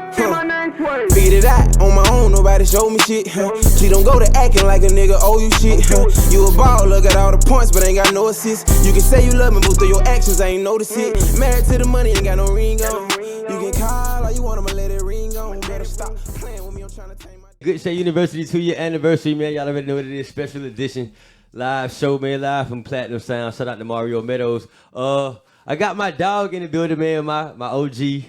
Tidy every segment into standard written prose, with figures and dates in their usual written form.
Beat it out on my own, nobody show me shit. Please don't go to acting like a nigga owe you shit. You a baller, got all the points, but ain't got no assists. You can say you love me, but through your actions, I ain't notice it. Married to the money, ain't got no ring on. You can call all you want, I'ma let it ring on. Better stop playing with me, I'm trying to take my... Good Shape University 2-year anniversary, man. Y'all already know what it is. Special edition live show, man. Live from Platinum Sound. Shout out to Mario Meadows. I got my dog in the building, man. My OG.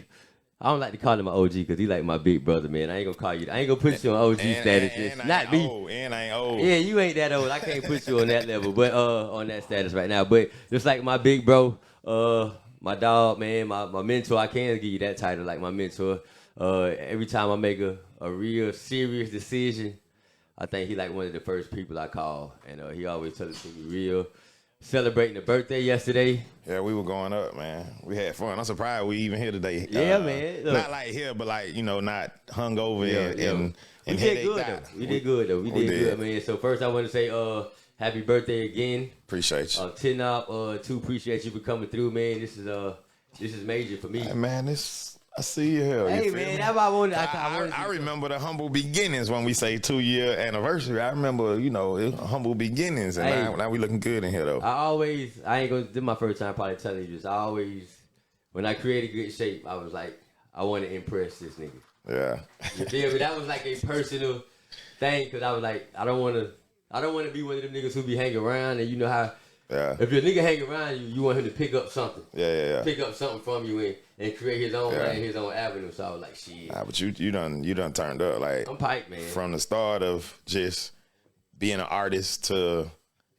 I don't like to call him my OG because he like my big brother, man. I ain't gonna call you. I ain't gonna put you on OG status. And not me. Old, and I ain't old. Yeah, you ain't that old. I can't put you on that level, but on that status right now. But just like my big bro, my dog, man, my mentor. I can't give you that title, like my mentor. Every time I make a real serious decision, I think he like one of the first people I call, and he always tells it to me real. Celebrating the birthday yesterday. Yeah, we were going up, man. We had fun. I'm surprised we even here today. Yeah, man. Look. Not like here, but like, you know, not hungover and we did good, though. We did good, though. We did good, man. So first I want to say happy birthday again. Appreciate you. Tinop, too, appreciate you for coming through, man. This is major for me. Hey, man, I see you here. Hey, man, that's what I wanted. I remember the humble beginnings when we say 2-year anniversary. I remember, you know, humble beginnings, and now we looking good in here, though. I ain't gonna, this is my first time probably telling you this. When I created Good Shape, I was like, I want to impress this nigga. Yeah. You feel me? That was like a personal thing, because I was like, I don't want to be one of them niggas who be hanging around, and you know how, if your nigga hang around you, you want him to pick up something. Yeah. Pick up something from you and create his own lane, his own avenue. So I was like, shit. Nah, but you done turned up. Like, I'm piped, man. From the start of just being an artist to,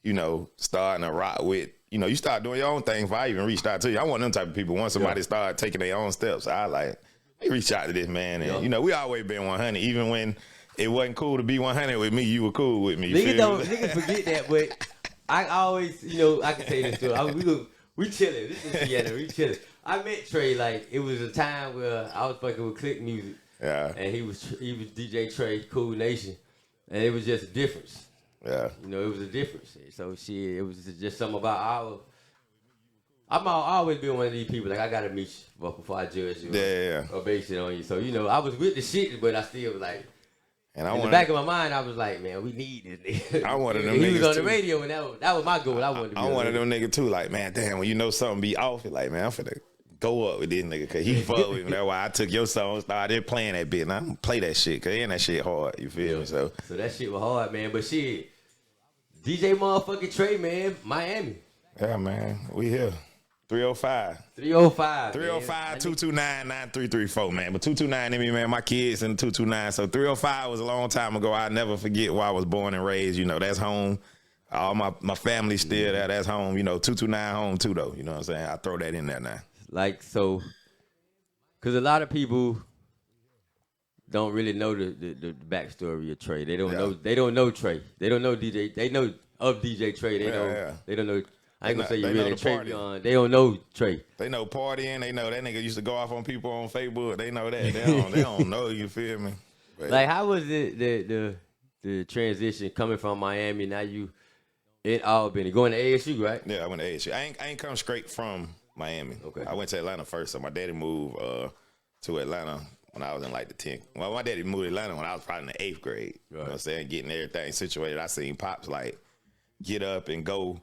you know, starting to rock with, you know, you start doing your own thing before I even reached out to you. I want them type of people. Once somebody start taking their own steps, I like, hey, reach out to this man. And, you know, we always been 100. Even when it wasn't cool to be 100 with me, you were cool with me. Niggas forget that, but I always, you know, I can say this too. We chilling. This is Seattle. We chilling. I met Trey, like, it was a time where I was fucking with Click Music. Yeah. And he was DJ Trey, Cool Nation. And it was just a difference. Yeah. You know, it was a difference. So, shit, it was just something about I've always been one of these people, like, I got to meet you before I judge you. Or base it on you. So, you know, I was with the shit, but I still was like, and in the back of my mind, I was like, man, we need this nigga. I wanted them niggas. He was on the radio, and that was my goal. I wanted them niggas too. Like, man, damn, when you know something be off, you're like, man, I'm finna go up with this nigga, because he fuck with me. That's why I took your song, started playing that bit, and I'm gonna play that shit, because ain't that shit hard, you feel me? So that shit was hard, man. But shit, DJ motherfucking Trey, man, Miami. Yeah, man, we here. 305. 229-9334, man. But 229 in me, man. My kids in 229. So 305 was a long time ago. I'll never forget where I was born and raised. You know, that's home. All my family still there. That's home. You know, 229 home too, though. You know what I'm saying? I throw that in there now. Like, so, because a lot of people don't really know the backstory of Trey. They don't know. They don't know Trey. They don't know DJ. They know of DJ Trey. They don't know. I ain't gonna say you really Trey. They don't know Trey. They know partying. They know that nigga used to go off on people on Facebook. They know that. They don't know. You feel me? But like, how was it the transition coming from Miami? Now you in Albany, going to ASU, right? Yeah, I went to ASU. I ain't come straight from Miami. Okay. I went to Atlanta first. So my daddy moved to Atlanta when I was in like the 10th. Well, my daddy moved to Atlanta when I was probably in the 8th grade. Right. You know what I'm saying? Getting everything situated. I seen Pops like get up and go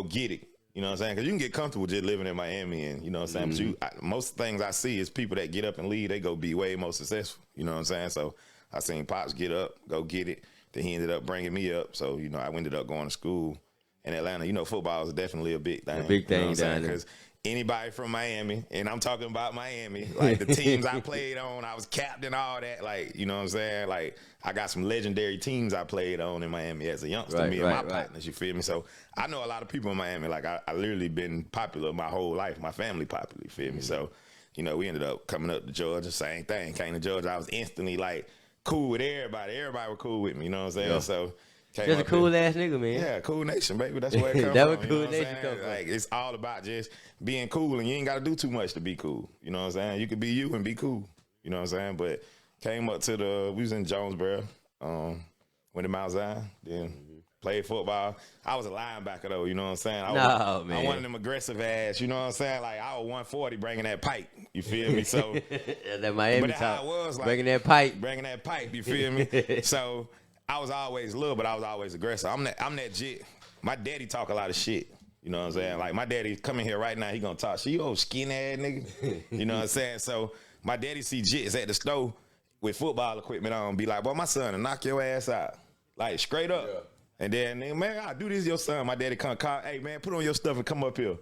get it. You know what I'm saying? Because you can get comfortable just living in Miami, and you know what I'm saying? But most things I see is people that get up and leave, they go be way more successful. You know what I'm saying? So I seen Pops get up, go get it. Then he ended up bringing me up. So, you know, I ended up going to school in Atlanta. You know, football is definitely a big thing. A big thing, you know because anybody from Miami, and I'm talking about Miami, like the teams I played on, I was captain, all that. Like, you know what I'm saying? Like, I got some legendary teams I played on in Miami as a youngster, me and my partners, you feel me? So I know a lot of people in Miami. Like, I literally been popular my whole life. My family popular, you feel me? So, you know, we ended up coming up to Georgia, same thing. Came to Georgia, I was instantly, like, cool with everybody. Everybody was cool with me, you know what I'm saying? Yeah. So just a cool ass nigga, man. Yeah, cool nation, baby. That's where it comes from. That was cool nation come from. Like, it's all about just being cool, and you ain't got to do too much to be cool. You know what I'm saying? You could be you and be cool. You know what I'm saying? But came up to we was in Jonesboro, went to Mount Zion, then played football. I was a linebacker though, you know what I'm saying? Man. I'm one of them aggressive ass, you know what I'm saying? Like I was 140 bringing that pipe, you feel me? So that Miami but that's talk. how it was, like Bringing that pipe, you feel me? So I was always little, but I was always aggressive. I'm that jit. My daddy talk a lot of shit. You know what I'm saying? Like my daddy coming here right now, he gonna talk shit. You old skinny ass nigga. You know what I'm saying? So my daddy see jits at the store with football equipment on, be like, boy, my son will knock your ass out. Like straight up. Yeah. And then, nigga, man, I'll do this to your son. My daddy come call, hey man, put on your stuff and come up here.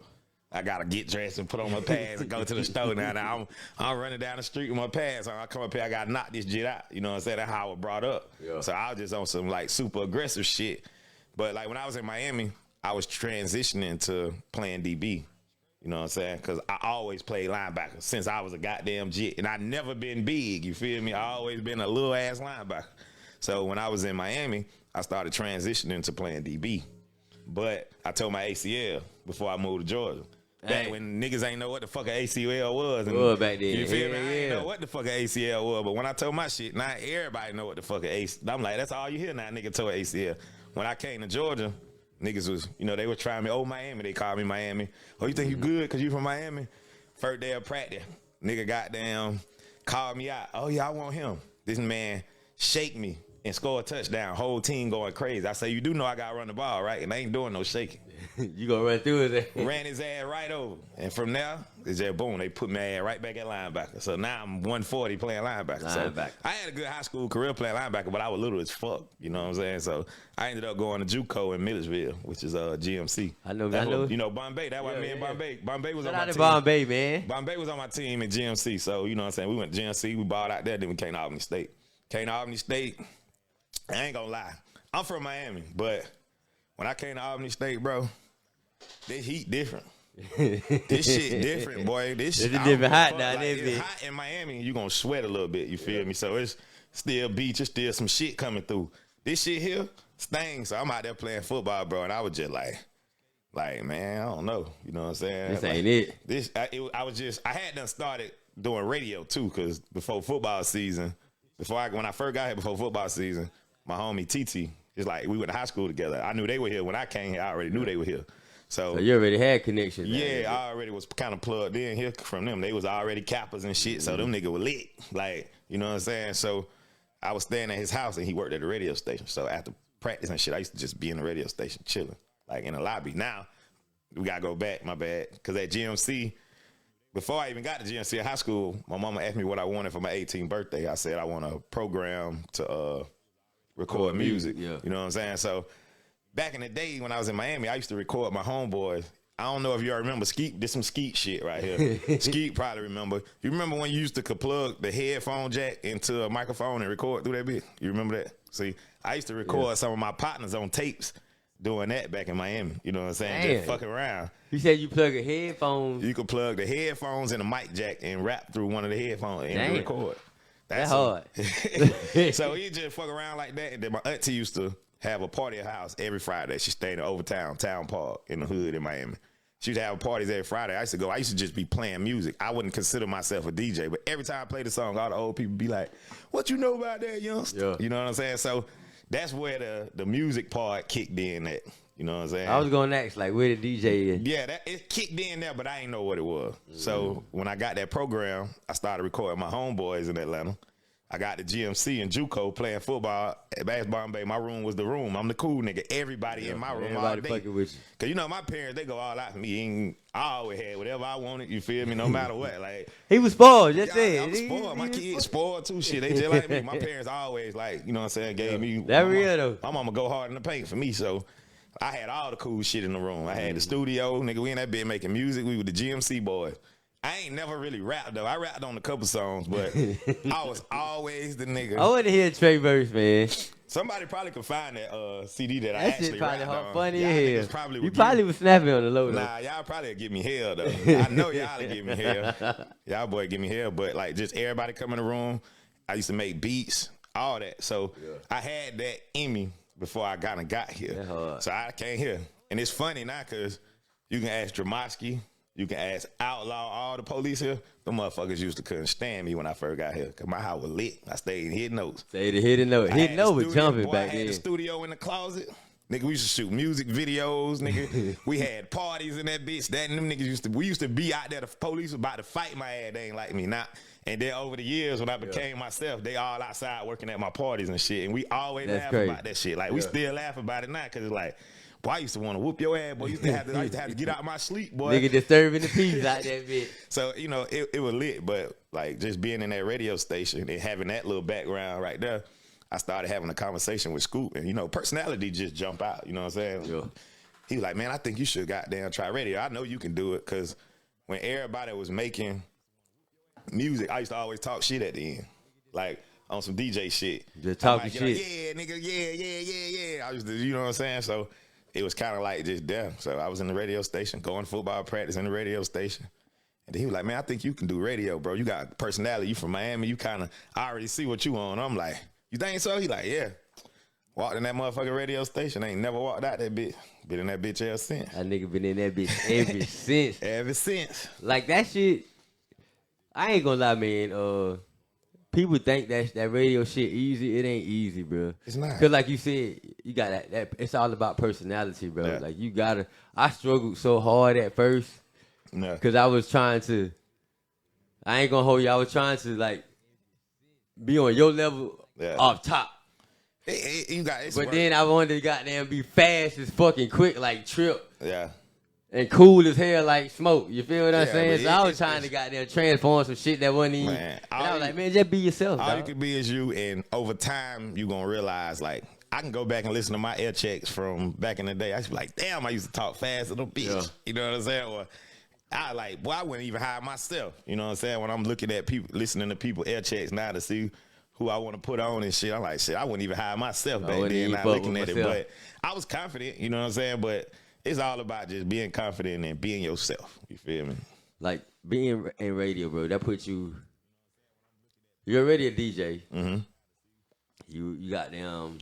I gotta get dressed and put on my pads and go to the store now. Now I'm running down the street with my pads on. I come up here, I gotta knock this jit out. You know what I'm saying? That's how I was brought up. Yeah. So I was just on some like super aggressive shit. But like when I was in Miami, I was transitioning to playing DB. You know what I'm saying? Because I always played linebacker since I was a goddamn jit. And I never been big, you feel me? I always been a little ass linebacker. So when I was in Miami, I started transitioning to playing DB. But I told my ACL before I moved to Georgia. Back when niggas ain't know what the fuck an ACL was. And, back then. You feel me? I ain't know what the fuck an ACL was. But when I told my shit, now everybody know what the fuck an ACL. I'm like, that's all you hear now, nigga told ACL. When I came to Georgia, niggas was, you know, they were trying me, oh, Miami. They called me Miami. Oh, you think you good because you from Miami? First day of practice, nigga goddamn called me out. Oh, yeah, I want him. This man shake me and score a touchdown. Whole team going crazy. I say, you do know I got to run the ball, right? And I ain't doing no shaking. You going to run through it? Ran his ass right over. And from there, it's just boom. They put my ass right back at linebacker. So now I'm 140 playing linebacker. So I had a good high school career playing linebacker, but I was little as fuck. You know what I'm saying? So I ended up going to JUCO in Milledgeville, which is GMC. I know. You know, Bombay. That's why me and Bombay. Bombay was on my team. Bombay, man. Bombay was on my team in GMC. So, you know what I'm saying? We went to GMC. We balled out there. Then we came to Albany State. I ain't gonna lie. I'm from Miami, but when I came to Albany State, bro, this heat different. This shit different, boy. This shit different hot now. Like, it's hot in Miami, you gonna sweat a little bit, you feel me? So it's still beach, it's still some shit coming through. This shit here stings. So I'm out there playing football, bro, and I was just like, man, I don't know. You know what I'm saying? This ain't it. I had done started doing radio too, because before football season, when I first got here before football season, my homie TT, it's like we went to high school together. I knew they were here. When I came here, I already knew they were here. So you already had connections. Yeah, I already was kind of plugged in here from them. They was already Kappas and shit, so them niggas were lit. Like, you know what I'm saying? So I was staying at his house, and he worked at the radio station. So after practice and shit, I used to just be in the radio station chilling, like in the lobby. Now, we got to go back, my bad, because at GMC, before I even got to GMC in high school, my mama asked me what I wanted for my 18th birthday. I said I want a program to record music. Yeah. You know what I'm saying? So back in the day when I was in Miami, I used to record my homeboys. I don't know if you all remember Skeet. This some Skeet shit right here. Skeet probably remember. You remember when you used to plug the headphone jack into a microphone and record through that bit? You remember that? See, I used to record some of my partners on tapes doing that back in Miami. You know what I'm saying? Damn. Just fucking around. You said you plug a headphone. You could plug the headphones and the mic jack and rap through one of the headphones and record. That's hard. So he just fuck around like that. And then my auntie used to have a party at her house every Friday. She stayed in Overtown, Town Park in the hood in Miami. She used to have parties every Friday. I used to just be playing music. I wouldn't consider myself a DJ, but every time I play the song, all the old people be like, what you know about that, youngster? Yeah. You know what I'm saying? So that's where the music part kicked in at. You know what I'm saying? I was going to ask, like, where the DJ is. Yeah, it kicked in there, but I ain't know what it was. So when I got that program, I started recording my homeboys in Atlanta. I got the GMC and JUCO playing football at Bombay. My room was the room. I'm the cool nigga. Everybody in my room all day. Fucking with you. Cause you know my parents, they go all out for me. I always had whatever I wanted. You feel me? No matter what. Like he was spoiled. Just said. I'm spoiled. My kids spoiled too. Shit, they just like me. My parents always like, you know what I'm saying, gave me. That real though. My mama go hard in the paint for me. So I had all the cool shit in the room. I had the studio, nigga. We in that bed making music. We were the GMC boys. I ain't never really rapped though. I rapped on a couple songs, but I was always the nigga. I want to hear Trey verse, man. Somebody probably could find that CD that I actually rapped on. That funny as hell. You probably was snapping on the low though. Nah, y'all probably give me hell though. I know y'all give me hell. Y'all boy give me hell, but like just everybody come in the room. I used to make beats, all that. So I had that in me before I got here. So I came here. And it's funny now because you can ask Dramoski. You can ask Outlaw, all the police here. The motherfuckers used to couldn't stand me when I first got here because my house was lit. I stayed in hidden notes. Hidden notes. Hidden notes was jumping back then. I had the studio in the closet. Nigga, we used to shoot music videos, nigga. We had parties in that bitch. That and them niggas we used to be out there. The police was about to fight my ass. They ain't like me. And then over the years when I became myself, they all outside working at my parties and shit. And we always laugh about that shit. Like we still laugh about it now because it's like, boy, I used to want to whoop your ass, boy. I used to have to get out of my sleep, boy. Nigga disturbing the peace out that bitch. So, you know, it was lit, but like just being in that radio station and having that little background right there, I started having a conversation with Scoop, and you know, personality just jump out. You know what I'm saying? Yeah. He was like, "Man, I think you should goddamn try radio. I know you can do it." Because when everybody was making music, I used to always talk shit at the end, like on some DJ shit. Just talking shit. Like, yeah, nigga, yeah. I used to, you know what I'm saying? So it was kind of like just there. So I was in the radio station, going to football practice in the radio station. And then he was like, "Man, I think you can do radio, bro. You got personality. You from Miami. You kind of, I already see what you on." I'm like, "You think so?" He like, "Yeah." Walked in that motherfucking radio station. Ain't never walked out that bitch. Been in that bitch ever since. That nigga been in that bitch ever since. Ever since. Like that shit, I ain't gonna lie, man. People think that radio shit easy. It ain't easy, bro. It's not. Cause like you said, you got that it's all about personality, bro. Yeah. Like you gotta. I struggled so hard at first. No. Cause I was trying to. I ain't gonna hold you. I was trying to like be on your level off top. You got it. But then I wanted to goddamn be fast as fucking quick like Trip. Yeah. And cool as hell like Smoke. You feel what I'm saying? but So I was trying to goddamn transform some shit that wasn't even. Man, And I was like, man, just be yourself, all dog. you can be is you, and over time you gonna realize like I can go back and listen to my air checks from back in the day. I used to be like, damn, I used to talk fast little bitch. Yeah. You know what I'm saying? Or I like, boy, I wouldn't even hire myself. You know what I'm saying? When I'm looking at people, listening to people air checks now to see who I want to put on and shit, I'm like, shit, I wouldn't even hire myself back then. Not looking at it, but I was confident. You know what I'm saying? But it's all about just being confident and being yourself. You feel me? Like being in radio, bro, that puts you. You're already a DJ. Mm-hmm. You got them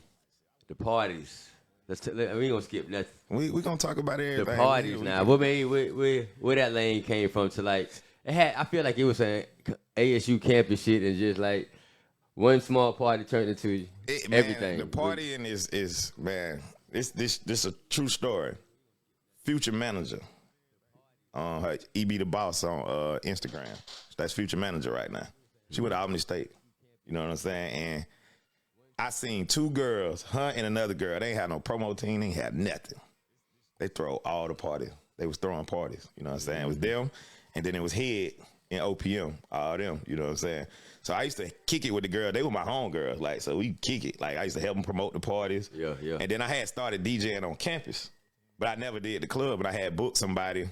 the parties. We ain't gonna skip nothing. We gonna talk about everything. The parties now. What made where that lane came from to like it had? I feel like it was an ASU campus shit and just like one small party turned into everything. The partying is man. This a true story. Future manager. EB the boss on Instagram. That's future manager right now. She went to Albany State. You know what I'm saying? And I seen two girls, her and another girl. They ain't had no promo team. They ain't had nothing. They throw all the parties. They was throwing parties. You know what I'm saying? It was them, and then it was Head and OPM. All them. You know what I'm saying? So I used to kick it with the girl. They were my homegirls. Like, so we kick it. Like, I used to help them promote the parties. Yeah. And then I had started DJing on campus, but I never did the club. But I had booked somebody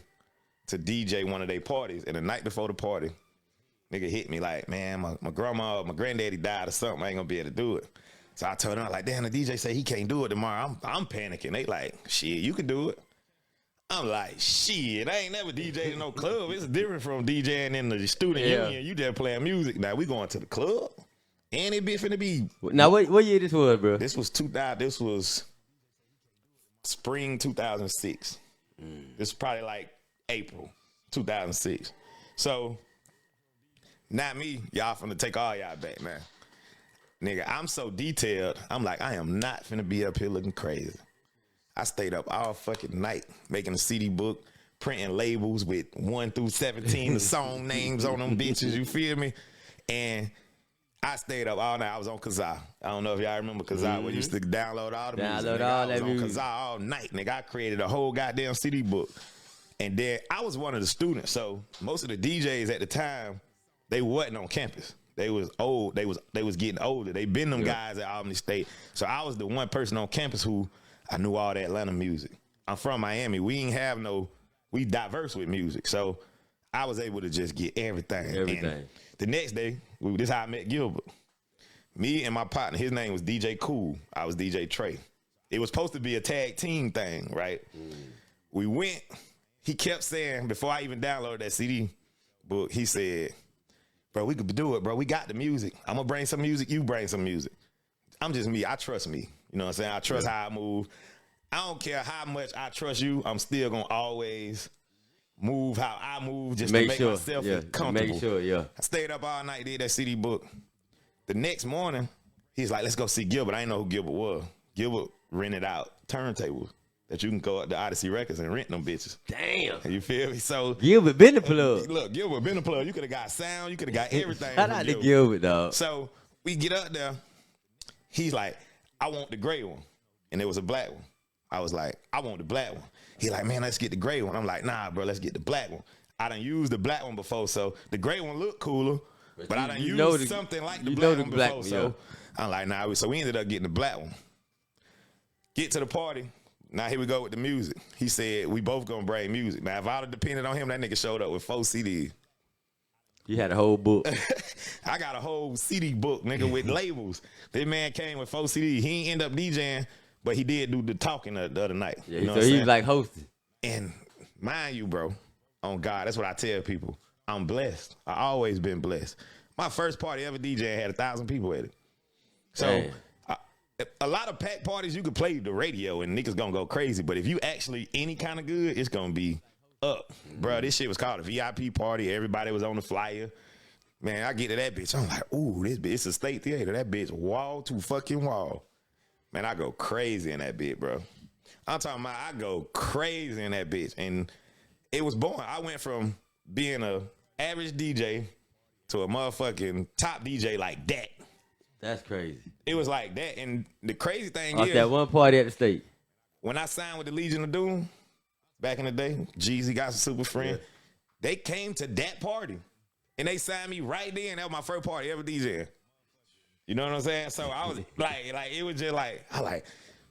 to DJ one of their parties. And the night before the party, nigga hit me like, man, my grandma or my granddaddy died or something. I ain't gonna be able to do it. So I told them, like, damn, the DJ say he can't do it tomorrow. I'm panicking. They like, shit, you can do it. I'm like, shit, I ain't never DJed in no club. It's different from DJing in the student union. You just playing music. Now we going to the club, and it be finna be. Now what year this was, bro? This was 2000. This was spring 2006. This is probably like April 2006. So not me. Y'all finna take all y'all back, man. Nigga, I'm so detailed. I'm like, I am not finna be up here looking crazy. I stayed up all fucking night making a CD book, printing labels with 1 through 17, the song names on them bitches, you feel me? And I stayed up all night. I was on Kazaa. I don't know if y'all remember Kazaa, where you used to download all the music. Nigga, I was on Kazaa all night, nigga. I created a whole goddamn CD book. And then I was one of the students, so most of the DJs at the time, they wasn't on campus. They was old. They was getting older. They been them guys at Albany State. So I was the one person on campus who I knew all the Atlanta music. I'm from Miami. We diverse with music. So I was able to just get everything. And the next day, this is how I met Gilbert. Me and my partner, his name was DJ Cool. I was DJ Trey. It was supposed to be a tag team thing, right? We went. He kept saying, before I even downloaded that CD book, he said, bro, we could do it, bro. We got the music. I'm going to bring some music. You bring some music. I'm just me. I trust me. You know what I'm saying? I trust how I move. I don't care how much I trust you. I'm still going to always move how I move just to make myself comfortable. Make sure, I stayed up all night, did that CD book. The next morning, he's like, let's go see Gilbert. I didn't know who Gilbert was. Gilbert rented out turntables that you can go up to Odyssey Records and rent them bitches. Damn. You feel me? So Gilbert been the plug. Look, Gilbert been the plug. You could have got sound. You could have got everything. Shout out to Gilbert, dog. So we get up there. He's like, I want the gray one. And it was a black one. I was like, I want the black one. He like, man, let's get the gray one. I'm like, nah, bro, let's get the black one. I done used the black one before, so the gray one looked cooler. But I done used something like the black one before, so I'm like, nah. So we ended up getting the black one. Get to the party. Now here we go with the music. He said, we both gonna bring music. Man, if I would have depended on him, that nigga showed up with 4 CDs. You had a whole book. I got a whole CD book, nigga, with labels. This man came with 4 CDs. He ain't end up DJing, but he did do the talking the other night. Yeah, you know so he was like hosting. And mind you, bro, on God, that's what I tell people. I'm blessed. I always been blessed. My first party ever DJ had 1,000 people at it. So a lot of packed parties, you could play the radio and niggas gonna go crazy. But if you actually any kind of good, it's gonna be up. Bro, this shit was called a VIP party. Everybody was on the flyer. Man, I get to that bitch. I'm like, ooh, this bitch, it's a state theater. That bitch wall to fucking wall. Man, I go crazy in that bitch, bro. I'm talking about I go crazy in that bitch. And it was born. I went from being a average DJ to a motherfucking top DJ like that. That's crazy. It was like that. And the crazy thing Off is, that one party at the state. when I signed with the Legion of Doom back in the day, Jeezy got some super friend. Yeah. They came to that party and they signed me right then. That was my first party ever DJing. You know what I'm saying? So I was like it was just like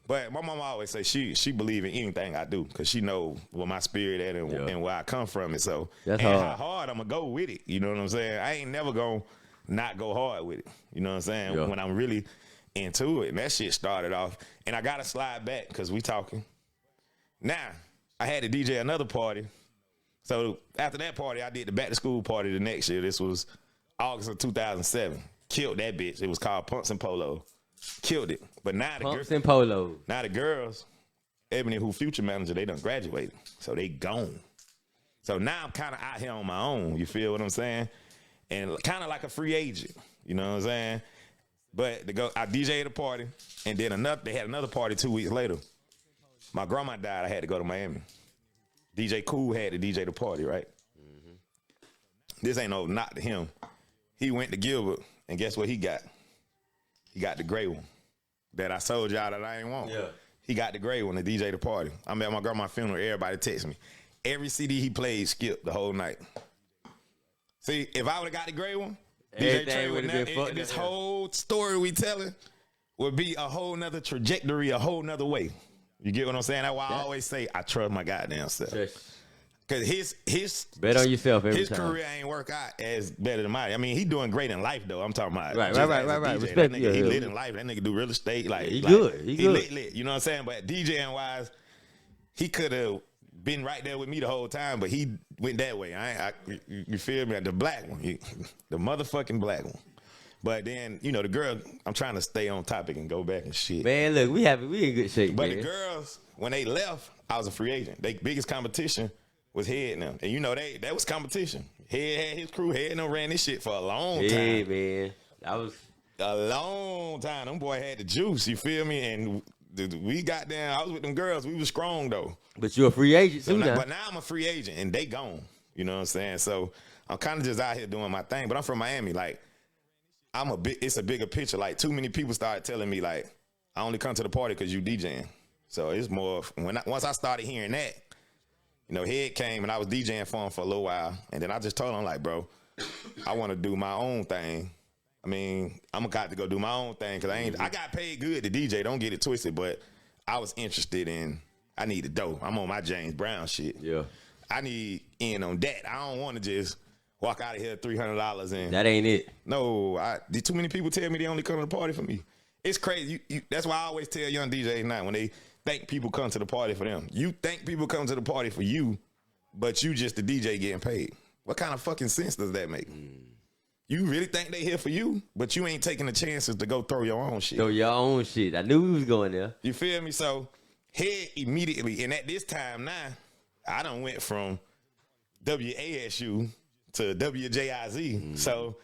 but my mama always say she believe in anything I do because she know where my spirit at and where I come from. And so that's how hard I'm gonna go with it. You know what I'm saying? I ain't never gonna not go hard with it. You know what I'm saying? Yeah. When I'm really into it. And that shit started off. And I gotta slide back because we talking. Now, I had to DJ another party. So after that party, I did the back to school party the next year. This was August of 2007. Killed that bitch. It was called Punks and Polo. Killed it. But now the girls, Ebony, who future manager, they done graduated. So they gone. So now I'm kind of out here on my own. You feel what I'm saying? And kind of like a free agent. You know what I'm saying? But I DJ'd a party, and then they had another party 2 weeks later. My grandma died. I had to go to Miami. DJ Cool had to DJ the party, right? Mm-hmm. This ain't no knock to him. He went to Gilbert, and guess what he got? He got the gray one that I told y'all that I ain't want. Yeah. He got the gray one to DJ the party. I'm at my grandma's funeral. Everybody text me. Every CD he played skipped the whole night. See, if I would have got the gray one, DJ Trey would have been this whole story we telling would be a whole nother trajectory, a whole nother way. You get what I'm saying? That's why I always say I trust my goddamn self. Because his bet on yourself every his time. career ain't work out as better than mine. I mean, he doing great in life though. I'm talking about right. Respect, that nigga, he lit in life. That nigga do real estate. Like he good. He good. Lit. You know what I'm saying? But DJing wise, he could have been right there with me the whole time, but he went that way. You feel me? The black one, the motherfucking black one. But then, you know, the girl, I'm trying to stay on topic and go back and shit. Man, look, we in good shape, But man. the girls, when they left, I was a free agent. Their biggest competition was Head and them. And you know, that was competition. Head had his crew. Head and them ran this shit for a long time. Yeah, man. That was a long time. Them boy had the juice, you feel me? And we got down. I was with them girls. We was strong, though. But you're a free agent, too, now. But now I'm a free agent, and they gone. You know what I'm saying? So I'm kind of just out here doing my thing. But I'm from Miami. Like, it's a bigger picture. Like, too many people started telling me, like, I only come to the party because you DJing. So it's more, once I started hearing that, you know, Head came and I was DJing for him for a little while. And then I just told him, like, bro, I want to do my own thing. I mean, I'm got to go do my own thing because I got paid good to DJ. Don't get it twisted. But I was interested I need the dough. I'm on my James Brown shit. Yeah. I need in on that. I don't want to just walk out of here $300 and that ain't it. No, too many people tell me they only come to the party for me. It's crazy. That's why I always tell young DJs now when they think people come to the party for them. You think people come to the party for you, but you just the DJ getting paid. What kind of fucking sense does that make? You really think they here for you, but you ain't taking the chances to go throw your own shit. Throw your own shit. I knew we was going there. You feel me? So Head immediately, and at this time now, I done went from WASU to WJIZ. So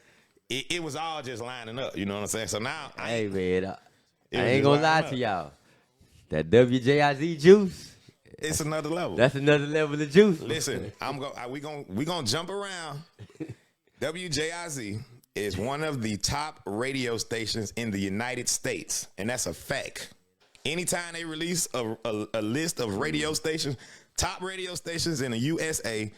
it was all just lining up. You know what I'm saying? So now, hey man, I ain't gonna lie to y'all. That WJIZ juice. It's another level. That's another level of juice. Listen, we gonna jump around. WJIZ is one of the top radio stations in the United States, and that's a fact. Anytime they release a list of radio stations, top radio stations in the USA,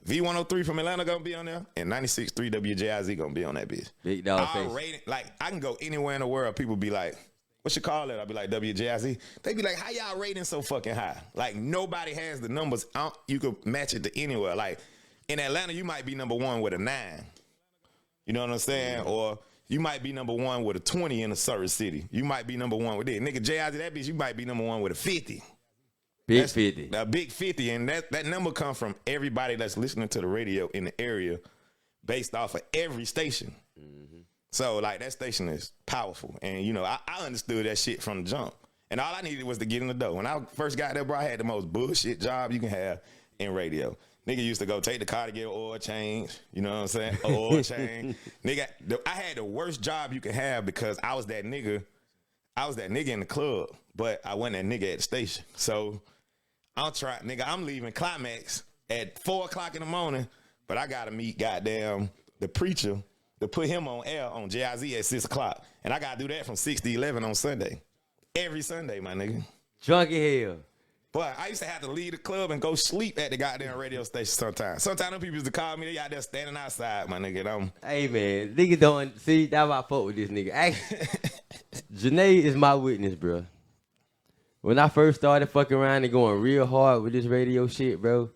V103 from Atlanta gonna be on there, and 96.3 WJIZ gonna be on that bitch. Big dog Our face. rating, like, I can go anywhere in the world, people be like, what you call it? I'll be like, WJIZ. They be like, how y'all rating so fucking high? Like, nobody has the numbers. You could match it to anywhere. Like, in Atlanta, you might be number 1 with a 9. You know what I'm saying? Or you might be number 1 with a 20 in a certain city. You might be number 1 with it. Nigga, JIZ, that bitch, you might be number 1 with a 50. Big 50. A big 50. And that number comes from everybody that's listening to the radio in the area based off of every station. So, like, that station is powerful. And, you know, I understood that shit from the jump. And all I needed was to get in the dough. When I first got there, bro, I had the most bullshit job you can have in radio. Nigga used to go take the car to get an oil change. You know what I'm saying? Oil change. Nigga, I had the worst job you could have because I was that nigga in the club, but I wasn't that nigga at the station. So, I'm leaving Climax at 4 o'clock in the morning, but I got to meet goddamn the preacher to put him on air on JIZ at 6 o'clock. And I got to do that from 6 to 11 on Sunday. Every Sunday, my nigga. Drunk as hell. But I used to have to leave the club and go sleep at the goddamn radio station sometimes. Sometimes them people used to call me, they out there standing outside, my nigga. Hey, man, nigga don't, see, that's why I fuck with this nigga. Janae is my witness, bro. When I first started fucking around and going real hard with this radio shit, bro,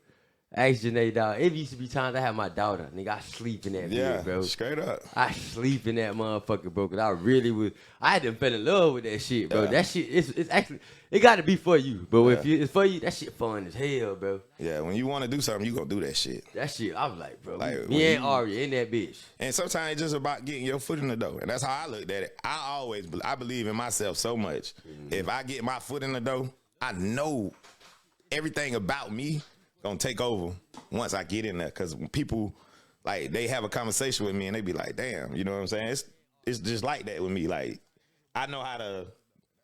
ask Janae, dog. It used to be times I had my daughter. Nigga, I sleep in that bitch, bro. Straight up. I sleep in that motherfucker, bro, because I really was. I had to fell in love with that shit, bro. That shit, it's actually, it got to be for you. But if it's for you, that shit fun as hell, bro. Yeah, when you want to do something, you going to do that shit. That shit, I was like, bro, Like, me and Ari in that bitch. And sometimes it's just about getting your foot in the door. And that's how I looked at it. I believe in myself so much. If I get my foot in the door, I know everything about me gonna take over once I get in there. Cause when people, like, they have a conversation with me and they be like, damn, you know what I'm saying? It's just like that with me. Like, I know how to,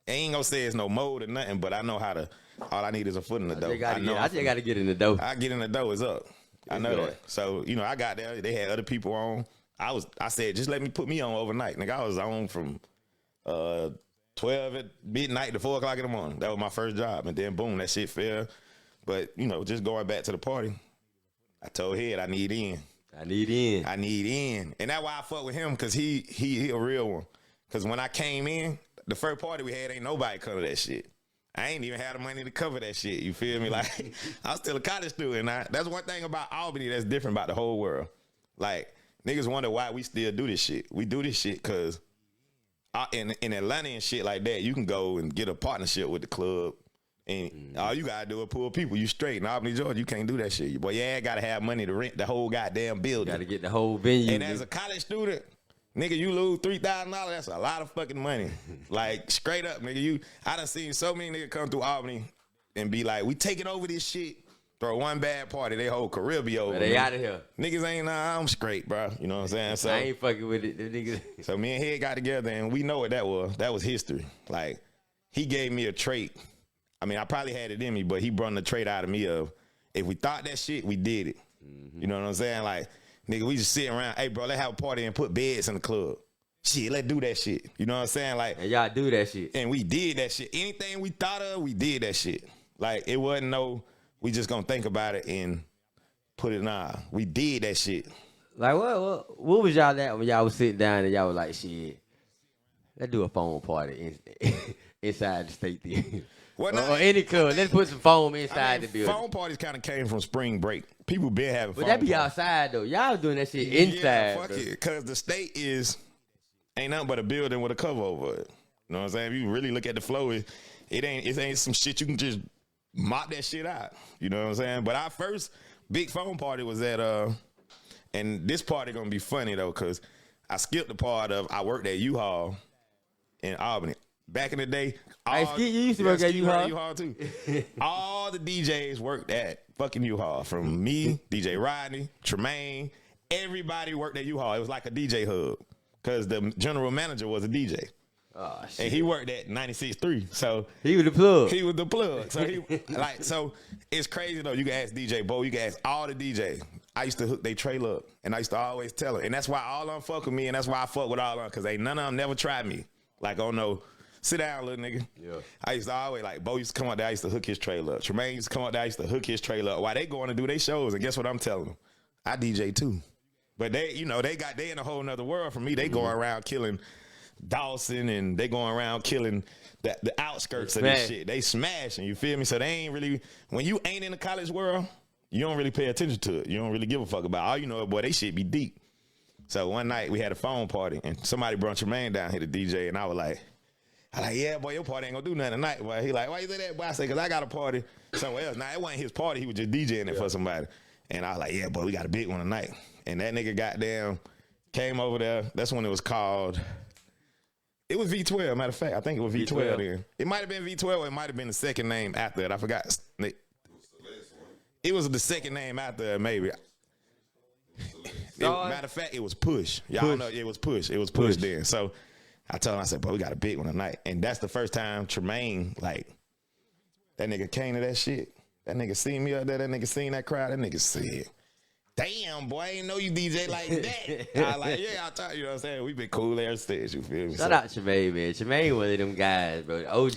I ain't gonna say it's no mode or nothing, but I know how to, all I need is a foot in the door. I just gotta get in the door. I get in the door, it's up. I know that. So, you know, I got there, they had other people on. I said, just let me put me on overnight. Nigga, I was on from 12 at midnight to 4 o'clock in the morning. That was my first job. And then boom, that shit fell. But, you know, just going back to the party, I told Head I need in. I need in. And that's why I fuck with him, because he a real one. Because when I came in, the first party we had, ain't nobody cover that shit. I ain't even had the money to cover that shit. You feel me? Like, I was still a college student. That's one thing about Albany that's different about the whole world. Like, niggas wonder why we still do this shit. We do this shit because in Atlanta and shit like that, you can go and get a partnership with the club. And all you gotta do is pull people. You straight. In Albany, Georgia, you can't do that shit. Boy, gotta have money to rent the whole goddamn building. Gotta get the whole venue. And as a college student, nigga, you lose $3,000. That's a lot of fucking money. Like, straight up, nigga. I done seen so many niggas come through Albany and be like, we taking over this shit. Throw one bad party, they whole career be over. They out of here. Niggas ain't, I'm straight, bro. You know what I'm saying? So I ain't fucking with it. The niggas. So me and Head got together, and we know what that was. That was history. Like, he gave me a trait. I mean, I probably had it in me, but he brought the trait out of me of, if we thought that shit, we did it. You know what I'm saying? Like, nigga, we just sitting around, hey, bro, let's have a party and put beds in the club. Shit, let's do that shit. You know what I'm saying? Like, and y'all do that shit. And we did that shit. Anything we thought of, we did that shit. Like, it wasn't no, we just gonna think about it and put it on. We did that shit. Like, what was y'all at when y'all was sitting down and y'all was like, shit, let's do a phone party inside the state theater. Or any club. Let's put some foam inside the building. Phone parties kind of came from spring break. People been having phone But that be parties. Outside, though. Y'all doing that shit inside. Yeah, fuck it. Because the state ain't nothing but a building with a cover over it. You know what I'm saying? If you really look at the flow, it ain't some shit you can just mop that shit out. You know what I'm saying? But our first big phone party was at, and this party gonna be funny, though, because I skipped the part of I worked at U-Haul in Albany. Back in the day, you used to work at U-Haul? U-Haul too. All the DJs worked at fucking U-Haul. From me, DJ Rodney, Tremaine, everybody worked at U-Haul. It was like a DJ hub because the general manager was a DJ. Oh, shit. And he worked at 96.3. So he was the plug. He was the plug. So so it's crazy though. You can ask DJ Bo, you can ask all the DJs. I used to hook their trailer up, and I used to always tell them. And that's why all of them fuck with me, and that's why I fuck with all of them, because none of them never tried me. Like, oh no, sit down, little nigga. Yeah. I used to always, like, Bo used to come out there, I used to hook his trailer up. Tremaine used to come out there, I used to hook his trailer up. While they going to do their shows, and guess what I'm telling them? I DJ too. But they, they in a whole nother world from me. They going around killing Dawson, and they going around killing the outskirts of this shit. They smashing, you feel me? So they ain't really, when you ain't in the college world, you don't really pay attention to it. You don't really give a fuck about it. All you know, boy, they shit be deep. So one night we had a phone party, and somebody brought Tremaine down here to DJ, and I was like, yeah, boy, your party ain't gonna do nothing tonight, boy. He like, why you say that, boy? I said, because I got a party somewhere else. Now, it wasn't his party. He was just DJing it for somebody. And I was like, yeah, boy, we got a big one tonight. And that nigga goddamn came over there. That's when it was called, it was V12, matter of fact. I think it was V12 then. It might have been V12, or it might have been the second name after it. I forgot. It was the second name after it, maybe. Matter of fact, it was Push. Y'all know it was Push. It was Push then. So I told him, I said, bro, we got a big one tonight. And that's the first time Tremaine, like, that nigga came to that shit. That nigga seen me up there. That nigga seen that crowd. That nigga said, damn, boy, I ain't know you DJ like that. I was like, yeah, I thought, you know what I'm saying? We been cool there stage, you feel me? Shout out Tremaine, man. Tremaine one of them guys, bro. OG.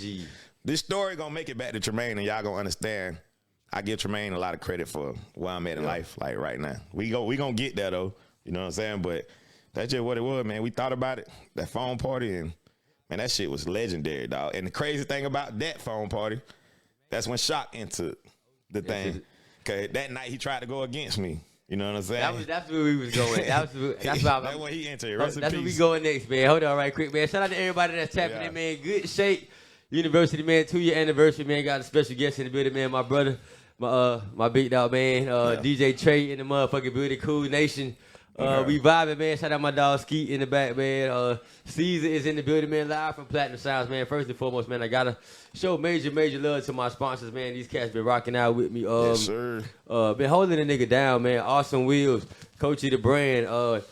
This story gonna make it back to Tremaine, and y'all gonna understand. I give Tremaine a lot of credit for where I'm at in life, like right now. We gonna get there though, you know what I'm saying? But that's just what it was, man. We thought about it, that phone party, and man, that shit was legendary, dog. And the crazy thing about that phone party, that's when Shock entered the thing. Cause that night he tried to go against me. You know what I'm saying? That's where we was going. That's when he entered. Rest in that's peace. where we going next, man. Hold on right quick, man. Shout out to everybody that's tapping in, man. Good Shape University, man. 2-year anniversary, man. Got a special guest in the building, man. My brother. My big dog, man, DJ Trey in the motherfucking building, Cool Nation. We vibing, man. Shout out my dog Skeet in the back, man. Caesar is in the building, man, live from Platinum Sounds, man. First and foremost, man, I gotta show major love to my sponsors, man. These cats been rocking out with me. Yes, sir. Been holding a nigga down, man. Awesome Wheels, Coach of the brand.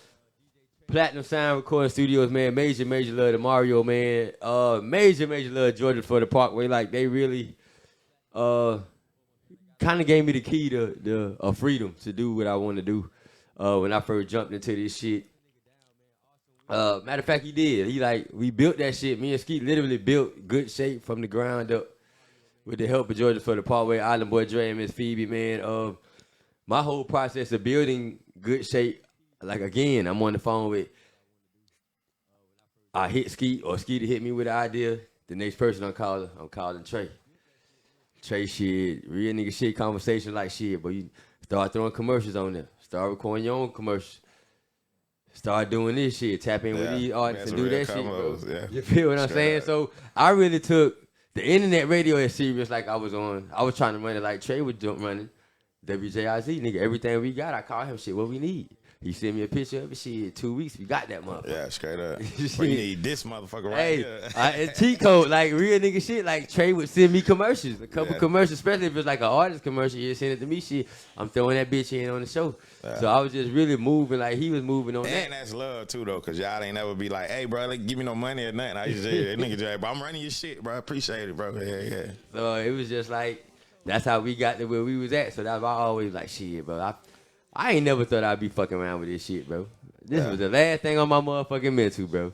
Platinum Sound Recording Studios, man. Major love to Mario, man. Major love to Georgia for the Parkway. Like, they really, kind of gave me the key to freedom to do what I want to do when I first jumped into this shit. Matter of fact, he did. We built that shit. Me and Skeet literally built Good Shape from the ground up with the help of Georgia for the Parkway, Island Boy Dre, and Miss Phoebe, man. My whole process of building Good Shape, like, again, I'm on the phone with, I hit Skeet, or Skeet hit me with the idea. The next person I'm calling Trey. Trey shit, real nigga shit, conversation like shit, but you start throwing commercials on there. Start recording your own commercials. Start doing this shit. Tap in with these artists and do that shit, bro. Yeah. You feel what I'm saying? So I really took the internet radio as serious like I was trying to run it like Trey was running. WJIZ, nigga, everything we got, I call him shit, what we need. He sent me a picture of it, shit, 2 weeks, we got that motherfucker. Yeah, straight up. We need this motherfucker right here. And T-Code, like, real nigga shit, like, Trey would send me commercials, a couple commercials, especially if it's like an artist commercial, he'd send it to me, shit, I'm throwing that bitch in on the show. Yeah. So I was just really moving, like, he was moving on that. And that's love, too, though, because y'all ain't never be like, hey, bro, like, give me no money or nothing. I used to say, nigga, Jay, bro, I'm running your shit, bro, I appreciate it, bro, yeah. So it was just like, that's how we got to where we was at, so that's why I always like, shit, bro, I ain't never thought I'd be fucking around with this shit, bro. This was the last thing on my motherfucking mental, bro.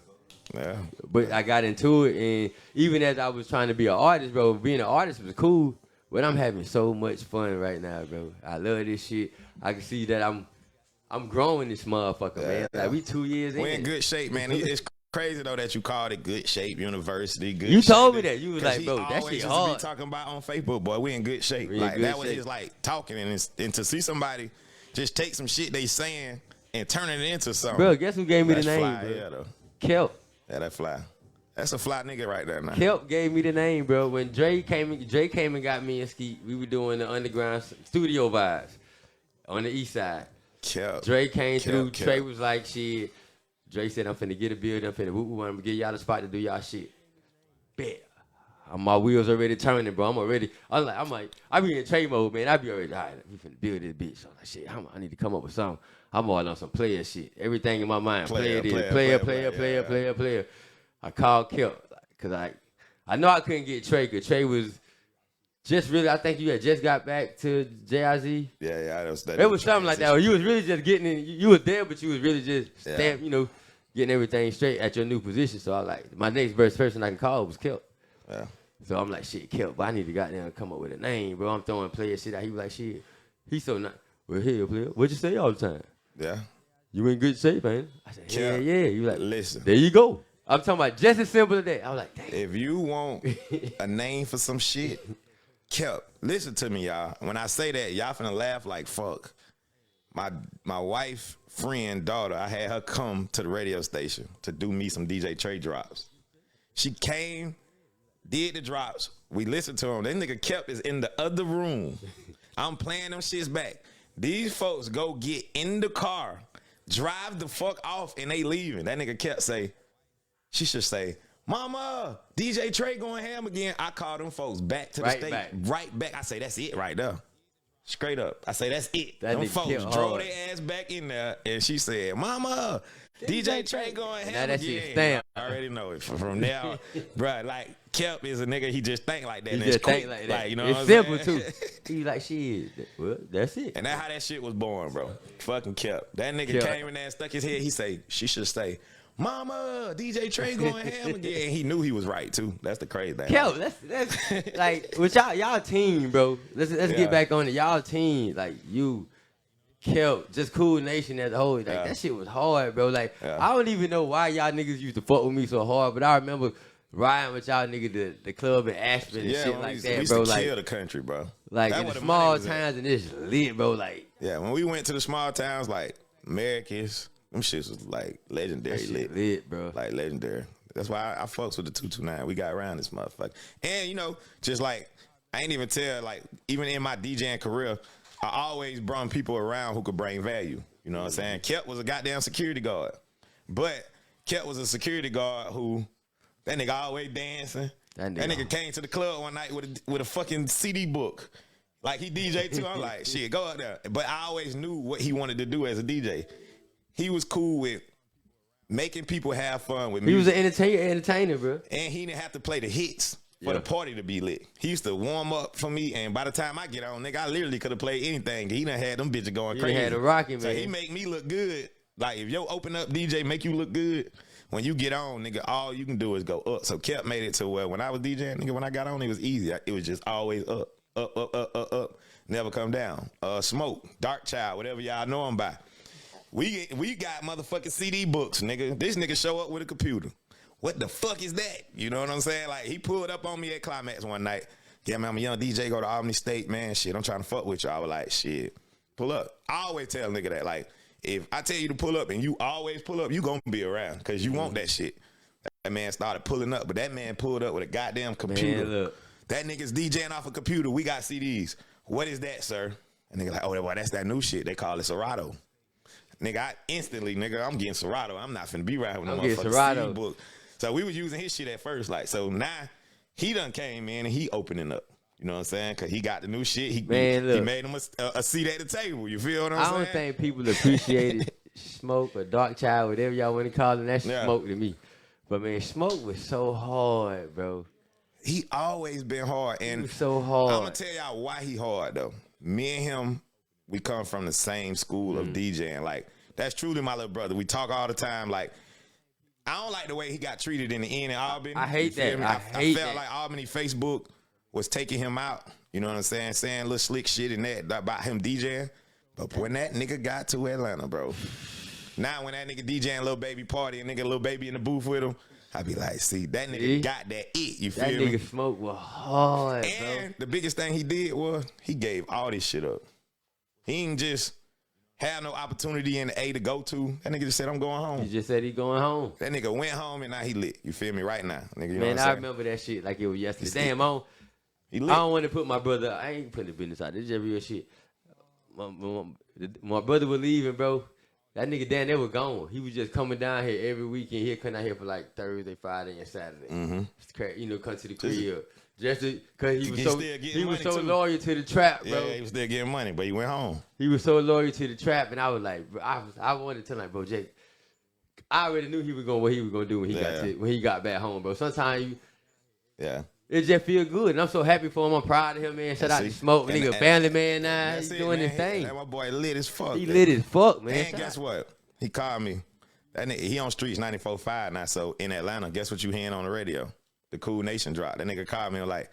Yeah. But I got into it, and even as I was trying to be an artist, bro, being an artist was cool, but I'm having so much fun right now, bro. I love this shit. I can see that I'm growing this motherfucker, man. Like, we 2 years in. We in good shape, man. It's crazy, though, that you called it Good Shape University. Good you shape. told me that. You was like, bro, that shit hard. Be talking about on Facebook, boy, we in good shape. Like, that was his, like, talking, and to see somebody just take some shit they saying and turn it into something. Bro, guess who gave me the name, fly, bro? Yeah, though. Kelp. Yeah, that fly. That's a fly nigga right there now. Kelp gave me the name, bro. When Dre came and got me and Skeet, we were doing the underground studio vibes on the east side. Kelp. Dre came through. Trey was like, shit. Dre said, I'm finna get a building. I'm finna woo-woo. I'm gonna give y'all the spot to do y'all shit. Bet. My wheels already turning, bro. I'm like, I be in trade mode, man. I be already, all right, we finna build this bitch. So I'm like, shit, I need to come up with something. I'm all on some player shit. Everything in my mind. Player. I called Kelp because I know I couldn't get Trey because Trey was just really, I think you had just got back to JIZ. Yeah, it was something like that. Or you was really just getting in, you was there, but you was really just getting everything straight at your new position. So I was like, my next best person I can call was Kelp. Yeah. So I'm like, shit, Kelp, but I need to goddamn come up with a name, bro. I'm throwing player shit out. He was like, shit, he's so nice. Well, here, player, what you say all the time? Yeah. You in good shape, man. I said, yeah. You like, listen. There you go. I'm talking about just as simple as that. I was like, damn. If you want a name for some shit, Kelp, listen to me, y'all. When I say that, y'all finna laugh like fuck. My wife, friend, daughter, I had her come to the radio station to do me some DJ Trey drops. She came, did the drops. We listened to him. That nigga Kelp is in the other room. I'm playing them shits back. These folks go get in the car, drive the fuck off, and they leaving. That nigga Kelp say, she should say, Mama, DJ Trey going ham again. I call them folks back to the state. Right back. I say, that's it right there. Straight up. I say, that's it. Them folks drove their ass back in there, and she said, Mama, DJ Trey going ham that again. Shit stamp. I already know it. From now, bro, like, Kelp is a nigga, he just think like that. He just think like that. Like, you know it's what simple, I'm saying? too. He like, shit, well, that's it. And that's how that shit was born, bro. Fucking Kelp. That nigga came in there and stuck his head. He say, she should say, Mama, DJ Trey going ham again. And he knew he was right, too. That's the crazy thing. Kelp, that's like, with y'all team, bro. Let's get back on it. Y'all team, like, you, Kelp, just Cool Nation as a whole. Like, that shit was hard, bro. Like, I don't even know why y'all niggas used to fuck with me so hard, but I remember riding with y'all nigga the club in Asheville and shit like that, bro. We used to kill the country, bro. Like, in the small towns and it's lit, bro. Like, yeah, when we went to the small towns, like, Americans, them shits was, like, legendary lit, bro. Like, legendary. That's why I fucks with the 229. We got around this motherfucker. And, you know, just like, I ain't even tell, like, even in my DJing career, I always brought people around who could bring value. You know what I'm saying? Kelp was a goddamn security guard. But Kelp was a security guard who, that nigga always dancing. That nigga came to the club one night with a fucking CD book. Like, he DJ too. I'm like, shit, go out there. But I always knew what he wanted to do as a DJ. He was cool with making people have fun with music. He was an entertainer, bro. And he didn't have to play the hits for the party to be lit. He used to warm up for me, and by the time I get on, nigga, I literally could have played anything. He done had them bitches going crazy. He had a rocking, man. So he make me look good. Like, if your open up DJ make you look good, when you get on, nigga, all you can do is go up. So Kelp made it to where when I was DJing, nigga, when I got on, it was easy. It was just always up. Never come down. Smoke, Dark Child, whatever y'all know him by. We got motherfucking CD books, nigga. This nigga show up with a computer. What the fuck is that? You know what I'm saying? Like, he pulled up on me at Climax one night. Yeah, man, I'm a young DJ, go to Albany State, man. Shit, I'm trying to fuck with you. I was like, shit, pull up. I always tell a nigga that, like, if I tell you to pull up and you always pull up, you gonna be around because you want that shit. That man started pulling up, but that man pulled up with a goddamn computer. Man, look. That nigga's DJing off a computer. We got CDs. What is that, sir? And nigga like, oh, well, that's that new shit. They call it Serato. Nigga, I'm getting Serato. I'm not finna be riding with no motherfucking CD book. So we was using his shit at first. Like, so now he done came in and he opening up. You know what I'm saying? Because he got the new shit. He made him a seat at the table. You feel what I'm saying? I don't think people appreciated Smoke or Dark Child, whatever y'all want to call him. That's Smoke to me. But, man, Smoke was so hard, bro. He always been hard. And he was so hard. I'm going to tell y'all why he hard, though. Me and him, we come from the same school of DJing. Like, that's truly my little brother. We talk all the time. Like, I don't like the way he got treated in the end in Albany. I hate that. I felt like Albany Facebook was taking him out. You know what I'm saying? Saying little slick shit and that about him DJing. But when that nigga got to Atlanta, bro. Now when that nigga DJing Lil Baby party and nigga Lil Baby in the booth with him, I be like, see, that nigga got that it. You feel me? That nigga Smoke was hard, and the biggest thing he did was he gave all this shit up. He ain't just have no opportunity in the A to go to. That nigga just said, I'm going home. He just said he going home. That nigga went home and now he lit. You feel me? Right now. Nigga, you man, know I remember that shit like it was yesterday. Damn, I don't want to put my brother, I ain't putting the business out. This is just real shit. My brother was leaving, bro. That nigga down there was gone. He was just coming down here every weekend. He'd come down here for like Thursday, Friday, and Saturday. Mm-hmm. You know, come to the crib. Just because he was so loyal to the trap, bro. Yeah, he was still getting money, but he went home. He was so loyal to the trap, and I was like, I wanted to tell him, like, bro, Jake, I already knew what he was gonna do when he got back home, bro. Sometimes it just feel good, and I'm so happy for him. I'm proud of him, man. Shout out to Smoke, nigga, family man. Now he's doing his thing. That my boy lit as fuck. He lit as fuck, man. And guess what? He called me. That nigga, he on streets 94.5 now. So in Atlanta, guess what you hearing on the radio? The Cool Nation drop. That nigga called me and was like,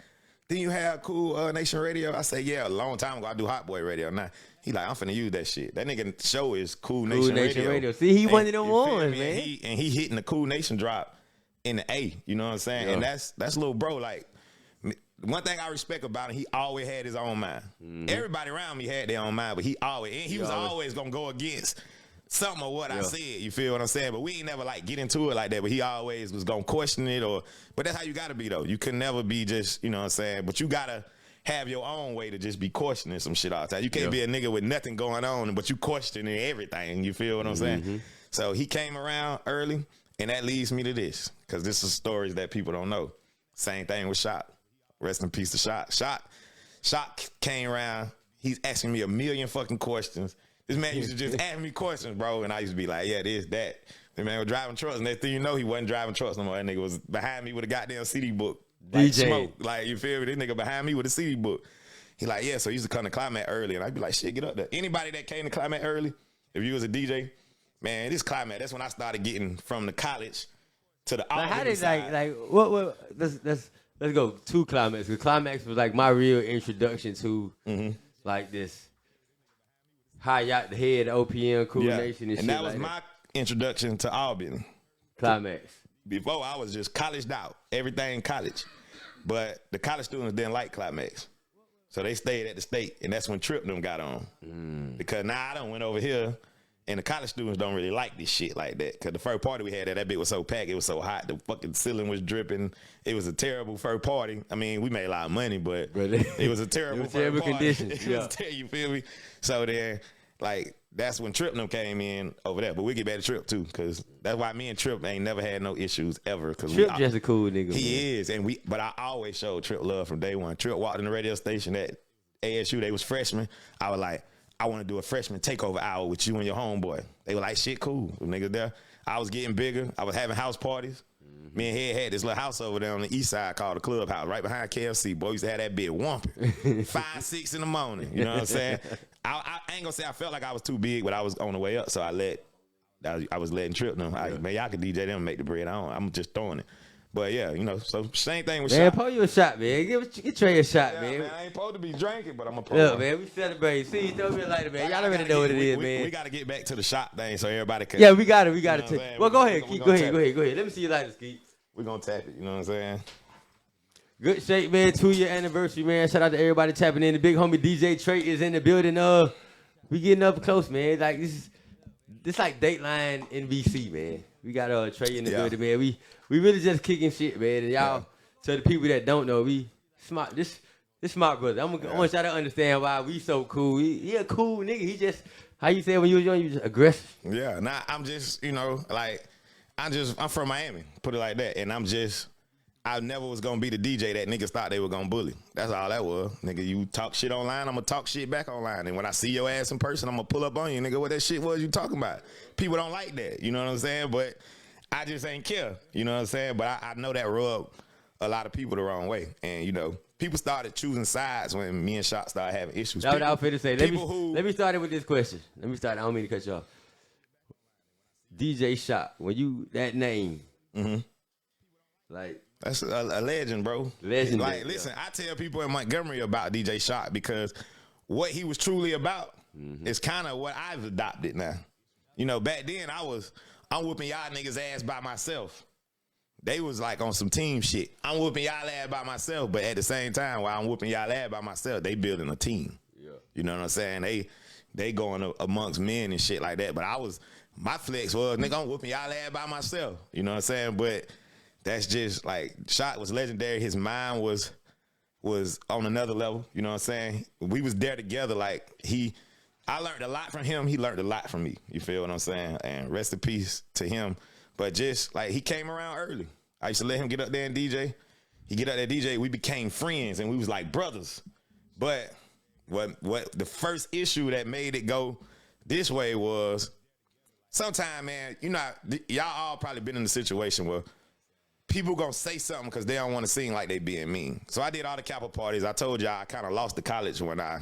"Didn't you have Cool Nation radio?" I said, "Yeah, a long time ago. I do Hot Boy radio now." He like, "I'm finna use that shit." That nigga show is Cool Nation radio. See, he one of them ones, man. And he hitting the Cool Nation drop in the A. You know what I'm saying? Yeah. And that's little bro. Like, one thing I respect about him, he always had his own mind. Everybody around me had their own mind, but he was always gonna go against something of what I said. You feel what I'm saying? But we ain't never like get into it like that. But he always was gonna question it, but that's how you gotta be though. You can never be just, you know what I'm saying? But you gotta have your own way to just be questioning some shit all the time. You can't be a nigga with nothing going on, but you questioning everything. You feel what I'm saying? So he came around early, and that leads me to this, because this is stories that people don't know. Same thing with Shot. Rest in peace to Shot. Shot came around. He's asking me a million fucking questions. This man used to just ask me questions, bro, and I used to be like, yeah, this, that. The man was driving trucks, and next thing you know, he wasn't driving trucks no more. That nigga was behind me with a goddamn CD book. Like DJ. Smoke. Like, you feel me? This nigga behind me with a CD book. He like, yeah, so he used to come to Climax early, and I'd be like, shit, get up there. Anybody that came to Climax early, if you was a DJ, man, this Climax, that's when I started getting from the college to the how did what let's go to Climax, because Climax was like my real introduction to like this high yacht, the head, OPM, Cool Nation, and shit. And that was like my introduction to Albany. Climax. Before, I was just colleged out, everything college. But the college students didn't like Climax. So they stayed at the state, and that's when Trip them got on. Because now I done went over here, and the college students don't really like this shit like that. Because the first party we had, that bit was so packed, it was so hot, the fucking ceiling was dripping. It was a terrible first party. I mean, we made a lot of money, but it was a terrible first party. Conditions. You feel me? So then, like, that's when Trip them came in over there. But we'll get back to Trip, too, because that's why me and Trip ain't never had no issues ever. Trip just a cool nigga. He is, but I always showed Trip love from day one. Trip walked in the radio station at ASU. They was freshmen. I was like, I want to do a freshman takeover hour with you and your homeboy. They were like, shit, cool. The nigga there. I was getting bigger. I was having house parties. Me and Head had this little house over there on the east side called the CLUBHOUSE, right behind KFC. Boy, we used to have that bitch whumping. 5, 6 in the morning. You know what I'm saying? I ain't gonna say I felt like I was too big, but I was on the way up, so I was letting Trip them. Man, y'all can DJ them and make the bread. I'm just throwing it. But yeah, you know, so same thing with man, Shot. pour you a shot, man. Get Trey a shot, man. I ain't supposed to be drinking, but I'm going to pour Look, man, we celebrate. See, don't be like it, man. Y'all already know what it is, man. We got to get back to the shot thing so everybody can. Yeah, we got it. Well, go ahead, Keith. Go ahead. Let me see you like this, Keith. We're going to tap it, you know what I'm saying? Good shape, man. 2-year anniversary, man. Shout out to everybody tapping in. The big homie DJ Trey is in the building. We getting up close, man. Like, this like Dateline NBC, man. We got Trey in the building, man. We really just kicking shit, man. And y'all, to the people that don't know, we smart. This smart brother. I want y'all to understand why we so cool. He a cool nigga. He just, how you say when you was young, you just aggressive. Yeah. Nah, I'm just, you know, like, I'm from Miami, put it like that. And I never was gonna be the DJ that niggas thought they were gonna bully. That's all that was. Nigga, you talk shit online, I'm gonna talk shit back online. And when I see your ass in person, I'm gonna pull up on you, nigga, what that shit was you talking about. People don't like that, you know what I'm saying? But I just ain't care, you know what I'm saying? But I know that rubbed a lot of people the wrong way. And, you know, people started choosing sides when me and Shot started having issues. That's what I was finna say. Let me start it with this question. I don't mean to cut you off. DJ Shot, when that name, like, that's a legend, bro. Legend. Like, listen, I tell people in Montgomery about DJ Shot because what he was truly about is kind of what I've adopted now. You know, back then I'm whooping y'all niggas ass by myself. They was like on some team shit. I'm whooping y'all ass by myself, but at the same time, while I'm whooping y'all ass by myself, they building a team. Yeah. You know what I'm saying? They going amongst men and shit like that. But my flex was, nigga, I'm whooping y'all ass by myself. You know what I'm saying? But that's just like, Shot was legendary. His mind was on another level. You know what I'm saying? We was there together. Like, I learned a lot from him. He learned a lot from me. You feel what I'm saying? And rest in peace to him. But just like, he came around early. I used to let him get up there and DJ. He get up there DJ. We became friends and we was like brothers. But what the first issue that made it go this way was sometimes, man, you know, y'all all probably been in a situation where people gonna say something because they don't want to seem like they being mean. So I did all the Kappa parties. I told y'all I kind of lost the college when I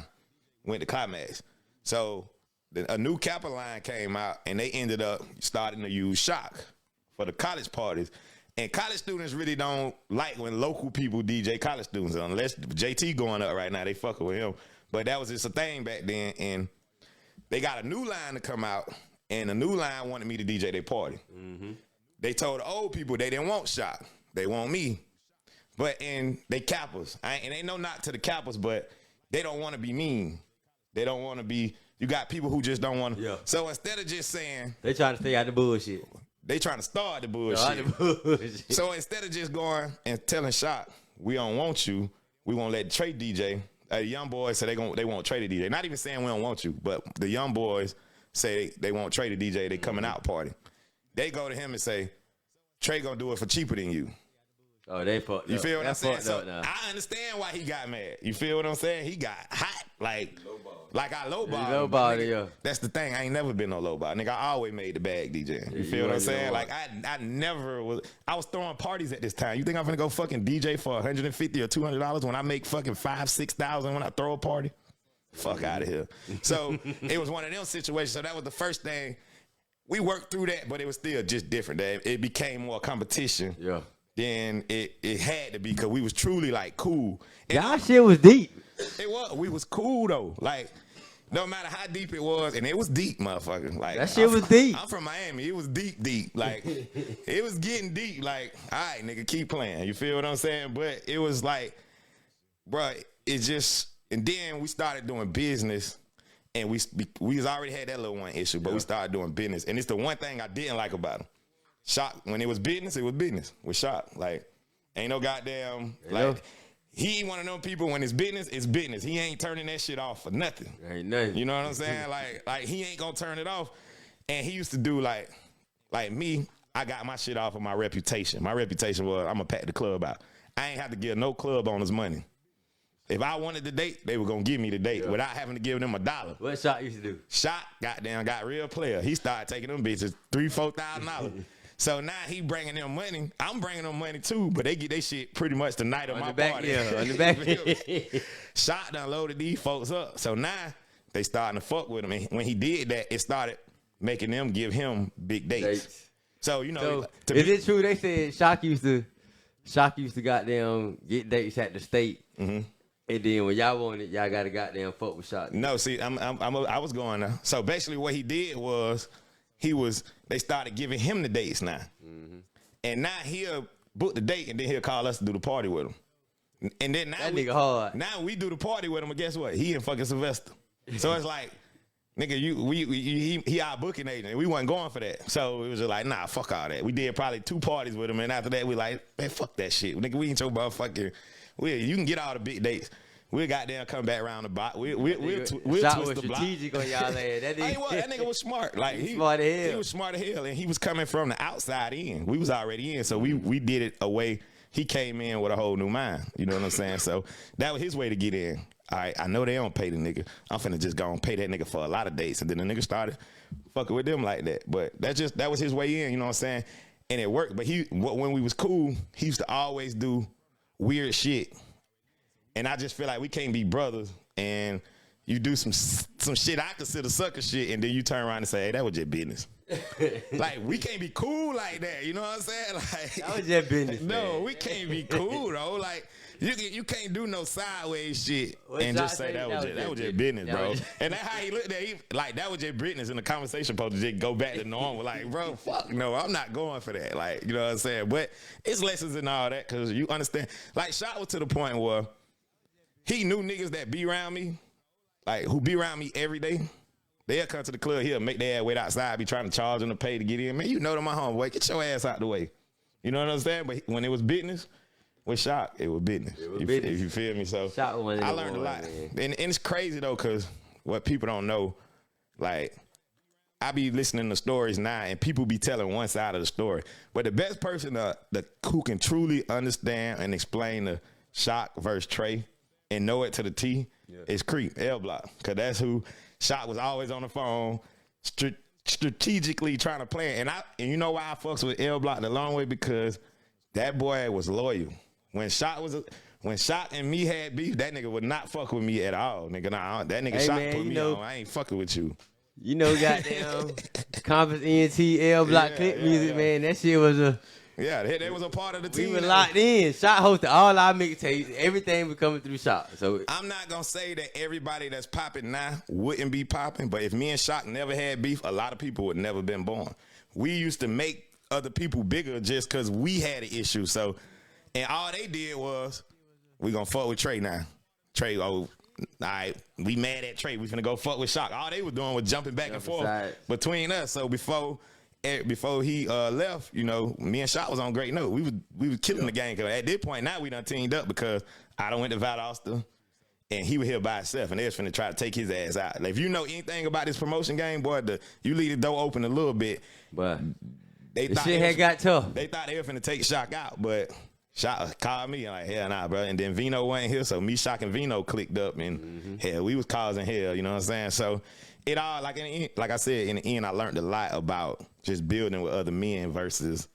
went to Climax. So a new Kappa line came out, and they ended up starting to use Shock for the college parties. And college students really don't like when local people DJ college students, unless JT going up right now, they fucking with him. But that was just a thing back then, and they got a new line to come out, and the new line wanted me to DJ their party. Mm-hmm. They told the old people they didn't want Shock, they want me. But and they Kappas, and ain't no knock to the Kappas, but they don't want to be mean. They don't want to be. You got people who just don't want to. Yeah. So instead of just saying, they trying to stay out the bullshit. They trying to start the bullshit. So instead of just going and telling Shock, we don't want you, we won't let Trey DJ. The young boys say they want Trey to DJ. Not even saying we don't want you, but the young boys say they want Trey to DJ. They coming out party. They go to him and say, Trey gonna do it for cheaper than you. Oh, they fucked up. You feel what I'm saying? So I understand why he got mad. You feel what I'm saying? He got hot, like I lowball. Yeah. That's the thing. I ain't never been no lowball. Nigga, I always made the bag DJ. You feel what I'm saying? Like I never was. I was throwing parties at this time. You think I'm gonna go fucking DJ for $150 or $200 when I make fucking $5,000-$6,000 when I throw a party? Fuck out of here. So it was one of them situations. So that was the first thing. We worked through that, but it was still just different. It became more competition. Yeah. Then it had to be because we was truly like cool. And y'all shit was deep. It was. We was cool though. Like no matter how deep it was, and it was deep, motherfucker. Like that shit was deep. I'm from Miami. It was deep. Like it was getting deep. Like all right, nigga, keep playing. You feel what I'm saying? But it was like, bro, it just. And then we started doing business, and we already had that little one issue, but we started doing business, and it's the one thing I didn't like about him. Shock, when it was business with Shock. Like, ain't no goddamn, like, he ain't one of them people when it's business. He ain't turning that shit off for nothing. Ain't nothing. You know what I'm saying? Like he ain't gonna turn it off. And he used to do like me, I got my shit off of my reputation. My reputation was I'm gonna pack the club out. I ain't have to give no club owners money. If I wanted the date, they were gonna give me the date without having to give them $1. What Shock used to do? Shock, goddamn, got real player. He started taking them bitches $3,000-$4,000. So now he bringing them money. I'm bringing them money too, but they get their shit pretty much the night of my party. Yeah, on the back. Shock done loaded these folks up. So now they starting to fuck with him. And when he did that, it started making them give him big dates. So, you know. So, is it true they said Shock used to goddamn get dates at the state? Mm-hmm. And then when y'all wanted, y'all got to goddamn fuck with Shock. No, see, I was going there. So basically what he did was, they started giving him the dates now. Mm-hmm. And now he'll book the date and then he'll call us to do the party with him. And then now nigga hard. Now we do the party with him, and guess what? He in fucking Sylvester. So it's like, nigga, he our booking agent, and we wasn't going for that. So it was just like, nah, fuck all that. We did probably 2 parties with him, and after that we like, man, fuck that shit. Nigga, we ain't your motherfucking, you can get all the big dates. We'll goddamn come back around the block. We'll twist the block. Strategic on y'all ass. That nigga was smart. Like he smart as hell. He was smart as hell, and he was coming from the outside in. We was already in, so we did it a way. He came in with a whole new mind. You know what I'm saying? So that was his way to get in. All right, I know they don't pay the nigga. I'm finna just go and pay that nigga for a lot of dates, and then the nigga started fucking with them like that. But that was his way in. You know what I'm saying? And it worked. But when we was cool, he used to always do weird shit. And I just feel like we can't be brothers, and you do some shit I consider sucker shit, and then you turn around and say, hey, that was just business. Like, we can't be cool like that, you know what I'm saying? Like, that was just business. No, we can't be cool, though. Like, you can't do no sideways shit and just say that was just business, bro. And that's how he looked at it. Like, that was just business, and the conversation supposed to just go back to normal. Like, bro, fuck no, I'm not going for that. Like, you know what I'm saying? But it's lessons and all that, because you understand. Like, Shot was to the point where he knew niggas that be around me, like who be around me every day. They'll come to the club, he'll make their ass wait outside, be trying to charge them to pay to get in. Man, you know to my homeboy, get your ass out the way. You know what I'm saying? But when it was business, with Shock, it was business. If you feel me. So I learned a lot. And it's crazy though, because what people don't know, like, I be listening to stories now and people be telling one side of the story. But the best person who can truly understand and explain the Shock versus Trey and know it to the T is Creep, L Block. Because that's who Shock was always on the phone, strategically trying to plan. And you know why I fucks with L Block the long way? Because that boy was loyal. When Shock and me had beef, that nigga would not fuck with me at all, nigga. Nah, that nigga Shock put me on. I ain't fucking with you. You know, goddamn, Compass ENT, L Block clip music, man. That shit was a. Yeah, that was a part of the team. We were locked in. Shock hosted all our mixtapes. Everything was coming through Shock. So I'm not gonna say that everybody that's popping now wouldn't be popping, but if me and Shock never had beef, a lot of people would never been born. We used to make other people bigger just because we had an issue. So, and all they did was, we gonna fuck with Trey now. Trey, all right, we mad at Trey. We finna go fuck with Shock. All they were doing was jumping back and forth between us. So before he left, you know, me and Shock was on great note. We was killing the game. Cause at this point now we done teamed up because I done went to Valdosta and he was here by himself and they was finna try to take his ass out. Like, if you know anything about this promotion game, boy, you leave the door open a little bit. But the shit had got tough. They thought they were finna take Shock out, but Shock called me. I'm like, hell nah, bro. And then Vino wasn't here, so me, Shock, and Vino clicked up, and hell, we was causing hell. You know what I'm saying? So it all, like I said, in the end, I learned a lot about just building with other men versus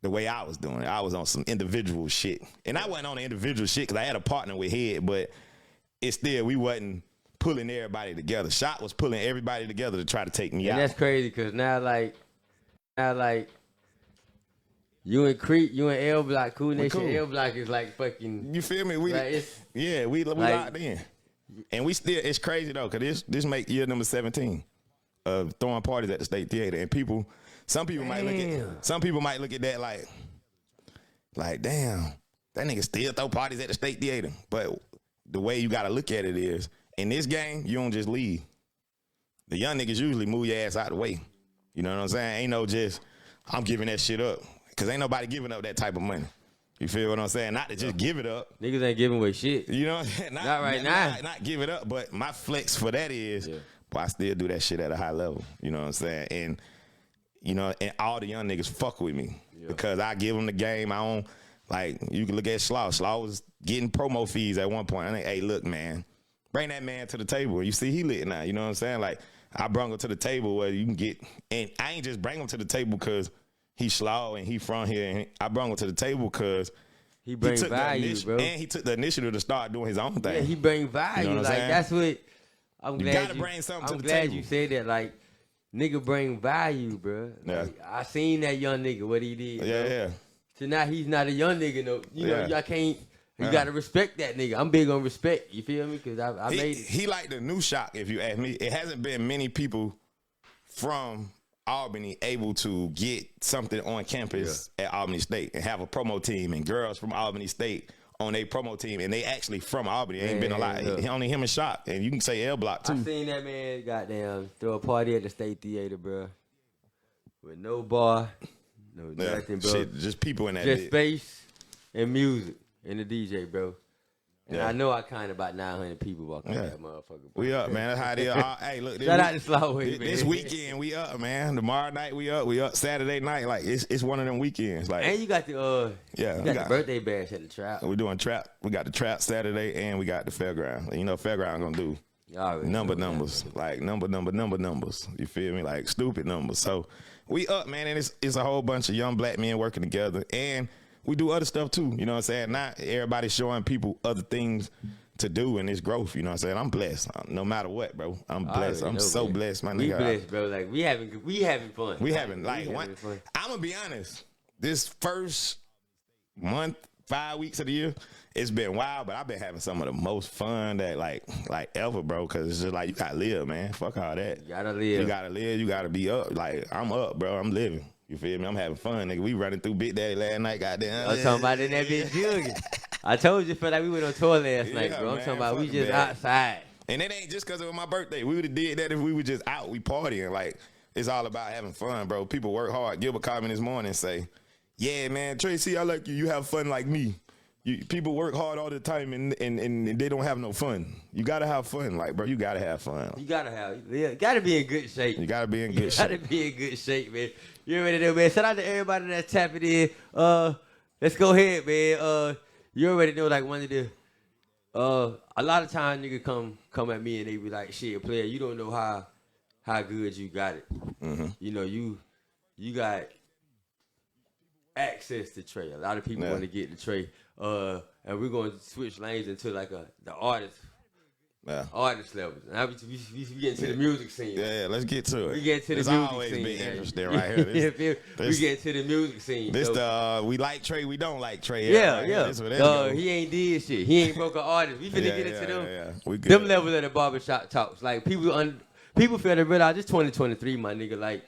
the way I was doing it. I was on some individual shit, and I wasn't on the individual shit because I had a partner with Head, but it's still, we wasn't pulling everybody together. Shock was pulling everybody together to try to take me out. And that's crazy because now you and Creek, you and L Block, Cool Nation, cool. L Block is like fucking. You feel me? We locked in, and we still. It's crazy though, cause this make year number 17 of throwing parties at the State Theater, and some people might look at that like damn, that nigga still throw parties at the State Theater. But the way you gotta look at it is, in this game, you don't just leave. The young niggas usually move your ass out the way. You know what I'm saying? Ain't no just I'm giving that shit up. Cause ain't nobody giving up that type of money. You feel what I'm saying? Not to just give it up. Niggas ain't giving away shit. You know what I'm saying? Not right now. Not give it up, but my flex for that is, but I still do that shit at a high level. You know what I'm saying? And, you know, and all the young niggas fuck with me because I give them the game. I don't, like, you can look at Slaw. Slaw was getting promo fees at one point. I think, hey, look, man, bring that man to the table. You see he lit now. You know what I'm saying? Like, I brought him to the table where you can get, and I ain't just bring him to the table because he slow and he from here. And I brought him to the table because he brings value, bro. And he took the initiative to start doing his own thing. Yeah, he bring value. You know like, that's what I'm glad. You gotta bring something to the table. I'm glad you said that. Like, nigga bring value, bro. Like, I seen that young nigga, what he did. Yeah. So now he's not a young nigga, no. You know, y'all can't. You gotta respect that nigga. I'm big on respect. You feel me? Because I made it. He like the new Shock, if you ask me. It hasn't been many people from Albany able to get something on campus at Albany State and have a promo team and girls from Albany State on a promo team, and they actually from Albany. Ain't been a lot. Only him and Shock, and you can say L Block too. I seen that man goddamn throw a party at the State Theater, bro, with no bar, no nothing, bro. Shit, just people in that. Just space and music and the DJ, bro. And I know I kind of about 900 people walking that motherfucker. Bro. We up, man. That's how it is. Hey, look. Shout out to Slowway, man. This weekend, we up, man. Tomorrow night, we up. We up Saturday night. Like, it's one of them weekends. Like, and you got the the birthday bash at the Trap. We're doing Trap. We got the Trap Saturday, and we got the Fairground. You know, Fairground gonna do numbers. Like, numbers. You feel me? Like, stupid numbers. So, we up, man. And it's a whole bunch of young black men working together. And we do other stuff too, you know what I'm saying? Not everybody's showing people other things to do in this growth, you know what I'm saying? I'm blessed, no matter what, bro. I'm blessed. I'm so blessed, my nigga. We blessed, bro. Like, we having fun. We having fun. I'm gonna be honest. This first month, 5 weeks of the year, it's been wild, but I've been having some of the most fun that like ever, bro. Cause it's just like you gotta live, man. Fuck all that. You gotta live. You gotta be up. Like, I'm up, bro. I'm living. You feel me? I'm having fun, nigga. We running through Big Daddy last night, goddamn. I was talking about in that bitch jugging. I told you, feel like we went on tour last night, bro. I'm talking about we just outside. And it ain't just because it was my birthday. We would have did that if we were just out, we partying. Like, it's all about having fun, bro. People work hard. Gilbert called me this morning and say, yeah, man, Tracy, I like you. You have fun like me. People work hard all the time and they don't have no fun. You gotta have fun, like, bro. You gotta have fun. You gotta be in good shape. You gotta be in good shape. You gotta be in good shape, man. You already know, man. Shout out to everybody that's tapping in. Let's go ahead, man. You already know, like, one of the a lot of times niggas come at me and they be like, shit, player, you don't know how how good you got it. You know, you got access to Trey. A lot of people want to get to Trey. And we're going to switch lanes into like the artist levels. Now we get into the music scene. Yeah, let's get to it. We get to the music scene. It's always been interesting right here. We get to the music scene. We like Trey, we don't like Trey. Yeah. He ain't did shit. He ain't broke an artist. We finna get into them. Yeah. We good. Them levels of the barbershop talks. Like people fail to realize it's 2023, my nigga. Like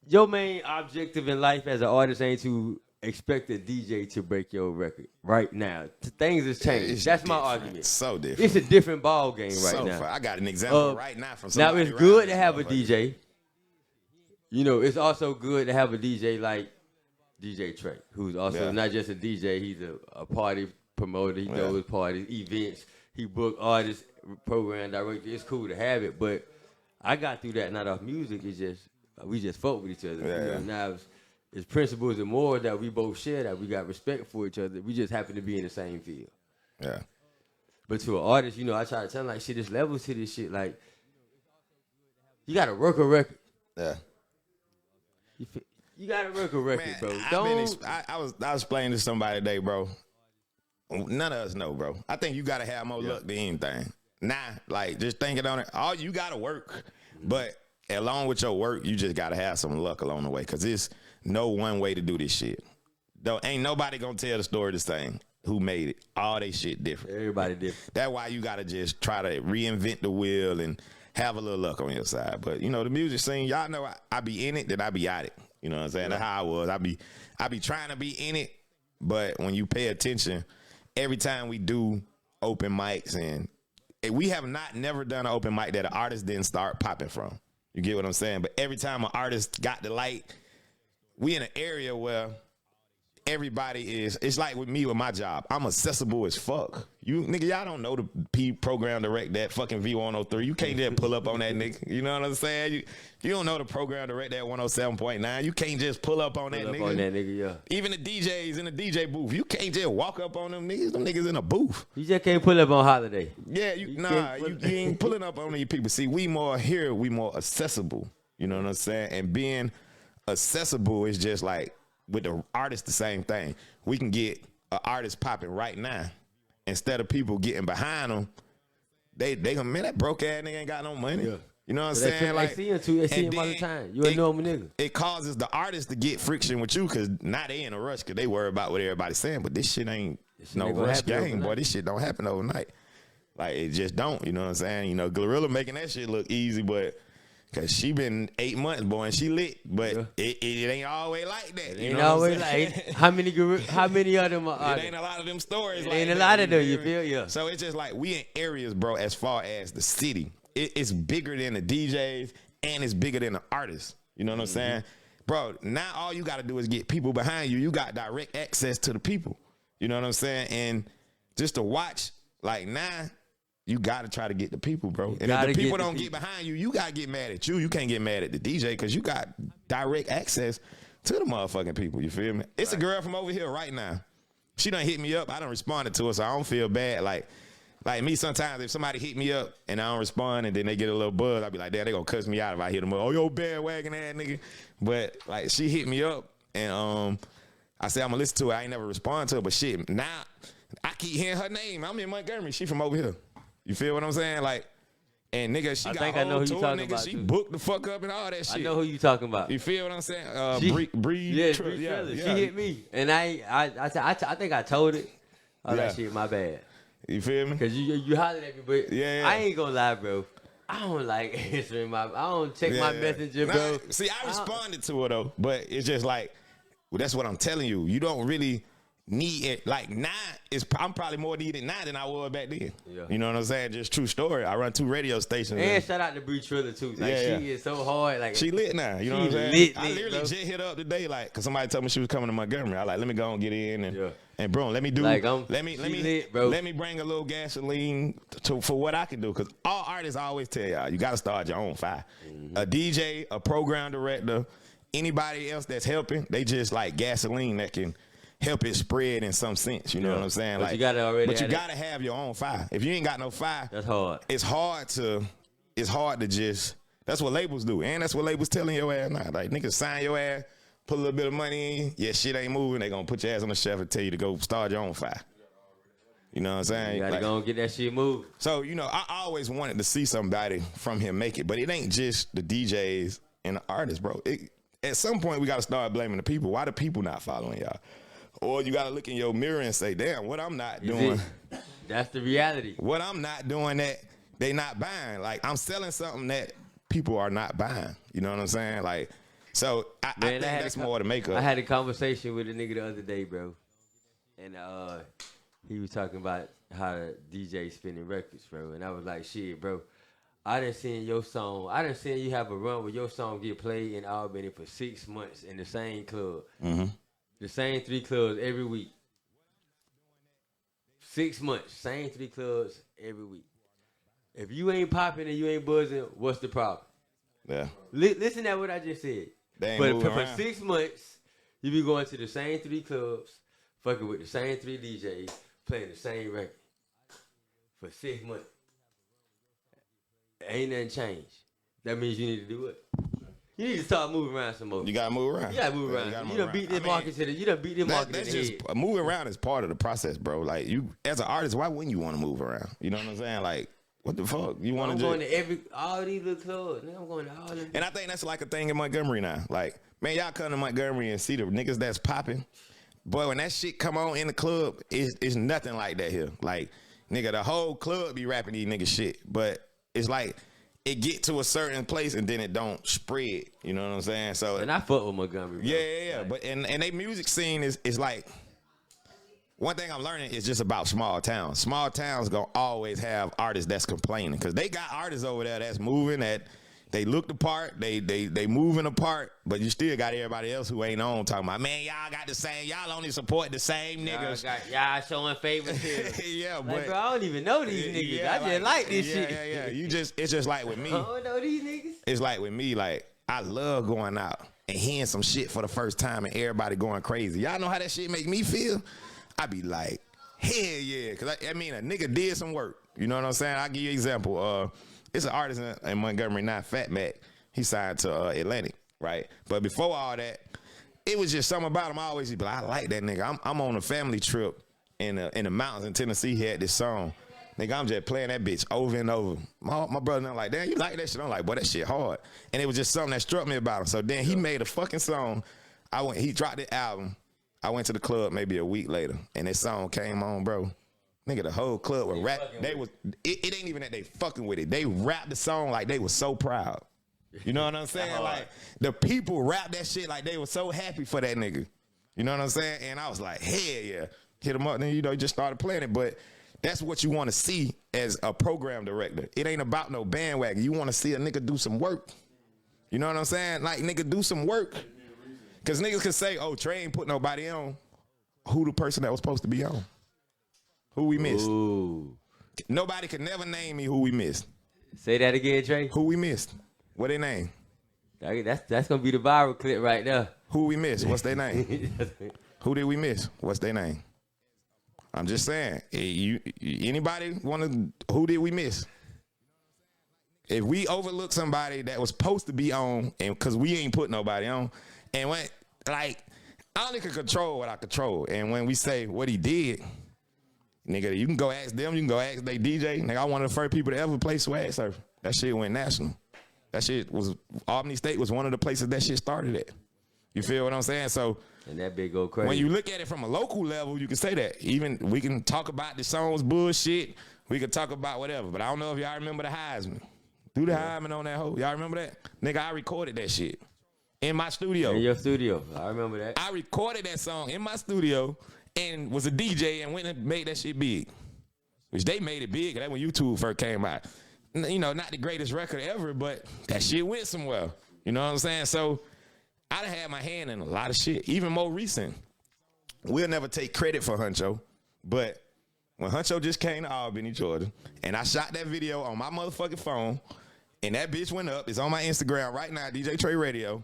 your main objective in life as an artist ain't to expect a DJ to break your record right now. Things has changed. That's my argument. So different. It's a different ball game right now. I got an example right now from somebody. Now it's good to have a DJ. You know, it's also good to have a DJ like DJ Trey, who's also not just a DJ. He's a party promoter. He knows parties, events. He book artists, program director. It's cool to have it, but I got through that not off music. It's just we just fuck with each other. You know, now it's principles and more that we both share, that we got respect for each other. We just happen to be in the same field. Yeah. But to an artist, you know, I try to tell them, like, shit, there's levels to this shit. Like, you got to work a record. Yeah. You got to work a record, man, bro. I was explaining to somebody today, bro. None of us know, bro. I think you got to have more luck than anything. Like, just thinking on it, you got to work. But along with your work, you just got to have some luck along the way, because it's no one way to do this shit. Though ain't nobody gonna tell the story the same. Who made it? All they shit different. Everybody different. That's why you gotta just try to reinvent the wheel and have a little luck on your side. But you know, the music scene, y'all know I be in it, then I be at it. You know what I'm saying? That's how I was. I be trying to be in it, but when you pay attention, every time we do open mics, and we have never done an open mic that an artist didn't start popping from. You get what I'm saying? But every time an artist got the light, we in an area where everybody is, it's like with me with my job. I'm accessible as fuck. You nigga, y'all don't know the program direct that fucking V103. You can't just pull up on that nigga. You know what I'm saying? You don't know the program direct that 107.9. You can't just pull up on that nigga. Yeah. Even the DJs in the DJ booth, you can't just walk up on them niggas. Them niggas in a booth. You just can't pull up on Holiday. Yeah, you ain't pulling up on these people. See, we more accessible. You know what I'm saying? And being accessible is just like with the artist the same thing. We can get an artist popping right now. Instead of people getting behind them, they gonna, man, that broke ass nigga ain't got no money. Yeah. You know what I'm saying? Like, they see him all the time. You a normal nigga. It causes the artist to get friction with you, because now they in a rush because they worry about what everybody's saying. But this shit ain't no rush game, boy. This shit don't happen overnight. Like, it just don't. You know what I'm saying? You know, Glorilla making that shit look easy, but because she been 8 months, boy, and she lit. But it ain't always like that. It ain't always like how many of them are? It ain't a lot of them stories. It ain't a lot of them, you feel? Yeah. So it's just like we in areas, bro, as far as the city. It's bigger than the DJs, and it's bigger than the artists. You know what I'm saying? Bro, now all you got to do is get people behind you. You got direct access to the people. You know what I'm saying? And just to watch, like, now, you got to try to get the people, bro. And if the people don't get behind you, you got to get mad at you. You can't get mad at the DJ, because you got direct access to the motherfucking people. You feel me? It's a girl from over here right now. She done hit me up. I done responded to her, so I don't feel bad. Like me, sometimes if somebody hit me up and I don't respond and then they get a little buzz, I'll be like, damn, they gonna cuss me out if I hit them up. Oh, yo, bandwagon ass nigga. But like, she hit me up and I said I'm gonna listen to it. I ain't never respond to her, but shit, now I keep hearing her name. I'm in Montgomery. She from over here. You feel what I'm saying? Like, and nigga, she got a whole tour, nigga. She booked the fuck up and all that shit. I know who you talking about. You feel what I'm saying? Bree. Yeah, she hit me, and I think I told it. All that shit, my bad. You feel me? Cause you hollered at me, but I ain't gonna lie, bro. I don't like answering I don't check my messenger, bro. See, I responded to her though, but it's just like, well, that's what I'm telling you. You don't really need it. Like now, I'm probably more needed now than I was back then. Yeah. You know what I'm saying? Just true story. I run 2 radio stations. And shout out to Bree Triller too. Like she is so hard. Like she lit now. You know what I'm saying? Lit, I literally just hit her up today, like, cause somebody told me she was coming to Montgomery. I like, let me go and get in and bro, let me do. Like, let me bring a little gasoline for what I can do. Cause all artists always tell y'all, you gotta start your own fire. A DJ, a program director, anybody else that's helping, they just like gasoline that can help it spread in some sense. You know what I'm saying? But you gotta already. But you gotta have your own fire. If you ain't got no fire, that's hard. It's hard to just. That's what labels do, and that's what labels telling your ass now. Like niggas sign your ass, put a little bit of money in. Yeah, shit ain't moving. They gonna put your ass on the shelf and tell you to go start your own fire. You know what I'm saying? You gotta go and get that shit moved. So, you know, I always wanted to see somebody from here make it, but it ain't just the DJs and the artists, bro. At some point, we gotta start blaming the people. Why the people not following y'all? Or you gotta look in your mirror and say, damn, what I'm not doing. That's the reality. What I'm not doing that they not buying. Like, I'm selling something that people are not buying. You know what I'm saying? Like, so I think that's more to make up. I had a conversation with a nigga the other day, bro. And he was talking about how the DJ spinning records, bro. And I was like, shit, bro. I done seen your song. I done seen you have a run where your song get played in Albany for 6 months in the same club. Mm-hmm. The same 3 clubs every week. 6 months, same 3 clubs every week. If you ain't popping and you ain't buzzing, what's the problem? Yeah. Listen to what I just said. But for 6 months, you be going to the same 3 clubs, fucking with the same 3 DJs, playing the same record for 6 months. Ain't nothing changed. That means you need to do it. You need to start moving around some more. You gotta move around. You gotta move around. You done beat this market to the. You done beat this market in the head. Moving around is part of the process, bro. Like you, as an artist, why wouldn't you want to move around? You know what I'm saying? Like, what the fuck? You want to? I'm going to all these little clubs. Nigga, I'm going to all them. And I think that's like a thing in Montgomery now. Like, man, y'all come to Montgomery and see the niggas that's popping. Boy, when that shit come on in the club, it's nothing like that here. Like, nigga, the whole club be rapping these niggas shit. But it's like, it get to a certain place and then it don't spread. You know what I'm saying? So, and I fuck with Montgomery. Bro. Yeah. Like, but and they music scene is like, one thing I'm learning is just about small towns. Small towns gonna always have artists that's complaining because they got artists over there that's moving, that they look the part, they moving apart, but you still got everybody else who ain't on talking about, man, y'all got the same, y'all only support the same niggas. Y'all showing favoritism. Yeah, like, but bro, I don't even know these niggas. Yeah, I just like this shit. Yeah. It's just like with me. I don't know these niggas. It's like with me, like, I love going out and hearing some shit for the first time and everybody going crazy. Y'all know how that shit make me feel? I be like, hell yeah. Because, I mean, a nigga did some work. You know what I'm saying? I'll give you an example. It's an artist in Montgomery now, Fat Mac. He signed to Atlantic, right? But before all that, it was just something about him. I always be like, I like that nigga. I'm on a family trip in the mountains in Tennessee. He had this song. Nigga, I'm just playing that bitch over and over. My brother and I'm like, damn, you like that shit? I'm like, boy, that shit hard. And it was just something that struck me about him. So then he made a fucking song. He dropped the album. I went to the club maybe a week later, and this song came on, bro. Nigga, the whole club was rap. It ain't even that they fucking with it. They rapped the song like they was so proud. You know what I'm saying? Like, the people rapped that shit like they were so happy for that nigga. You know what I'm saying? And I was like, hell yeah. Hit him up, then, you know, just started playing it. But that's what you want to see as a program director. It ain't about no bandwagon. You want to see a nigga do some work. You know what I'm saying? Like, nigga, do some work. Because niggas can say, oh, Trey ain't put nobody on. Who the person that was supposed to be on? Who we missed? Ooh. Nobody could never name me who we missed. Say that again, Trey. Who we missed? What their name? That's going to be the viral clip right there. Who we missed? What's their name? Who did we miss? What's their name? I'm just saying. Anybody want to, who did we miss? If we overlook somebody that was supposed to be on, and because we ain't put nobody on, and when, like, I only can control what I control. And when we say what he did, nigga, you can go ask them, you can go ask they DJ. Nigga, I one of the first people to ever play swag surf. That shit went national. That shit was, Albany State was one of the places that shit started at. You feel what I'm saying? So, and that big go crazy. When you look at it from a local level, you can say that. Even we can talk about the song's bullshit. We can talk about whatever. But I don't know if y'all remember the Heisman. Do the Heisman on that hoe. Y'all remember that? Nigga, I recorded that shit in my studio. In your studio. I remember that. I recorded that song in my studio and was a DJ and went and made that shit big. Which they made it big. That when YouTube first came out. You know, not the greatest record ever, but that shit went somewhere. You know what I'm saying? So I done had my hand in a lot of shit. Even more recent. We'll never take credit for Huncho, but when Huncho just came to Albany, Georgia, and I shot that video on my motherfucking phone, and that bitch went up. It's on my Instagram right now, DJ Trey Radio.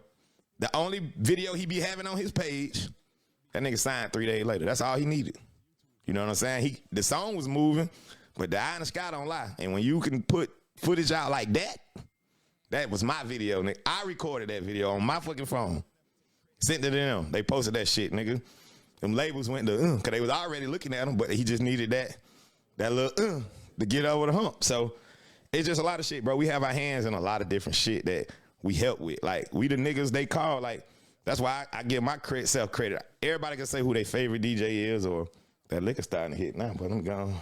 The only video he be having on his page, That nigga signed 3 days later. That's all he needed. You know what I'm saying? The song was moving, but the eye in the sky don't lie. And when you can put footage out like that, that was my video, nigga. I recorded that video on my fucking phone. Sent it to them. They posted that shit, nigga. Them labels went to, because they was already looking at him, but he just needed that little, to get over the hump. So it's just a lot of shit, bro. We have our hands in a lot of different shit that we help with. Like, we the niggas they call, like, that's why I give my self-credit. Everybody can say who their favorite DJ is, or that liquor starting to hit now, but I'm gone.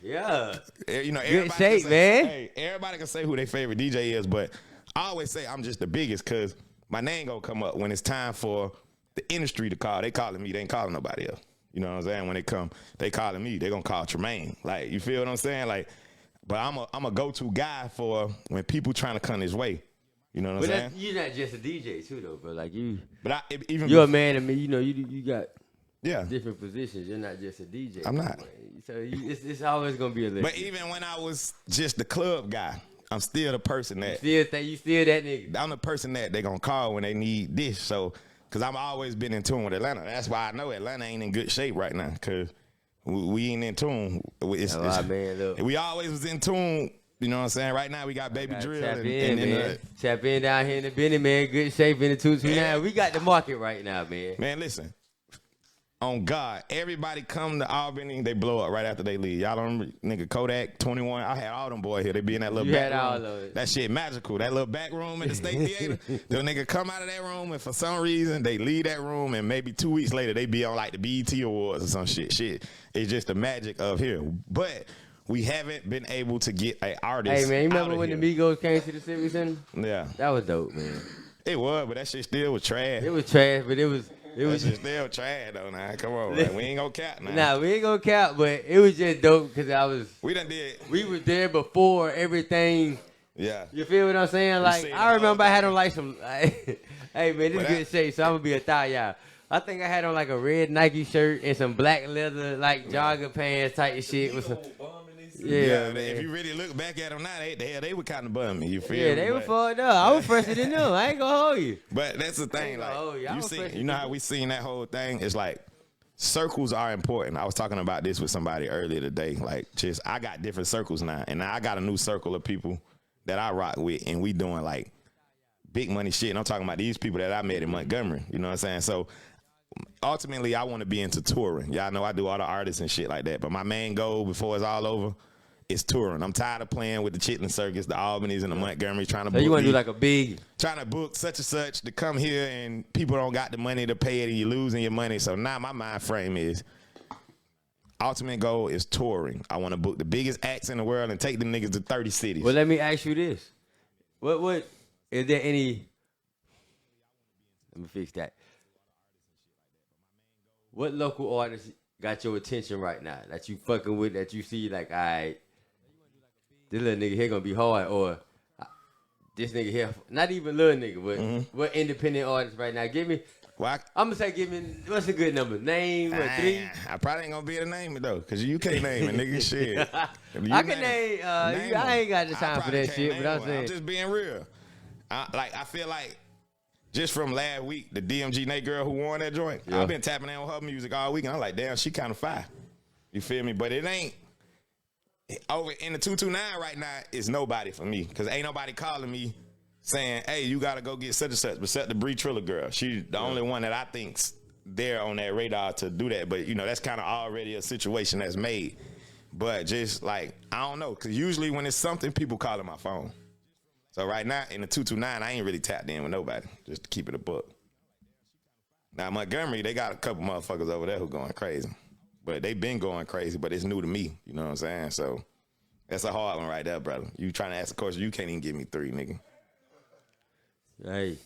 Yeah. You know, Good shape, man. Hey, everybody can say who their favorite DJ is, but I always say I'm just the biggest because my name gonna come up when it's time for the industry to call. They calling me, they ain't calling nobody else. You know what I'm saying? When they calling me, they gonna call Tremaine. Like, you feel what I'm saying? Like, but I'm a go-to guy for when people trying to come his way. You know what I'm saying? You're not just a DJ too, though, bro. Like you, you're a man to me. You know, you got yeah different positions. You're not just a DJ. I'm not. So it's always gonna be a little. But even when I was just the club guy, I'm still the person that you still that nigga. I'm the person that they gonna call when they need this. So, cause I'm always been in tune with Atlanta. That's why I know Atlanta ain't in good shape right now. Cause we ain't in tune. Man, look. We always was in tune. You know what I'm saying? Right now we got Baby Drill. Tap in down here in the Benny, man. Good shape in the 229. We got the market right now, man. Man, listen. On God, everybody come to Albany, they blow up right after they leave. Y'all don't remember, nigga, Kodak, 21. I had all them boys here. They be in that little back room. All of it. That shit magical. That little back room in the State Theater. The nigga come out of that room, and for some reason, they leave that room, and maybe 2 weeks later, they be on like the BET Awards or some shit. It's just the magic of here. But we haven't been able to get an artist. Hey, man, you remember when the Migos came to the Civic Center? Yeah. That was dope, man. It was, but that shit still was trash. It was trash, but it was just still trash though. Now come on, man. We ain't gonna cap now. Nah, we ain't gonna cap, but it was just dope because we was there before everything. Yeah. You feel what I'm saying? Like, I remember I had on like some. Hey man, this is good shape, so I'm gonna be a thigh y'all. I think I had on like a red Nike shirt and some black leather like jogger pants type of shit with some. Yeah, man. If you really look back at them now, they were kind of bummy. You feel? Yeah, they were fucked up. I was fresher than them. I ain't gonna hold you. But that's the thing, like you know how we seen that whole thing. It's like circles are important. I was talking about this with somebody earlier today. Like, just I got different circles now, and now I got a new circle of people that I rock with, and we doing like big money shit. And I'm talking about these people that I met in Montgomery. You know what I'm saying? So ultimately, I want to be into touring. Y'all know I do all the artists and shit like that. But my main goal before it's all over is touring. I'm tired of playing with the Chitlin Circus, the Albany's, and the Montgomery, trying to book. So you want to do like a big? Trying to book such and such to come here, and people don't got the money to pay it, and you're losing your money. So now my mind frame is, ultimate goal is touring. I want to book the biggest acts in the world and take them niggas to 30 cities. Well, let me ask you this. What is there any? Let me fix that. What local artists got your attention right now that you fucking with, that you see like, all right, this little nigga here gonna be hard, or this nigga here, not even little nigga, but what independent artists right now? Give me, I'm gonna say give me, what's a good number? Name, what, 3? I probably ain't gonna be able to name it though, cause you can't name it, nigga. Shit. I can name, I ain't got the time for that shit, but I'm saying. I'm just being real. I feel like, just from last week, the DMG Nate girl who won that joint, I've been tapping in on her music all week, and I'm like, damn, she kind of fire. You feel me? But it ain't, over in the 229 right now, it's nobody for me, because ain't nobody calling me saying, hey, you got to go get such and such, except the Bree Triller girl. She's the only one that I think's there on that radar to do that. But, you know, that's kind of already a situation that's made. But just like, I don't know, because usually when it's something, people calling my phone. So right now, in the 229, I ain't really tapped in with nobody, just to keep it a book. Now, Montgomery, they got a couple motherfuckers over there who going crazy. But they been going crazy, but it's new to me. You know what I'm saying? So that's a hard one right there, brother. You trying to ask a question, you can't even give me 3, nigga. Hey.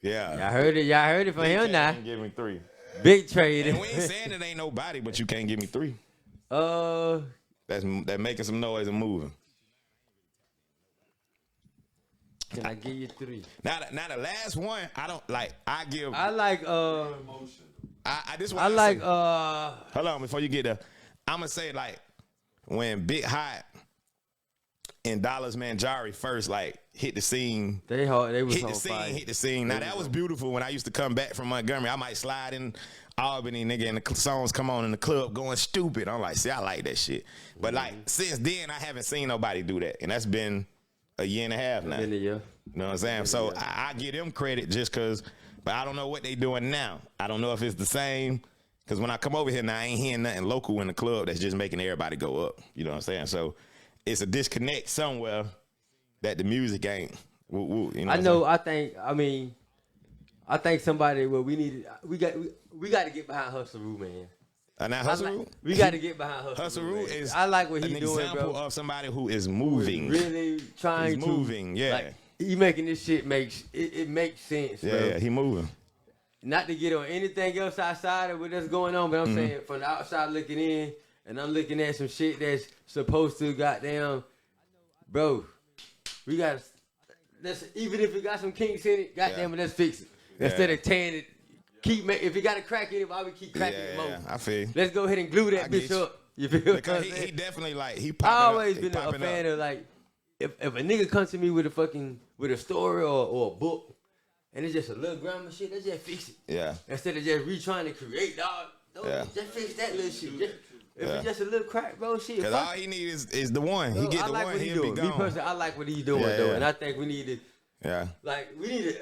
Yeah. Y'all heard it. Y'all heard it from him now. Give me 3. Big trade. And we ain't saying it ain't nobody, but you can't give me 3. That's making some noise and moving. Can I give you 3? Now the last one, I don't like. I like this one. I like Hold on, before you get there, I'ma say like when Big Hot and Dollars Manjari first like hit the scene. They was hit the scene, fire. hit the scene. Now that was beautiful when I used to come back from Montgomery. I might slide in Albany, nigga, and the songs come on in the club going stupid. I'm like, see, I like that shit. But like since then, I haven't seen nobody do that, and that's been a year and a half now. Been a year. You know what I'm saying? So I give them credit just because, but I don't know what they doing now. I don't know if it's the same. Because when I come over here now, I ain't hearing nothing local in the club that's just making everybody go up. You know what I'm saying? So it's a disconnect somewhere that the music ain't. You know I think somebody. Well, we got to get behind Hustle, man. Now Hustle, we got to get behind Hustle. Hustle is. I like what he's doing, bro. An example of somebody who is moving. Really trying to moving. Yeah. Like, he making this shit makes sense. Yeah, bro. yeah, he moving. Not to get on anything else outside of what's going on, but I'm saying from the outside looking in, and I'm looking at some shit that's supposed to goddamn, bro. We gotta. Even if it got some kinks in it, goddamn it, let's fix it. Instead of tearing it. If it got a crack in it, why we keep cracking it more? I feel. Let's go ahead and glue that bitch up. You feel? Because he definitely like I always been a fan of like if a nigga comes to me with a story or a book and it's just a little grammar shit, let's just fix it. Yeah. Instead of just retrying to create, dog. Just fix that little shit. If it's just a little crack, bro, shit. Because all he needs is the one. He get the one, he'll be gone. Me personally, I like what he's doing though, and I think we need to. Yeah. Like,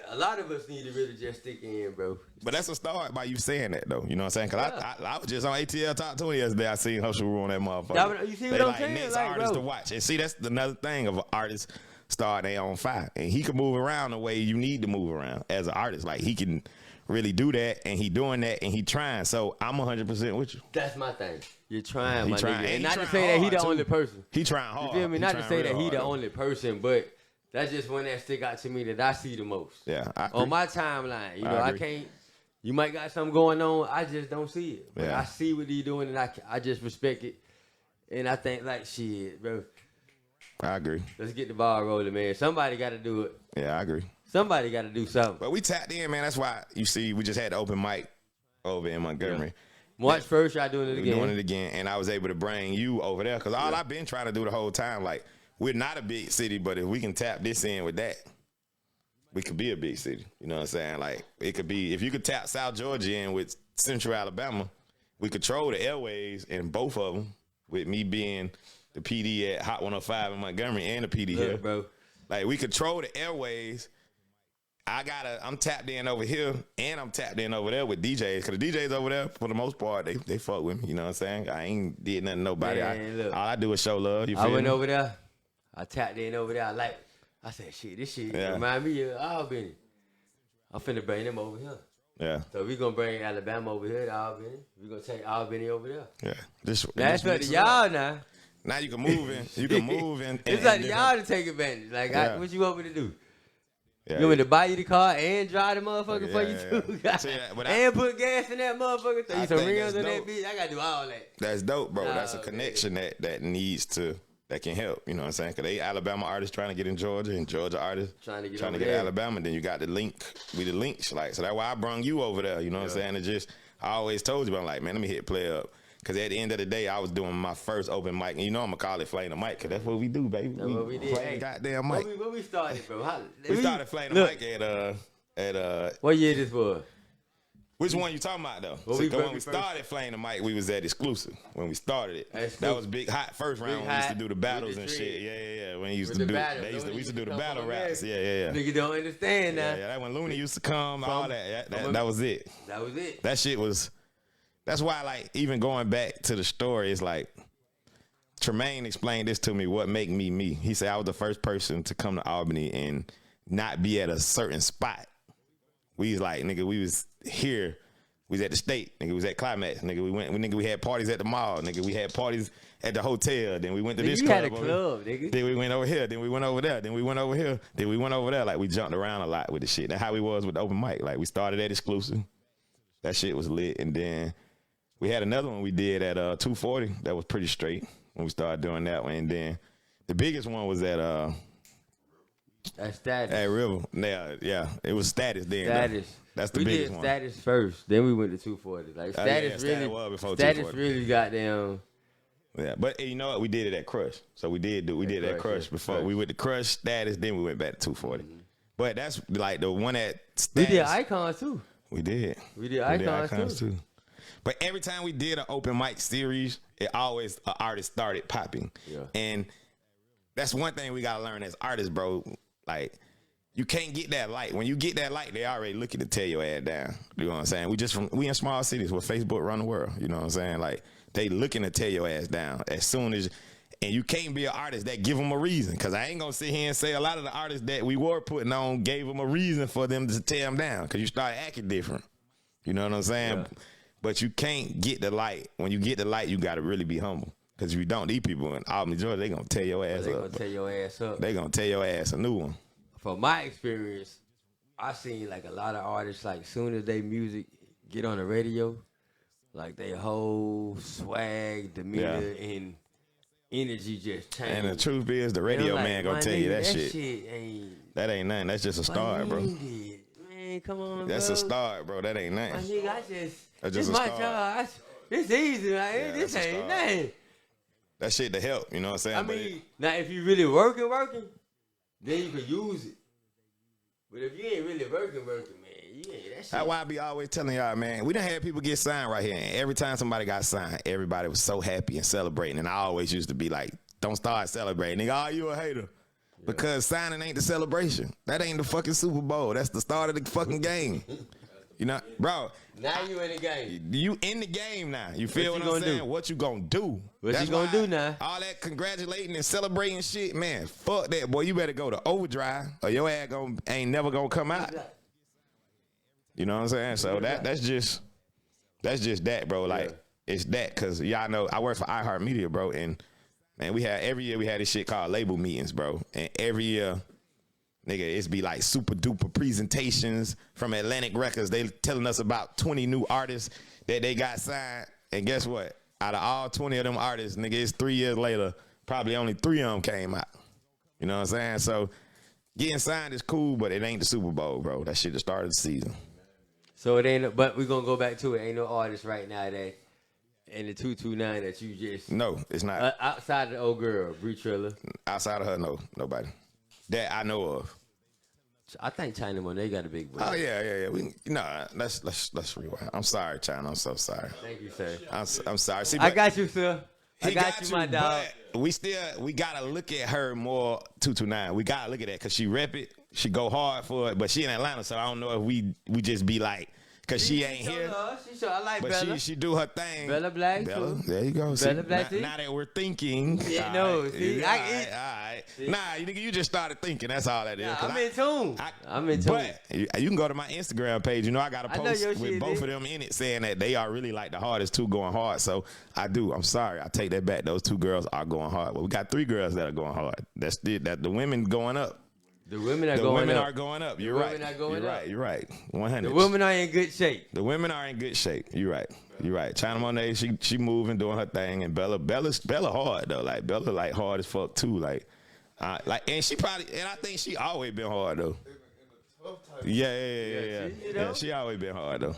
a lot of us need to really just stick in, bro. But that's a start by you saying that, though. You know what I'm saying? Because I was just on ATL Top 20 yesterday. I seen Hustle on that motherfucker. You see what I'm saying? Next like, artist bro. to watch. And see, that's another thing of an artist starting their own fire. And he can move around the way you need to move around as an artist. Like, he can really do that, and he doing that, and he trying. So I'm 100% with you. That's my thing. You're trying, my trying. nigga. And not to say that he the only person. He trying hard. You feel me? Not to say that he the only person, but that's just one that stick out to me that I see the most. Yeah, on my timeline, you know, I can't. You might got something going on, I just don't see it. But I see what he doing, and I just respect it. And I think like shit, bro. I agree. Let's get the ball rolling, man. Somebody got to do it. Yeah, I agree. Somebody got to do something. But we tapped in, man. That's why you see we just had the open mic over in Montgomery. March 1st, y'all doing it again. Doing it again, and I was able to bring you over there because all I've been trying to do the whole time, like. We're not a big city, but if we can tap this in with that, we could be a big city. You know what I'm saying? Like, it could be, if you could tap South Georgia in with Central Alabama, we control the airways in both of them, with me being the PD at Hot 105 in Montgomery and the PD here. Bro. Like, we control the airways. I'm tapped in over here, and I'm tapped in over there with DJs. Because the DJs over there, for the most part, they fuck with me. You know what I'm saying? I ain't did nothing to nobody. Man, all I do is show love. You feel I went me? over there. I tapped in over there. I said, shit, this shit remind me of Albany. I'm finna bring them over here. Yeah. So we gonna bring Alabama over here to Albany. We gonna take Albany over there. Yeah. That's up to y'all now. Now you can move in. You can move in. It's up to y'all to take advantage. Like, what you want me to do? Yeah, you want me to buy you the car and drive the motherfucker for you too? See, and put gas in that motherfucker? Throw you some rims on that bitch? I gotta do all that. That's dope, bro. That's a connection that needs to. That can help, you know what I'm saying? Because they Alabama artists trying to get in Georgia, and Georgia artists trying to get Alabama. Then you got the link, we the links. Like, so that's why I brung you over there, you know what I'm saying? And just, I always told you, but I'm like, man, let me hit PLAYA up. Because at the end of the day, I was doing my first open mic. And you know I'm going to call it Flaying the Mic, because that's what we do, baby. That's what we did. Play the goddamn mic. When we started, bro? We started Flaying the Mic at what year this was? Which one you talking about, though? When we started Flaying the Mic, we was at Exclusive. When we started it. That was big hot first round when we used to do the battles and shit. Yeah. When he used to do we used to do the battle raps. Yeah. Nigga don't understand now. Yeah, that when Looney used to come, all that. That was it. That was it. That shit was, that's why, like, even going back to the story, it's like, Tremaine explained this to me, what make me me. He said I was the first person to come to Albany and not be at a certain spot. We was like, nigga, we was here. We was at the State. Nigga, we was at Climax. Nigga, we had parties at the mall. Nigga, we had parties at the hotel. Then we went to this club. You had a club, nigga. Then we went over here. Then we went over there. Then we went over here. Then we went over there. Like, we jumped around a lot with the shit. That's how we was with the open mic. Like, we started at Exclusive. That shit was lit. And then we had another one we did at 240. That was pretty straight when we started doing that one. And then the biggest one was at Status. At River. Yeah. It was Status then. Status. Though. That's the biggest one. We did Status first, then we went to 240. Like, Status really got down. Yeah, but you know what? We did it at Crush. So we did that Crush before. We went to Crush status, then we went back to 240. But that's like the one at status. We did Icons too. We did Icons too. But every time we did an open mic series, it always an artist started popping. Yeah. And that's one thing we gotta learn as artists, bro. Like, you can't get that light. When you get that light, they already looking to tear your ass down. You know what I'm saying? We in small cities where Facebook run the world. You know what I'm saying? Like, they looking to tear your ass down as soon as, and you can't be an artist that give them a reason. Cause I ain't gonna sit here and say a lot of the artists that we were putting on gave them a reason for them to tear them down. Cause you start acting different. You know what I'm saying? Yeah. But you can't get the light. When you get the light, you gotta really be humble. Cause if you don't, these people in Albany, Georgia, they gonna tear your ass up. They gonna tear your ass up. They gonna tear your ass a new one. From my experience, I seen like a lot of artists, like soon as they music get on the radio, like their whole swag, demeanor, and energy just change. And the truth is, the radio man gonna tell you that shit. That ain't nothing. That's just a start, bro. Man, come on, That's bro. a start, bro. That ain't nothing. My nigga, that's this just my a start. job. This easy, right? Yeah, This ain't nothing. That shit to help, you know what I'm saying? I mean, now if you really working, then you can use it. But if you ain't really working, man, you ain't that shit. That's why I be always telling y'all, man, we done had people get signed right here. And every time somebody got signed, everybody was so happy and celebrating. And I always used to be like, don't start celebrating. Nigga, oh, you a hater. Yeah. Because signing ain't the celebration. That ain't the fucking Super Bowl. That's the start of the fucking game. You know, bro. Now you in the game. You in the game now. You feel what I'm saying? What you gonna do? What you gonna do now? All that congratulating and celebrating shit, man. Fuck that, boy. You better go to overdrive or your ass ain't never gonna come out. You know what I'm saying? So that's just that, bro. Like, it's that, cause y'all know I work for iHeartMedia, bro, and man, every year we had this shit called label meetings, bro. And every year, nigga, it's be like super duper presentations from Atlantic Records. They telling us about 20 new artists that they got signed. And guess what? Out of all 20 of them artists, nigga, it's 3 years later, probably only 3 of them came out. You know what I'm saying? So getting signed is cool, but it ain't the Super Bowl, bro. That shit the start of the season. So it ain't, but we're gonna go back to it. Ain't no artist right now that in the 229 that you just. No, it's not. Outside of the old girl, Bree Triller. Outside of her, no, nobody. That I know of. I think China Monet got a big break. Oh yeah. Let's rewind. I'm sorry, China. I'm so sorry. Thank you, sir. I'm sorry. See, I got you, sir. I got you, my dog. We gotta look at her more 229. We gotta look at that because she rep it. She go hard for it, but she in Atlanta, so I don't know if we just be like, cause she ain't here. She I like but Bella. she do her thing. Bella Black Bella, too. there you go. Bella Black now that we're thinking. Yeah, no. See, all right. Nah, you just started thinking. That's all that is. I'm in tune. I'm in tune. But you can go to my Instagram page. You know I got a post with both of them in it saying that they are really like the hardest two going hard. So I do. I'm sorry. I take that back. Those 2 girls are going hard. But we got 3 girls that are going hard. That's the women going up. The women are going up. You're right. You're right. 100. The women are in good shape. The women are in good shape. You're right. China Monet, she moving, doing her thing, and Bella hard though. Like Bella like hard as fuck too. And I think she always been hard though. Yeah. She always been hard though.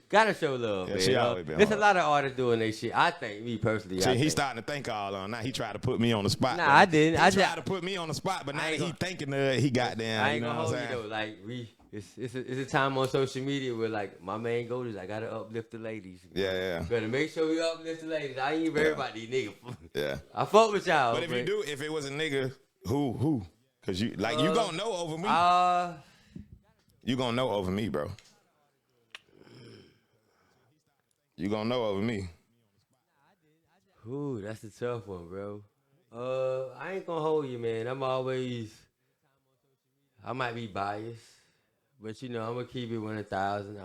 Gotta show love, man. She always been There's hard. a lot of artists doing their shit. I think, me personally. See, he's starting to think all on. Now he tried to put me on the spot. Nah, I didn't. He tried to put me on the spot, but now that he thinking he got down. I ain't gonna hold you though. Like it's a time on social media where like my main goal is I gotta uplift the ladies. Yeah. Gotta make sure we uplift the ladies. I ain't worried about these niggas. Yeah. I fuck with y'all. But if it was a nigga, who? Cause you gonna know over me. You gonna know over me, bro. You gonna know over me. Ooh, that's a tough one, bro. I ain't gonna hold you, man. I might be biased, but I'm gonna keep it 1,000.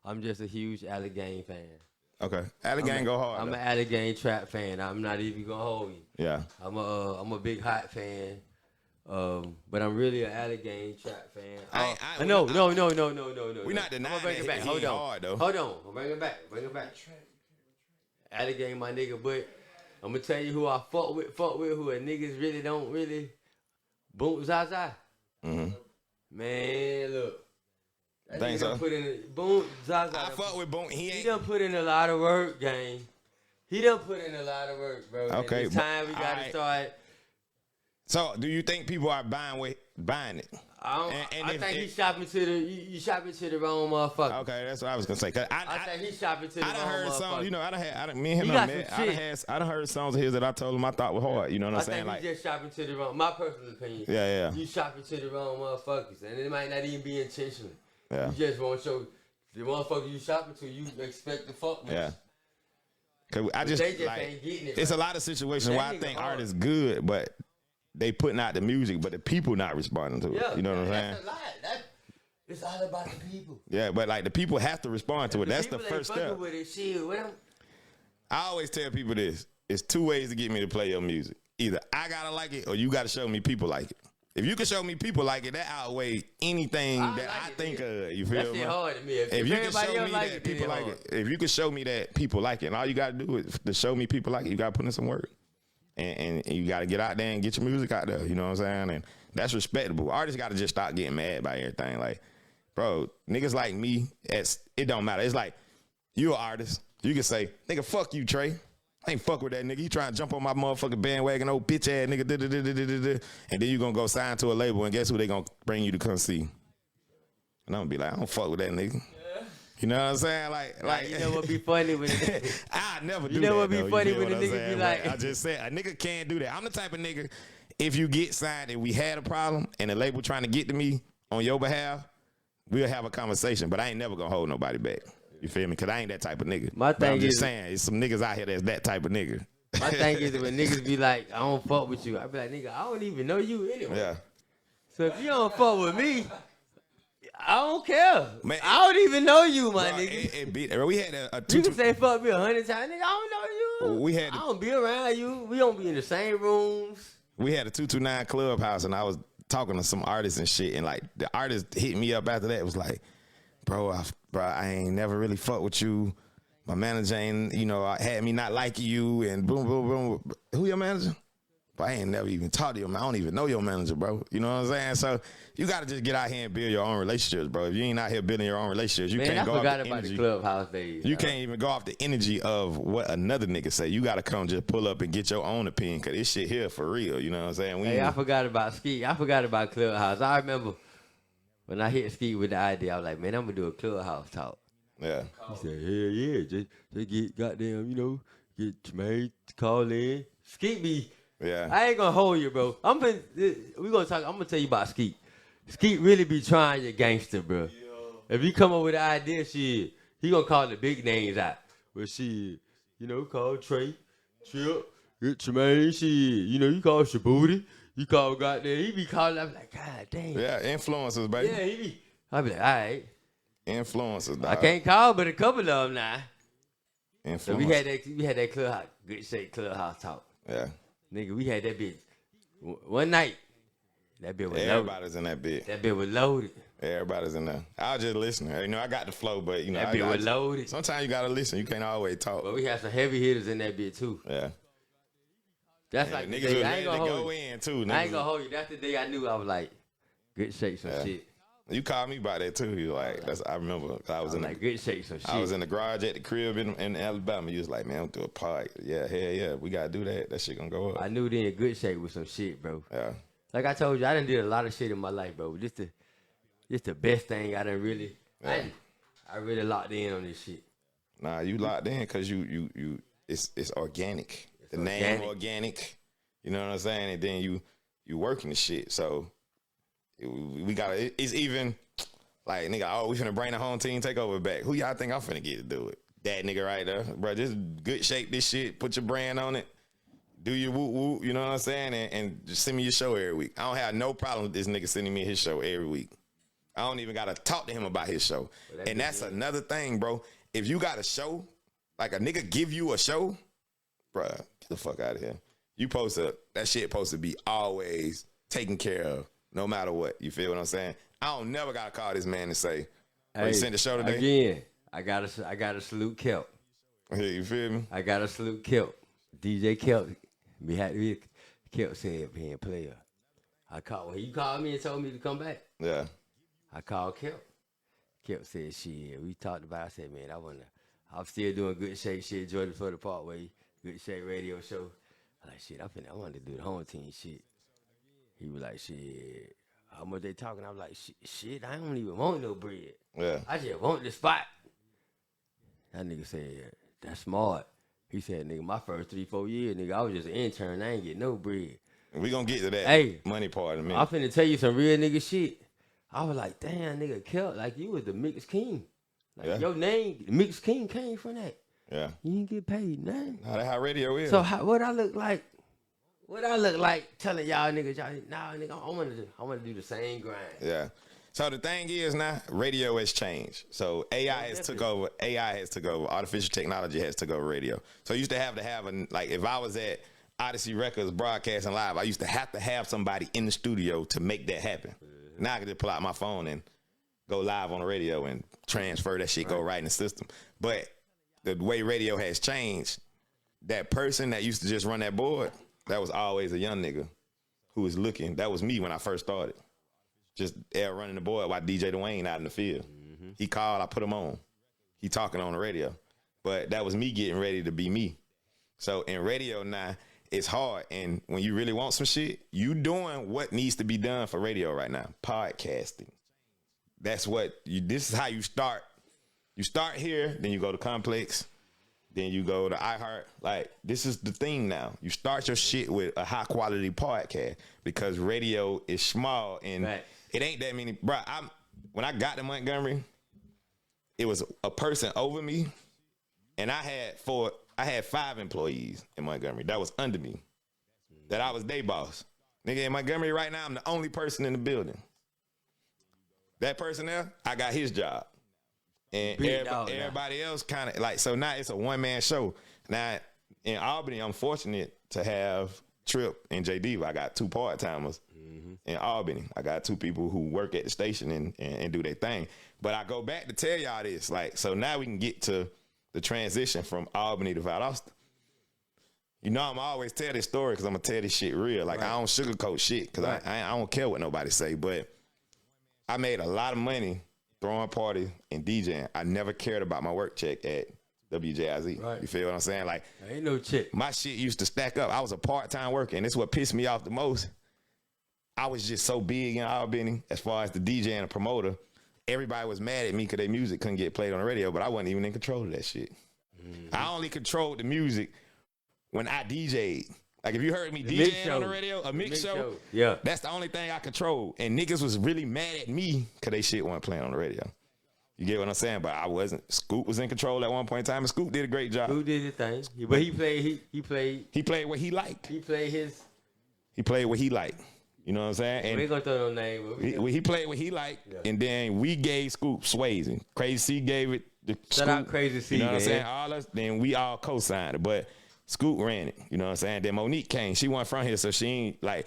I'm just a huge Allegheny fan. Okay, Allegheny go hard. I'm an Allegheny trap fan. I'm not even gonna hold you. Yeah. I'm a big hot fan. But I'm really an Allegheny trap fan. No. We're not denying bring it back. Hold on. I'll bring it back. Allegheny, my nigga. But I'm gonna tell you who I fuck with, who a niggas really don't really. Boom, Zaza. Mm-hmm. Man, look. Thanks, Boom, Zaza. I fuck with Boom. He done put in a lot of work, gang. He done put in a lot of work, bro. Okay, It's time we got to start. So, do you think people are buying it? I think he's shopping to you shopping to the wrong motherfucker. Okay, that's what I was gonna say. I think he's shopping to the wrong motherfucker. Heard songs, you know, me and him, I done heard songs of his that I told him I thought were hard. You know what I'm saying? I think he's just shopping to the wrong. My personal opinion. Yeah. You shopping to the wrong motherfuckers, and it might not even be intentional. Yeah. You just want to show the motherfucker you shopping to. You expect to fuck with. Yeah. Cause they just ain't getting it. It's a lot of situations where I think art is good, but they putting out the music, but the people not responding to it. You know what I'm saying? That's a lot. It's all about the people. Yeah, but like the people have to respond to it. That's the first step. With it. Shit, I always tell people this. It's two ways to get me to play your music. Either I gotta like it or you gotta show me people like it. If you can show me people like it, that outweighs anything that I think of. You feel me? That's hard to me. If you can show me that people like it, if you can show me that people like it, and all you gotta do is to show me people like it, you gotta put in some work. And you got to get out there and get your music out there. You know what I'm saying? And that's respectable. Artists got to just stop getting mad by everything. Like, bro, niggas like me, it don't matter. It's like, you an artist. You can say, nigga, fuck you, Trey. I ain't fuck with that nigga. You trying to jump on my motherfucking bandwagon, old bitch ass nigga. And then you going to go sign to a label, and guess who they going to bring you to come see? And I'm going to be like, I don't fuck with that nigga. You know what I'm saying? Like you know what be funny when I never do that. You know what be funny when the nigga be like, I just said a nigga can't do that. I'm the type of nigga, if you get signed and we had a problem and the label trying to get to me on your behalf, we'll have a conversation. But I ain't never gonna hold nobody back. You feel me? Cause I ain't that type of nigga. My thing I'm just saying, it's some niggas out here that's that type of nigga. My thing is when niggas be like, I don't fuck with you. I be like, nigga, I don't even know you anyway. Yeah. So if you don't fuck with me, I don't care. Man, I don't even know you, my nigga. We had a you can say fuck me 100 times, nigga. I don't know you. I don't be around you. We don't be in the same rooms. We had a 229 Clubhouse, and I was talking to some artists and shit, and like the artist hit me up after that. It was like, bro, I ain't never really fuck with you. My manager ain't, had me not liking you, and boom, boom, boom. Who your manager? But I ain't never even talked to you. I don't even know your manager, bro. You know what I'm saying? So you got to just get out here and build your own relationships, bro. If you ain't out here building your own relationships, you can't go off the energy. I forgot about the Clubhouse days. You can't even go off the energy of what another nigga say. You got to come just pull up and get your own opinion, because this shit here for real. You know what I'm saying? I forgot about Ski. I forgot about Clubhouse. I remember when I hit Ski with the idea, I was like, man, I'm going to do a Clubhouse talk. Yeah. He said, hell yeah. Just get goddamn, get Jermaine to call in. Ski me. Yeah. I ain't gonna hold you, bro. I'm gonna tell you about Skeet. Skeet really be trying your gangster, bro. Yeah. If you come up with an idea, shit, he gonna call the big names out. But shit, call Trey, Trip, Tremaine, shit. You call Shaboody, you call goddamn. He be calling. I be like, God damn. Yeah, influencers, baby. Yeah, I be like, all right. Influencers, dog. I can't call, but a couple of them now. Influencers. So we had that Clubhouse, Good Shake Clubhouse talk. Yeah. Nigga, we had that bitch one night. That bitch was Everybody's in that bitch. That bitch was loaded. Everybody's in there. I was just listening. I got the flow, but that bitch was loaded. Sometimes you gotta listen. You can't always talk. But we had some heavy hitters in that bitch too. Yeah. That's like niggas the day. was I ain't ready gonna to hold go you. in too. I ain't gonna hold you. That's the day I knew I was like, Good Shake some shit. You called me about that too. You like, I remember. I was in like, Good Shake some shit. I was in the garage at the crib in Alabama. You was like, man, I'm doing a pod. Yeah, hell yeah, we gotta do that. That shit gonna go up. I knew then Good Shake was some shit, bro. Yeah. Like I told you, I done did a lot of shit in my life, bro. This the best thing I done really. Yeah. I really locked in on this shit. Nah, you locked in because you it's organic. The name organic. You know what I'm saying? And then you working the shit. So we gotta. It's even like nigga. We finna bring the home team takeover back. Who y'all think I'm finna get to do it? That nigga right there, bro. Just good shape this shit. Put your brand on it. Do your whoop whoop. You know what I'm saying? And just send me your show every week. I don't have no problem with this nigga sending me his show every week. I don't even gotta talk to him about his show. And that's another thing, bro. If you got a show, like a nigga give you a show, bro, get the fuck out of here. That shit supposed to be always taken care of, no matter what. You feel what I'm saying? I don't never gotta call this man and say, hey, you sent the show today? Again, I gotta salute Kelp. Hey, you feel me? I gotta salute Kelp. DJ Kelp. Kelp said, man, PLAYA. When you called me and told me to come back. Yeah. I called Kelp. Kelp said, shit, we talked about it. I said, man, I'm still doing Good Shape shit, Jordan for the Parkway, Good Shape radio show. I'm like, shit, I wanted to do the home team shit. He was like, shit, how much they talking? I was like, shit, I don't even want no bread. Yeah. I just want the spot. That nigga said, that's smart. He said, nigga, my first 3-4 years, nigga, I was just an intern. I ain't get no bread. We gonna get to that money part in a minute. I'm finna tell you some real nigga shit. I was like, damn, nigga, Kel, like you was the mixed king. Like your name, Mixed King, came from that. Yeah. You didn't get paid nothing. Nah, that's how radio is. So what I look like? What I look like telling y'all niggas, nah, nigga, I wanna do the same grind. Yeah. So the thing is now, radio has changed. So AI has took over. Artificial technology has took over radio. So I used to have like if I was at Odyssey Records broadcasting live, I used to have somebody in the studio to make that happen. Now I can just pull out my phone and go live on the radio and transfer that shit, go right in the system. But the way radio has changed, that person that used to just run that board, that was always a young nigga who was looking. That was me when I first started. Just running the board while DJ Dwayne out in the field. Mm-hmm. He called, I put him on. He talking on the radio. But that was me getting ready to be me. So in radio now, it's hard. And when you really want some shit, you doing what needs to be done for radio right now. Podcasting. That's this is how you start. You start here, then you go to Complex, then you go to iHeart. Like, this is the thing now. You start your shit with a high quality podcast because radio is small and it ain't that many. Bro, when I got to Montgomery, it was a person over me, and I had 5 employees in Montgomery that was under me, that I was their boss. Nigga, in Montgomery right now, I'm the only person in the building. That person there, I got his job. And everybody else kind of like, so now it's a one-man show. Now, in Albany, I'm fortunate to have Trip and JD. I got 2 part-timers in Albany. I got 2 people who work at the station and do their thing. But I go back to tell y'all this. Like, so now we can get to the transition from Albany to Valdosta. You know, I'm always tell this story because I'm going to tell this shit real. Like, I don't sugarcoat shit because I don't care what nobody say. But I made a lot of money throwing parties and DJing. I never cared about my work check at WJIZ. Right. You feel what I'm saying? Like, ain't no check. My shit used to stack up. I was a part-time worker, and this is what pissed me off the most. I was just so big in Albany as far as the DJ and the promoter. Everybody was mad at me because their music couldn't get played on the radio, but I wasn't even in control of that shit. Mm-hmm. I only controlled the music when I DJ'd. Like, if you heard me DJing on the radio, a mix show, that's the only thing I controlled. And niggas was really mad at me because they shit wasn't playing on the radio. You get what I'm saying? But I wasn't. Scoop was in control at one point in time, and Scoop did a great job. Scoop did his thing. But he played what he liked. He played what he liked. You know what I'm saying? And we ain't gonna throw no name. He played what he liked, and then we gave Scoop sways, and Crazy C gave it the Shout Scoop. out Crazy C, you know what I'm saying? man. All us, then we all co-signed it, but Scoop ran it. You know what I'm saying? Then Monique came. She wasn't from here, so she ain't like,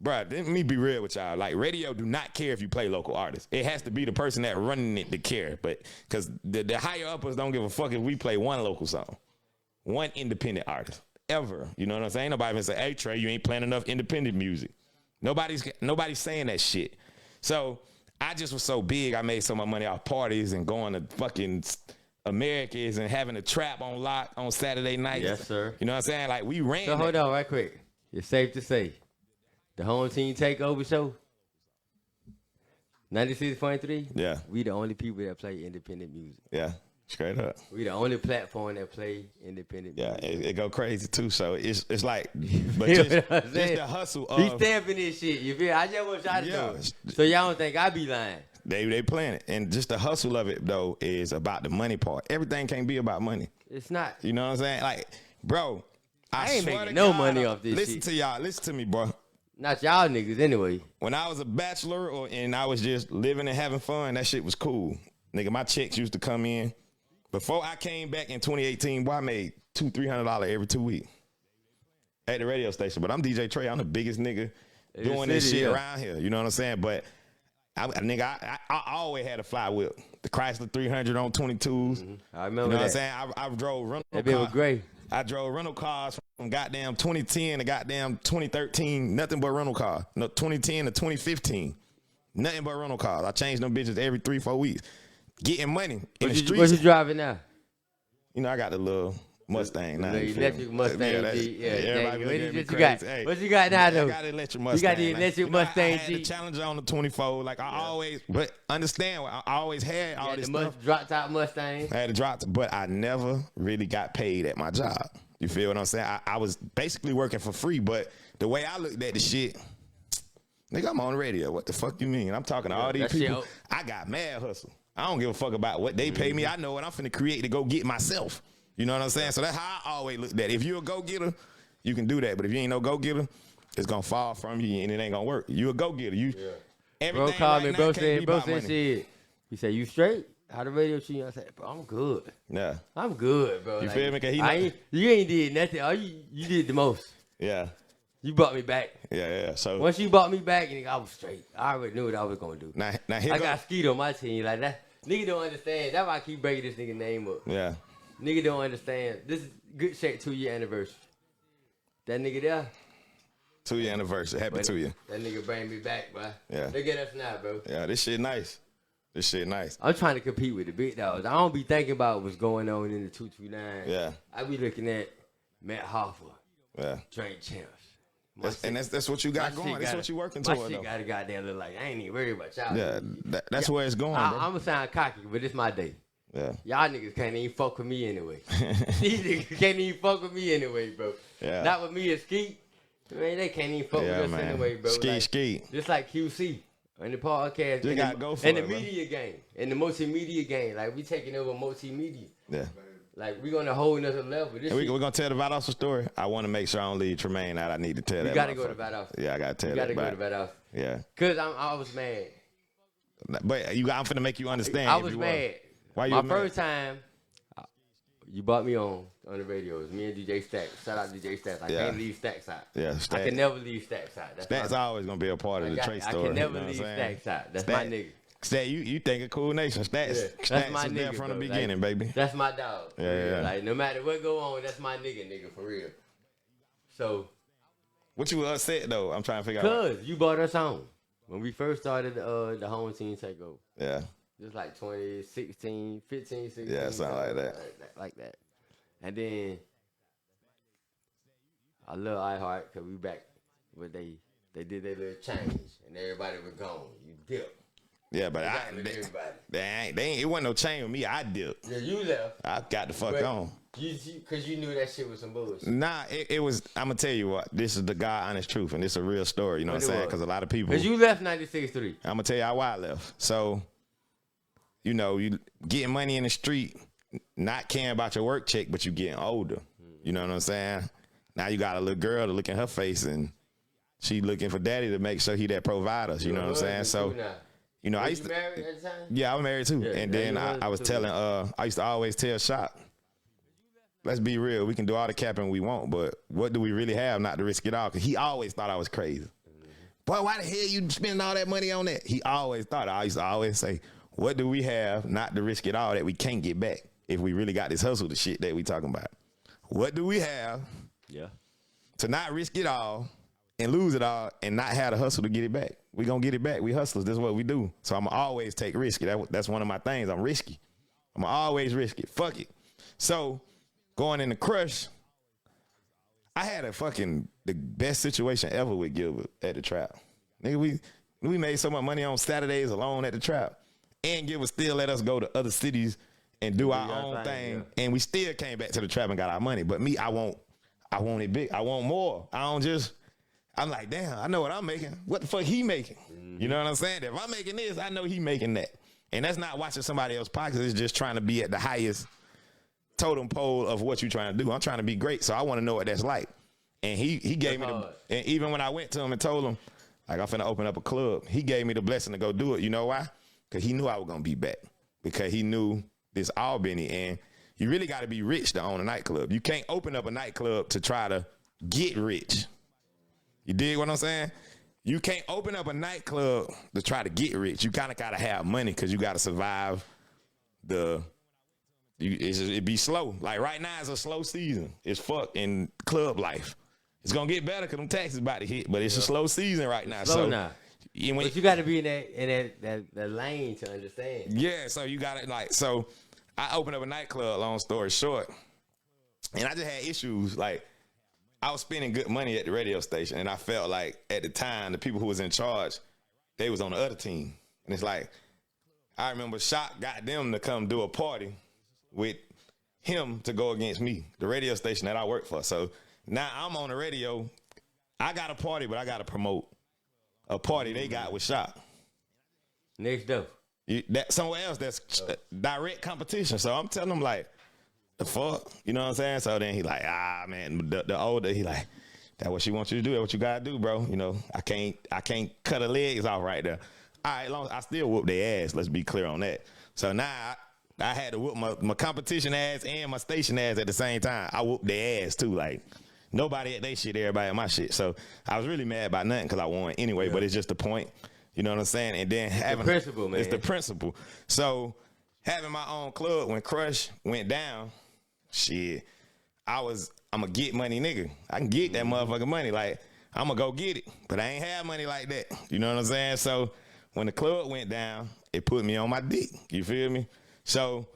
bruh, let me be real with y'all. Like, radio do not care if you play local artists. It has to be the person that running it to care. But because the higher uppers don't give a fuck if we play one local song, one independent artist ever. You know what I'm saying? Nobody even say, hey Trey, you ain't playing enough independent music. Nobody's saying that shit. So I just was so big. I made so much money off parties and going to fucking Americas and having a trap on lock on Saturday nights. Yes, sir. You know what I'm saying? Like, we ran. So hold on right quick. It's safe to say the home team takeover show, 96.3. Yeah. We the only people that play independent music. Yeah. Straight up. We the only platform that play independent music. Yeah, it go crazy too. So it's like, but just the hustle of. He stamping this shit. You feel? I just want y'all to know. So y'all don't think I be lying. They playing it. And just the hustle of it, though, is about the money part. Everything can't be about money. It's not. You know what I'm saying? Like, bro, I ain't making no money off this listen shit. to y'all. Listen to me, bro. Not y'all niggas anyway. When I was a bachelor and I was just living and having fun, that shit was cool. Nigga, my checks used to come in. Before I came back in 2018, boy, I made $200-300 every 2 weeks at the radio station. But I'm DJ Trey. I'm the biggest nigga doing this shit around here. You know what I'm saying? But I always had a fly whip. The Chrysler 300 on 22s. Mm-hmm. I remember that. You know what I'm saying? I drove rental cars. That bitch was great. I drove rental cars from goddamn 2010 to goddamn 2013. Nothing but rental cars. No, 2010 to 2015. Nothing but rental cars. I changed them bitches every 3-4 weeks. Getting money in the streets. What you driving now? You know, I got the little Mustang now. The electric Mustang G. Yeah, everybody look at me what you crazy. got? Hey, What you got now, though? I got the electric Mustang. You got the electric Mustang I had G. the Challenger on the 24. Like, I always, but understand, I always had all this stuff. Drop top Mustang. I had to drop, but I never really got paid at my job. You feel what I'm saying? I was basically working for free, but the way I looked at the shit, nigga, I'm on the radio. What the fuck you mean? I'm talking to all these people. I got mad hustle. I don't give a fuck about what they pay me. I know what I'm finna create to go get myself. You know what I'm saying? So that's how I always look at it. If you're a go-getter, you can do that. But if you ain't no go-getter, it's gonna fall from you and it ain't gonna work. You a go-getter. Everything Bro called me. Bro said shit. He said, "You straight? How the radio cheating?" I said, "Bro, I'm good. Yeah, I'm good, bro. You like, feel me? Cause you ain't did nothing. All you did the most. Yeah. You brought me back. Yeah. So once you brought me back, nigga, I was straight. I already knew what I was gonna do. Now I got Skeet on my team like that. Nigga don't understand. That's why I keep breaking this nigga name up. Yeah. Nigga don't understand. This is Good Shape 2-year anniversary. That nigga there. 2-year anniversary. Happy 2 year. That nigga bring me back, bro. Yeah. Look at us now, bro. Yeah, this shit nice. I'm trying to compete with the big dogs. I don't be thinking about what's going on in the 229. Yeah. I be looking at Matt Hoffa. Yeah. Drink champs. That's what you got going. That's what you working toward. My shit got a goddamn look like I ain't even worried about y'all. Yeah, that's where it's going, bro. I'm gonna sound cocky, but it's my day. Yeah. Y'all niggas can't even fuck with me anyway. These niggas can't even fuck with me anyway, bro. Yeah. Not with me and Skeet. Man, they can't even fuck with us anyway, bro. Skeet. Just like QC and the podcast. You gotta go for and it, the media game. And the multimedia game. Like, we taking over multimedia. Yeah. Like, we going to a whole nother level. We're going to tell the Vat Officer story. I want to make sure I don't leave Tremaine out. I need to tell that. You got to go to Vat Officer. Yeah, I got to tell that. You got to go to Vat Officer. Yeah. Because I was mad. But I'm finna make you understand. I was mad. Why you My mad? first time, you brought me on the radio. It was me and DJ Stacks. Shout out to DJ Stacks. I can't leave Stacks out. Yeah, I can never leave Stacks out. Stacks always going to be a part of the Trey story. I can never leave Stacks out. That's my nigga. Stat, you think a cool nation. Stats my is nigga, there from the bro. beginning, like, baby. That's my dog. Yeah. Like, no matter what go on, that's my nigga, for real. So. What you upset, though? I'm trying to figure out. Because you brought us on. When we first started the home team takeover. Yeah. Just like 2016, 15, 16. Yeah, something like that. Like that. And then, I love iHeart because we back. But they did their little change. And everybody was gone. You dipped. Yeah, but it wasn't no change with me. I dipped. Yeah, you left. I got the fuck on. Because you knew that shit was some bullshit. Nah, it was, I'm going to tell you what. This is the God honest truth, and this is a real story. You know what I'm saying? Because a lot of people. Because you left 96.3. I'm going to tell you why I left. So, you know, you getting money in the street, not caring about your work check, but you getting older. You know what I'm saying? Now you got a little girl to look in her face, and she looking for daddy to make sure he that provider. You know what I'm saying? So. You know, I used to. Married at the time? Yeah, I was married too. Yeah, and then I was telling, I used to always tell Shop, let's be real, we can do all the capping we want, but what do we really have not to risk it all? Because he always thought I was crazy. Boy, why the hell you spending all that money on that? He always thought, I used to always say, what do we have not to risk it all that we can't get back if we really got this hustle, the shit that we talking about? What do we have to not risk it all and lose it all and not have the hustle to get it back? We gonna get it back. We hustlers. This is what we do. So I'm always take risky. That's one of my things. I'm risky. I'm always risky. Fuck it. So going in the crush, I had the best situation ever with Gilbert at the trap. Nigga, we made so much money on Saturdays alone at the trap, and Gilbert still let us go to other cities and do our own thing, and we still came back to the trap and got our money. But me, I want it big. I want more. I'm like, damn, I know what I'm making. What the fuck he making? You know what I'm saying? If I'm making this, I know he making that. And that's not watching somebody else's pockets. It's just trying to be at the highest totem pole of what you're trying to do. I'm trying to be great, so I want to know what that's like. And he gave me and even when I went to him and told him, like, I'm finna open up a club, he gave me the blessing to go do it. You know why? Because he knew I was going to be back. Because he knew this Albany. And you really got to be rich to own a nightclub. You can't open up a nightclub to try to get rich. You dig what I'm saying? You can't open up a nightclub to try to get rich. You kind of got to have money because you got to survive it be slow. Like right now, it's a slow season. It's fuck in club life. It's going to get better because them taxes about to hit, but it's a slow season right now. Slow now. But you got to be in that lane to understand. Yeah, so you got it. Like, so I opened up a nightclub, long story short, and I just had issues. Like, I was spending good money at the radio station, and I felt like at the time, the people who was in charge, they was on the other team. And it's like, I remember Shock got them to come do a party with him to go against me, the radio station that I work for. So now I'm on the radio. I got a party, but I got to promote a party they got with Shock. Next up. That somewhere else that's direct competition. So I'm telling him, like, the fuck? You know what I'm saying? So then he like, man, the older, he like, that's what she wants you to do. That's what you got to do, bro. You know, I can't cut her legs off right there. All right, long I still whoop their ass. Let's be clear on that. So now I had to whoop my competition ass and my station ass at the same time. I whooped their ass too. Like, nobody at their shit, everybody at my shit. So I was really mad about nothing because I won anyway, but it's just the point. You know what I'm saying? And then having the principle, man. It's the principle. So having my own club when Crush went down, shit, I'm a get money nigga. I can get that motherfucking money. Like, I'm going to go get it. But I ain't have money like that. You know what I'm saying? So when the club went down, it put me on my dick. You feel me? So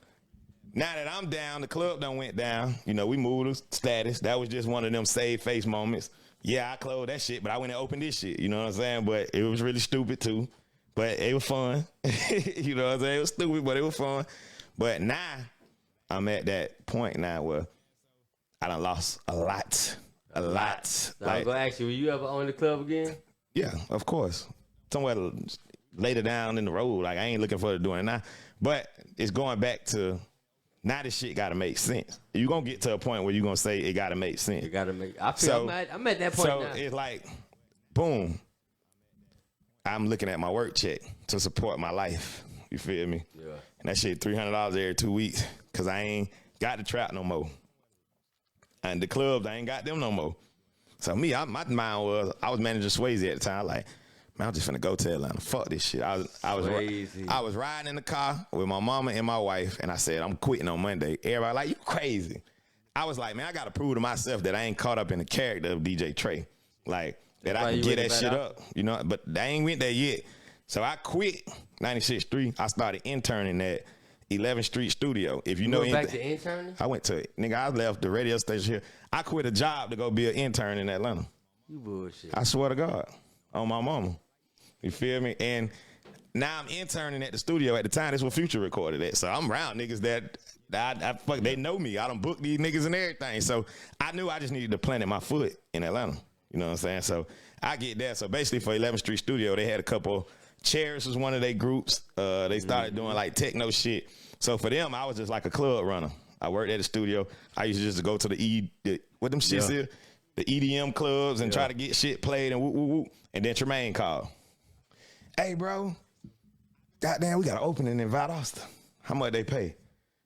now that I'm down, the club done went down. You know, we moved the status. That was just one of them save face moments. Yeah, I closed that shit, but I went and opened this shit. You know what I'm saying? But it was really stupid too. But it was fun. You know what I'm saying? It was stupid, but it was fun. But now I'm at that point now where I done lost a lot. So like, I'm going to ask you, will you ever own the club again? Yeah, of course. Somewhere later down in the road. Like, I ain't looking for doing it now. But it's going back to now this shit got to make sense. You're going to get to a point where you're going to say it got to make sense. It got to make I feel I'm at that point now. So it's like, boom. I'm looking at my work check to support my life. You feel me? Yeah. And that shit $300 every 2 weeks because I ain't got the trap no more. And the clubs, I ain't got them no more. So me, my mind was, I was managing Swayze at the time. Like, man, I'm just finna go to Atlanta. Fuck this shit. I was riding in the car with my mama and my wife, and I said, I'm quitting on Monday. Everybody like, you crazy. I was like, man, I gotta prove to myself that I ain't caught up in the character of DJ Trey. Like, that I can get that shit up. You know, but I ain't went there yet. So I quit 96th Street. I started interning at 11th Street Studio. If you know anything. Back to interning? I went to it. Nigga, I left the radio station here. I quit a job to go be an intern in Atlanta. You bullshit. I swear to God. On my mama. You feel me? And now I'm interning at the studio. At the time, this was Future recorded at. So I'm around niggas that fuck, they know me. I done booked these niggas and everything. So I knew I just needed to plant my foot in Atlanta. You know what I'm saying? So I get that. So basically for 11th Street Studio, they had a couple. Cherish was one of their groups. They started doing like techno shit. So for them, I was just like a club runner. I worked at the studio. I used to just go to what them shits is? The EDM clubs and try to get shit played and whoop, whoop, whoop. And then Tremaine called. Hey, bro, goddamn, we got an opening in Valdosta. How much they pay?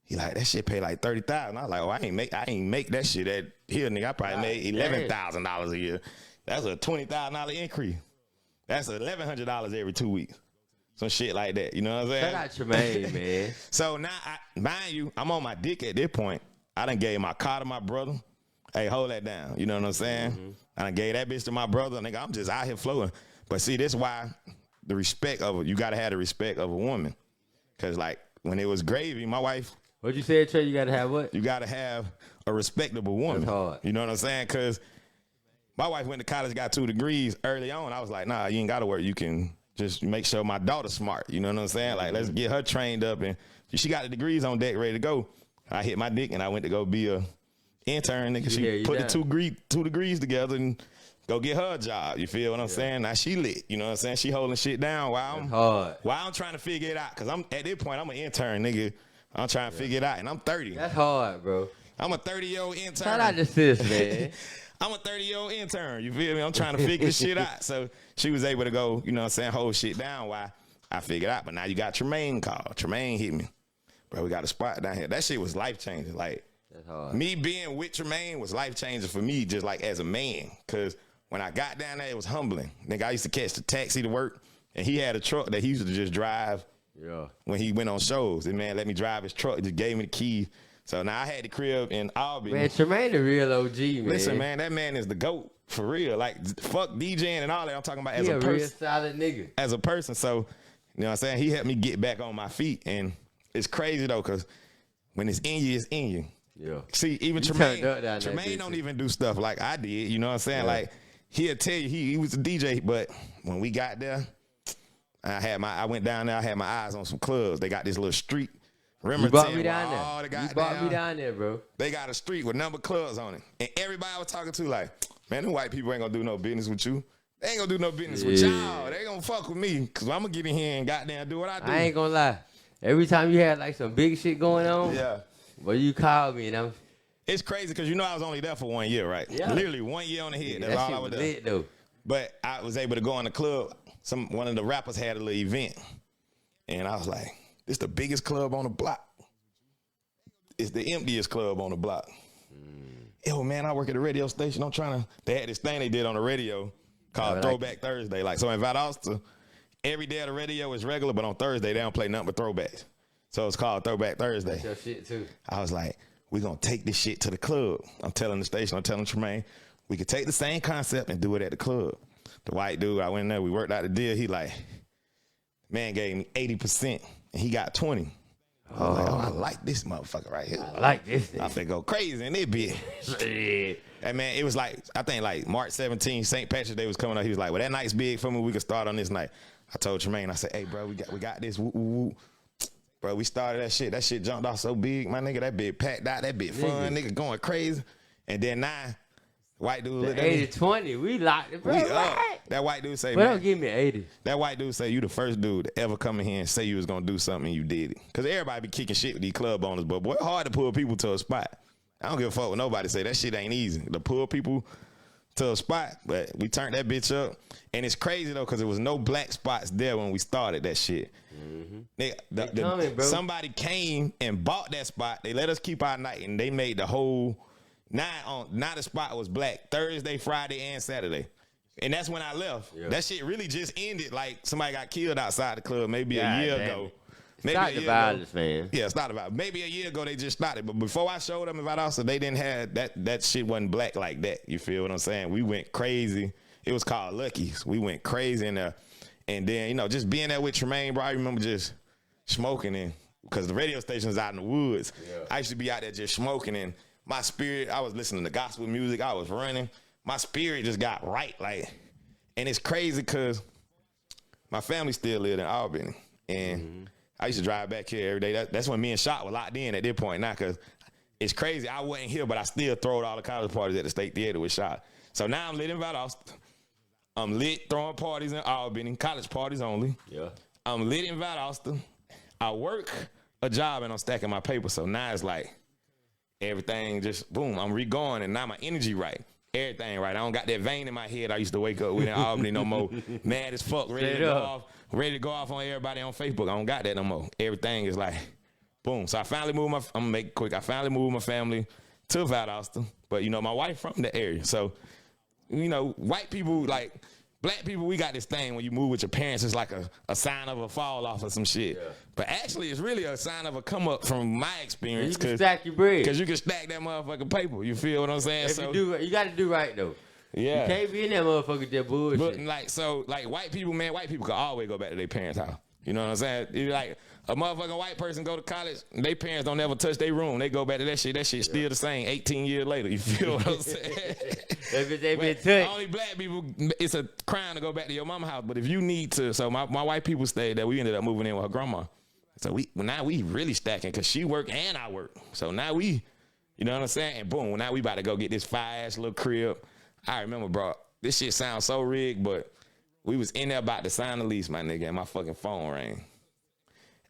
He like, that shit pay like $30,000. I was like, oh, I ain't make that shit at here, nigga. I probably made $11,000 a year. That's a $20,000 increase. That's $1,100 every 2 weeks. Some shit like that. You know what I'm saying? Shout out Tremaine, man. So now, mind you, I'm on my dick at this point. I done gave my car to my brother. Hey, hold that down. You know what I'm saying? Mm-hmm. I done gave that bitch to my brother. Nigga, I'm just out here flowing. But see, this why the respect of you got to have the respect of a woman. Because, like, when it was Gravy, my wife. What'd you say, Trey? You got to have what? You got to have a respectable woman. That's hard. You know what I'm saying? Because my wife went to college, got 2 degrees early on. I was like, nah, you ain't got to work. You can just make sure my daughter's smart. You know what I'm saying? Like, let's get her trained up. And she got the degrees on deck, ready to go. I hit my dick, and I went to go be a intern. Nigga, she put the 2 degrees together and go get her a job. You feel what I'm saying? Now she lit. You know what I'm saying? She holding shit down while I'm trying to figure it out. Because I'm at this point, I'm an intern, nigga. I'm trying to figure it out, and I'm 30. That's hard, bro. I'm a 30-year-old intern. Shout out to sis, man. I'm a 30-year-old intern. You feel me? I'm trying to figure this shit out. So she was able to go, you know what I'm saying, hold shit down while I figured out. But now you got Tremaine called. Tremaine hit me. Bro, we got a spot down here. That shit was life-changing. Like, that's hard. Me being with Tremaine was life-changing for me just like as a man. Because when I got down there, it was humbling. Nigga, I used to catch the taxi to work, and he had a truck that he used to just drive when he went on shows. And, man, let me drive his truck. Just gave me the key. So now I had the crib in Albany. Man, Tremaine the real OG, man. Listen, man, that man is the GOAT for real. Like, fuck DJing and all that. I'm talking about as a person. Real solid nigga. As a person. So, you know what I'm saying? He helped me get back on my feet. And it's crazy, though, because when it's in you, it's in you. Yeah. See, even Tremaine don't even do stuff like I did. You know what I'm saying? Yeah. Like he'll tell you he was a DJ, but when we got there, I went down there. I had my eyes on some clubs. They got this little street. Remember, you brought me down there. You brought me down there, bro. They got a street with number clubs on it, and everybody I was talking to like, man, them white people ain't gonna do no business with you. They ain't gonna do no business with y'all. They gonna fuck with me because I'm gonna get in here and goddamn do what I do. I ain't gonna lie. Every time you had like some big shit going on, well, you called me and I'm. It's crazy because you know I was only there for 1 year, right? Yeah. Literally 1 year on the head. That's all I was there. Though. But I was able to go in the club. One of the rappers had a little event, and I was like, "This the biggest club on the block. It's the emptiest club on the block." Yo, man, I work at a radio station. They had this thing they did on the radio called Throwback Thursday. Like, so in Valdosta, every day of the radio is regular, but on Thursday, they don't play nothing but throwbacks. So it's called Throwback Thursday. That's your shit, too. I was like, we're going to take this shit to the club. I'm telling the station, I'm telling Tremaine, we could take the same concept and do it at the club. The white dude, I went in there, we worked out the deal. He like, man gave me 80%, and he got 20. I was like, I like this motherfucker right here. I like this thing. I finna go crazy in this bitch. Hey, man, it was like, I think like March 17, St. Patrick's Day was coming up. He was like, well, that night's big for me. We can start on this night. I told Tremaine, I said, hey, bro, we got this. Woo, woo, woo. Bro, we started that shit. That shit jumped off so big, my nigga. That bitch packed out. That bitch fun, nigga going crazy. And then now, white dude looked at me. 80-20, we locked it, bro. That white dude say, but don't give me 80. That white dude say, you the first dude to ever come in here and say you was gonna do something and you did it. Because everybody be kicking shit with these club owners, but boy, it's hard to pull people to a spot. I don't give a fuck what nobody say. That shit ain't easy to pull people to a spot, but we turned that bitch up. And it's crazy, though, because there was no black spots there when we started that shit. Mm-hmm. Somebody came and bought that spot. They let us keep our night, and they made the whole now the spot was black Thursday, Friday, and Saturday. And that's when I left. Yep. That shit really just ended like somebody got killed outside the club maybe a year ago. Start the violence, man. Yeah, it's not about. Maybe a year ago they just started, but before I showed them in Valdosta, they didn't have that shit wasn't black like that. You feel what I'm saying? We went crazy. It was called Lucky's. We went crazy in there, and then just being there with Tremaine, bro. I remember just smoking in because the radio station's out in the woods. Yeah. I used to be out there just smoking, and my spirit. I was listening to gospel music. I was running. My spirit just got right, like, and it's crazy because my family still lived in Albany, and I used to drive back here every day. That's when me and Shot were locked in at this point now, because it's crazy. I wasn't here, but I still throw all the college parties at the State Theater with Shot. So now I'm lit in Valdosta. I'm lit throwing parties in Albany, college parties only. Yeah. I'm lit in Valdosta. I work a job and I'm stacking my paper. So now it's like everything just, boom, I'm re-going, and now my energy right. Everything right. I don't got that vein in my head I used to wake up with in Albany no more. Mad as fuck, ready to go off on everybody on Facebook. I don't got that no more. Everything is like, boom. So I finally moved I'm gonna make it quick. I finally moved my family to Valdosta. But my wife from the area. So, white people, like black people, we got this thing when you move with your parents, it's like a sign of a fall off or some shit. Yeah. But actually, it's really a sign of a come up from my experience. You can stack your bread. Because you can stack that motherfucking paper. You feel what I'm saying? You got to do right, though. Yeah. You can't be in that motherfucker with that bullshit. But white people can always go back to their parents' house. You know what I'm saying? It's like a motherfucking white person go to college, their parents don't ever touch their room. They go back to that shit. That shit's still the same 18 years later. You feel what I'm saying? they been touched. Only black people, it's a crime to go back to your mama's house. But if you need to, so my white people stayed there. We ended up moving in with her grandma. So now we really stacking because she work and I work. So now we, you know what I'm saying? And boom, now we about to go get this fire-ass little crib. I remember, bro, this shit sounds so rigged, but we was in there about to sign the lease, my nigga, and my fucking phone rang.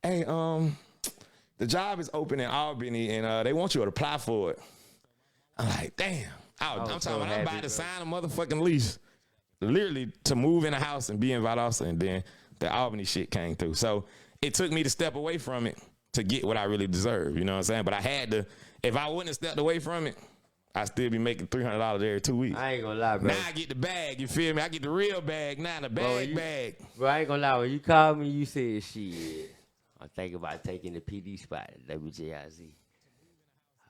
Hey, the job is open in Albany, and they want you to apply for it. I'm like, damn. I'm talking about I'm about to sign a motherfucking lease, literally to move in a house and be in Valdosta, and then the Albany shit came through. So it took me to step away from it to get what I really deserve, you know what I'm saying? But I had to, if I wouldn't have stepped away from it, I'd still be making $300 every 2 weeks. I ain't gonna lie, bro. Now I get the bag, you feel me? I get the real bag, now the bag. Bro, I ain't gonna lie, when you called me, you said, shit, I'm thinking about taking the PD spot at WJIZ.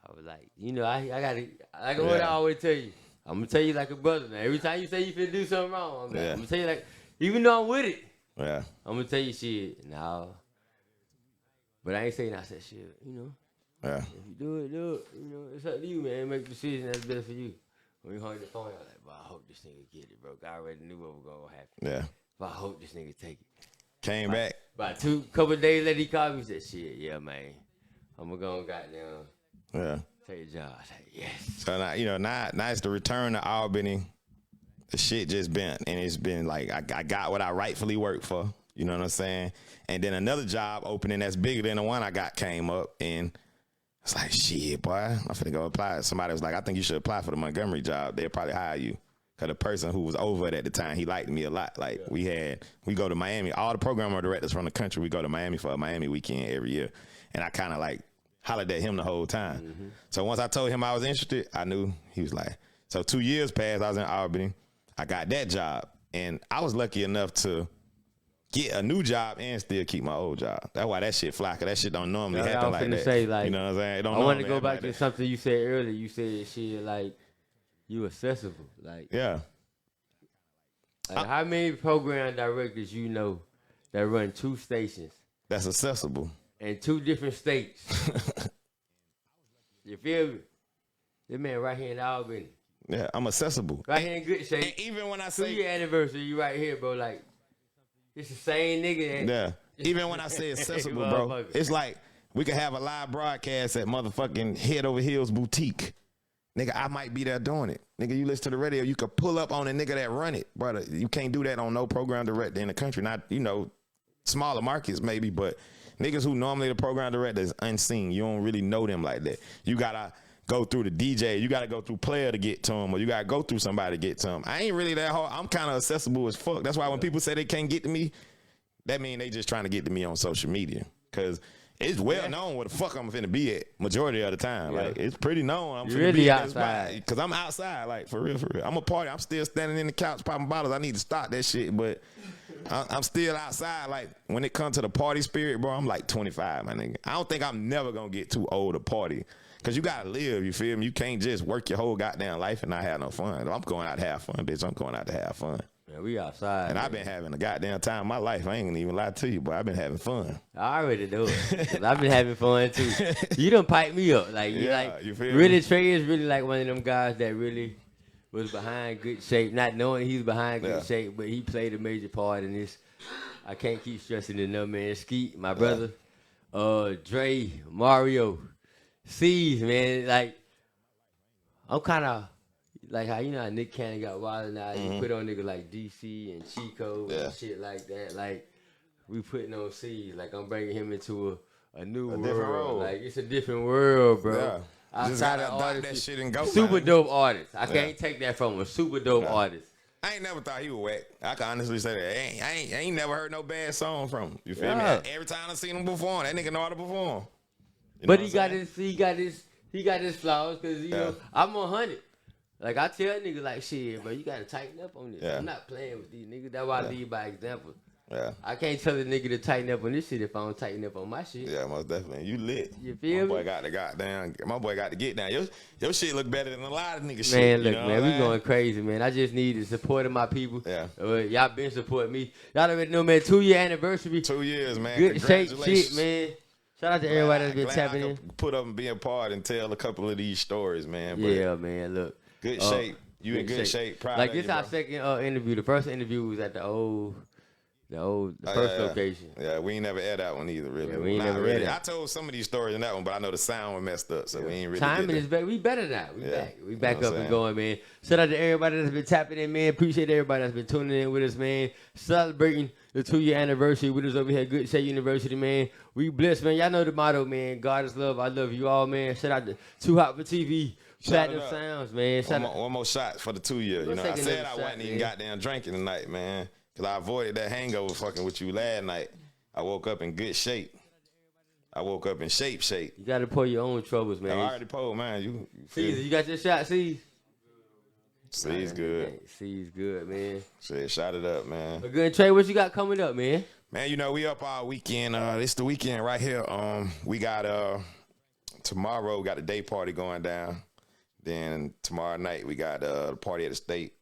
I was like, I gotta, like what I always tell you, I'm gonna tell you like a brother, man. Every time you say you finna do something wrong, I'm gonna tell you like, even though I'm with it, I'm gonna tell you shit, no. But I ain't saying I said shit, Yeah. If you do it, do it. You know, it's up to you, man. Make the decision that's best for you. When you hung the phone, I was like, bro, I hope this nigga get it, bro. I already knew what was gonna happen. Yeah. But I hope this nigga take it. Came back. About couple of days later, he called me and said, shit, yeah, man. I'm gonna go and goddamn take the job. I said, yes. So now, you know, now it's the return to Albany. The shit just bent, and it's been like I got what I rightfully worked for. You know what I'm saying? And then another job opening that's bigger than the one I got came up, and it's like, shit, boy, I'm finna go apply. Somebody was like, I think you should apply for the Montgomery job. They'll probably hire you. Cause the person who was over it at the time, he liked me a lot. Like we go to Miami. All the program directors from the country, we go to Miami for a Miami weekend every year. And I kind of like hollered at him the whole time. Mm-hmm. So once I told him I was interested, I knew he was like. So 2 years passed. I was in Albany. I got that job, and I was lucky enough to get a new job and still keep my old job. That's why that shit fly, cause that shit don't normally happen like that. Say, like, you know what I'm saying? It don't I want to go like back to something you said earlier. You said shit like you accessible. Like yeah. Like how many program directors you know that run 2 stations? That's accessible. In 2 different states. You feel me? This man right here in Albany. Yeah, I'm accessible. Right here in good shape. And even when I say 2-year anniversary, you right here, bro. Like, it's the same nigga. Yeah. Even when I say accessible, bro, it's like we could have a live broadcast at motherfucking Head Over Heels Boutique. Nigga, I might be there doing it. Nigga, you listen to the radio, you could pull up on a nigga that run it. Brother, you can't do that on no program director in the country. Not, you know, smaller markets maybe, but niggas who normally the program director is unseen. You don't really know them like that. You gotta go through the DJ. You gotta go through PLAYA to get to them, or you gotta go through somebody to get to them. I ain't really that hard. I'm kind of accessible as fuck. That's why when people say they can't get to me, that mean they just trying to get to me on social media. Cause it's well known where the fuck I'm finna be at majority of the time. Yeah. Like it's pretty known I'm finna really be outside. Cause I'm outside, like for real. I'm a party. I'm still standing in the couch popping bottles. I need to stop that shit, but I'm still outside. Like when it comes to the party spirit, bro, I'm like 25, my nigga. I don't think I'm never gonna get too old to party. Cause you gotta live, you feel me? You can't just work your whole goddamn life and not have no fun. I'm going out to have fun, bitch. I'm going out to have fun. Man, we outside. And I've been having a goddamn time of my life. I ain't gonna even lie to you, but I've been having fun. I already know it. I've been having fun too. You done pipe me up. Like, you feel really, me? Trey is really like one of them guys that really was behind Good Shape, not knowing he was behind Good Shape, but he played a major part in this. I can't keep stressing it enough, man. Skeet, my brother, Dre, Mario, C's, man. Like, I'm kind of like how, you know, how Nick Cannon got wild now. Mm-hmm. You put on niggas like DC and Chico and shit like that. Like, we putting on C's. Like, I'm bringing him into a new world. Like, it's a different world, bro. Yeah. Outside of artists, that shit and go, super man. Dope artist. I can't take that from him. Super dope artist. I ain't never thought he was whack. I can honestly say that. I ain't never heard no bad song from him. You feel me? Every time I seen him perform, that nigga know how to perform. You but he got his flaws, because, you know, I'm 100. Like, I tell niggas, like, shit, bro, you got to tighten up on this. I'm not playing with these niggas. That's why I lead by example. Yeah. I can't tell a nigga to tighten up on this shit if I don't tighten up on my shit. Yeah, most definitely. You lit. You feel me? My boy got to get down. Your shit look better than a lot of niggas shit. Man, look, man, we going crazy, man. I just need the support of my people. Yeah. Y'all been supporting me. Y'all already know, man, 2-year anniversary. 2 years, man. Good shape shit, man. Shout out to everybody that's been tapping in. Put up and be a part and tell a couple of these stories, man. But yeah, man, look. Good shape. You in good shape. Proud like of this you, our second interview. The first interview was at the first location. Yeah, we ain't never aired that one either, really. Yeah, we ain't never aired that. I told some of these stories in that one, but I know the sound was messed up, so we ain't really. Timing is better. We better now. We back up and going, man. Shout out to everybody that's been tapping in, man. Appreciate everybody that's been tuning in with us, man. Celebrating the 2-year anniversary with us over here at Good Shape University, man. We blessed, man. Y'all know the motto, man. God is love. I love you all, man. Shout out to Too Hot for TV. Platinum Sounds, man. One more shot for the 2 year. You know, I said I wasn't even goddamn drinking tonight, man. Because I avoided that hangover fucking with you last night. I woke up in good shape. I woke up in shape. You got to pour your own troubles, man. I already poured, man. You got your shot, C's? C's good. C's good, man. Shit, shot it up, man. But good, Trey, what you got coming up, man? Man, you know, we up all weekend. It's the weekend right here. We got, tomorrow, we got a day party going down. Then tomorrow night, we got the party at the state.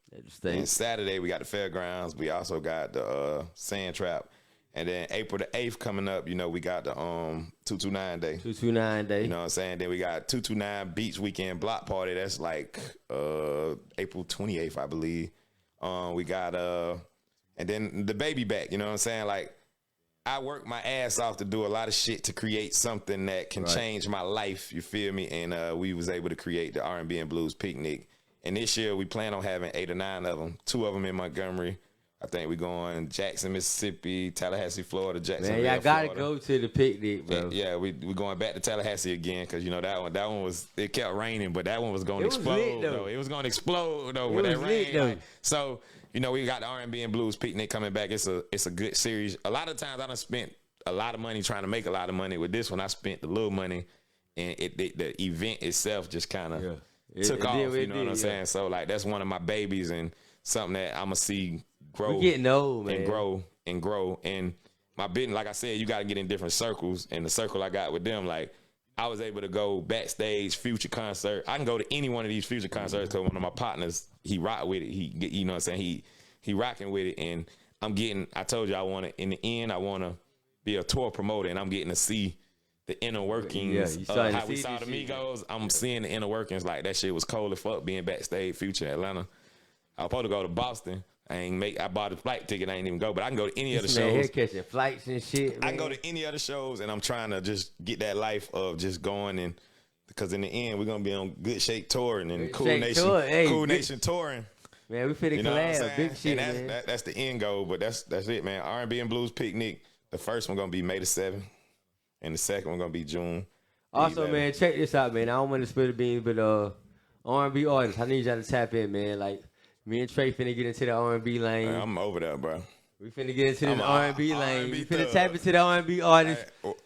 And Saturday, we got the fairgrounds. We also got the sand trap. And then April the 8th coming up, you know, we got the 229 day. 229 day. You know what I'm saying? Then we got 229 Beach Weekend Block Party. That's like April 28th, I believe. We got and then the baby back, you know what I'm saying? Like, I work my ass off to do a lot of shit to create something that can change my life, you feel me? And we was able to create the R&B and Blues Picnic. And this year we plan on having 8 or 9 of them. 2 of them in Montgomery. I think we going Jackson, Mississippi, Tallahassee, Florida, Jacksonville, Man, y'all gotta Florida. go to the picnic, bro. Yeah, we going back to Tallahassee again because you know that one was, it kept raining, but that one was going to explode. Lit, though. It was going to explode though with that rain. Like, so you know we got the R&B and Blues Picnic coming back. It's a good series. A lot of times I done spent a lot of money trying to make a lot of money. With this one, I spent the little money, and the event itself just kind of took off. You know what I'm saying? So like that's one of my babies and something that I'm gonna see grow. We getting old, man. And grow and grow. And my business, like I said, you got to get in different circles. And the circle I got with them, like I was able to go backstage, Future concert. I can go to any one of these Future concerts because one of my partners, he rock with it. You know what I'm saying? He rocking with it. And I told you in the end, I want to be a tour promoter, and I'm getting to see the inner workings of how we saw the Migos. I'm seeing the inner workings. Like that shit was cold as fuck being backstage, Future in Atlanta. I was supposed to go to Boston. I bought a flight ticket. I ain't even go, but I can go to any other shows. Here catching flights and shit. I can go to any other shows, and I'm trying to just get that life of just going and because in the end we're gonna be on Good Shape touring and Cool Nation touring. Man, we finna collab, big shit, and man. That's the end goal, but that's it, man. R&B and Blues Picnic. The first one gonna be May the 7th, and the second one gonna be June. Also, man, check this out, man. I don't want to spill the beans, but R&B artists, I need y'all to tap in, man. Like. Me and Trey finna get into the R&B lane. Man, I'm over there, bro. We finna get into the R&B lane. We finna tap into the R&B artists. R&B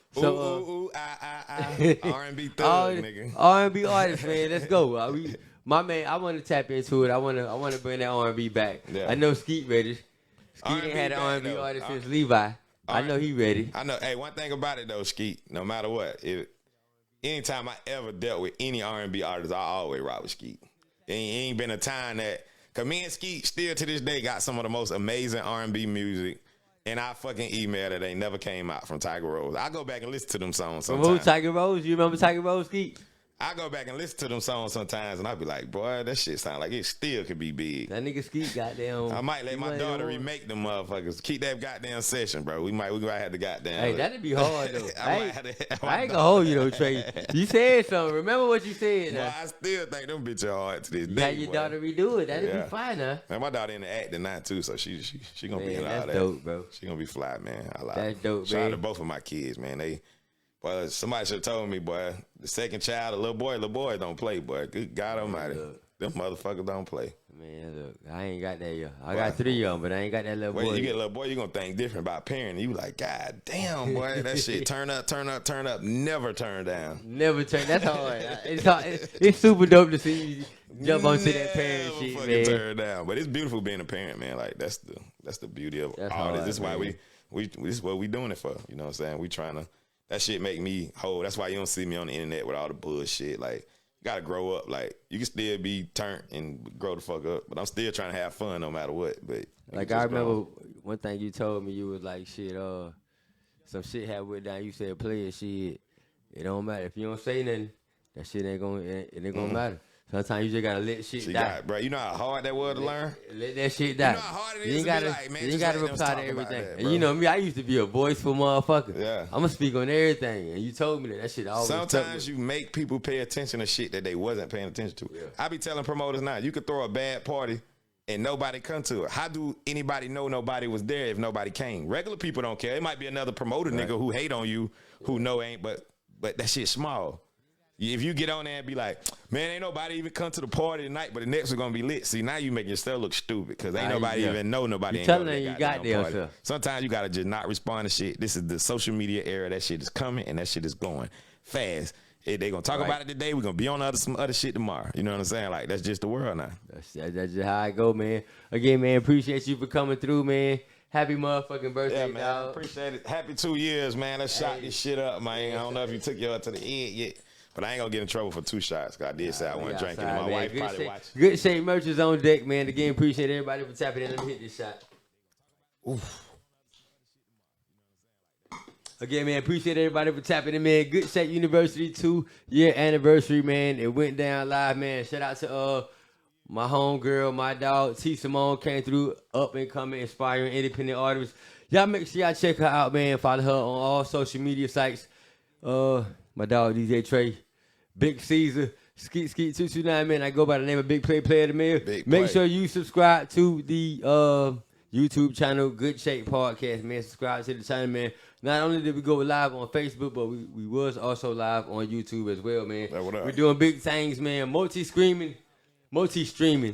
thug, nigga. R&B artists, man. Let's go. My man, I want to tap into it. I want to bring that R&B back. Yeah. I know Skeet ready. Skeet ain't had an R&B artist since Levi. I know he ready. I know. Hey, one thing about it though, Skeet. No matter what, anytime I ever dealt with any R&B artist, I always rock with Skeet. It ain't been a time that. Cause me and Skeet still to this day got some of the most amazing R&B music, and I fucking email that they never came out from Tiger Rose. I go back and listen to them songs sometimes. From who, Tiger Rose? You remember Tiger Rose, Skeet? I go back and listen to them songs sometimes, and I be like, boy, that shit sound like it still could be big. That nigga Skeet goddamn. I might let my daughter remake them motherfuckers. Keep that goddamn session, bro. We might have the goddamn. Hey, that'd be hard though. I ain't gonna hold you though, Trey. You said something. Remember what you said. Well, I still think them bitches hard to this day. You got your daughter redo it. That'd be fine, huh? And my daughter in the acting now too, so she gonna be in all that. That's dope, bro. She gonna be fly, man. I like. That's dope, Shout out man. to both of my kids, man. Boy, somebody should have told me, boy, the second child, a little boy don't play, boy. Good God Almighty. Them motherfuckers don't play. Man, look, I ain't got that yet. I got 3 of them, but I ain't got that little boy. When you get a little boy, you gonna think different about parenting. You like, God damn, boy, that shit turn up, never turn down. Never turn. That's hard. It's super dope to see you jump onto that parent shit, man. Turn down, but it's beautiful being a parent, man. Like that's the beauty of all this. This is why this is what we doing it for. You know what I'm saying? We trying to. That shit make me whole. That's why you don't see me on the internet with all the bullshit. Like, you gotta grow up. Like, you can still be turned and grow the fuck up, but I'm still trying to have fun no matter what. But like, I remember one thing you told me, you was like, shit, some shit had went down. You said, PLAYA shit. It don't matter. If you don't say nothing, that shit ain't gonna matter. Sometimes you just gotta let shit die. Bro, you know how hard that was to learn? Let that shit die. You know how hard it is to be like, man, you gotta reply to everything. And you know me, I used to be a voiceful motherfucker. Yeah. I'm gonna speak on everything. And you told me that shit always sometimes you make people pay attention to shit that they wasn't paying attention to. Yeah. I be telling promoters now, you could throw a bad party and nobody come to it. How do anybody know nobody was there if nobody came? Regular people don't care. It might be another promoter nigga who hate on you, who know ain't, but that shit small. If you get on there and be like, man, ain't nobody even come to the party tonight, but the next one's gonna be lit. See, now you make yourself look stupid because ain't nobody even know nobody. You telling them you got there, sir. Sometimes you gotta just not respond to shit. This is the social media era. That shit is coming and that shit is going fast. They gonna talk about it today. We're gonna be on some other shit tomorrow. You know what I'm saying? Like that's just the world now. That's just how I go, man. Again, man, appreciate you for coming through, man. Happy motherfucking birthday, yeah, man. dog. Appreciate it. Happy 2 years, man. Let's shot this shit up, man. I don't know if you took your to the end yet. But I ain't gonna get in trouble for 2 shots. Cause I did say I wasn't drinking. And my wife probably watching. Good Shape merch is on deck, man. Again, appreciate everybody for tapping in. Let me hit this shot. Oof. Again, man, appreciate everybody for tapping in, man. Good Shape University 2-year anniversary, man. It went down live, man. Shout out to my homegirl, my dog, T. Simone came through, up and coming, inspiring independent artists. Y'all make sure y'all check her out, man. Follow her on all social media sites. My dog, DJ Trey, Big Caesar, Skeet 229, man. I go by the name of Big Player the Mayor. Make sure you subscribe to the YouTube channel, Good Shape Podcast, man. Subscribe to the channel, man. Not only did we go live on Facebook, but we was also live on YouTube as well, man. We're doing big things, man. Multi-streaming,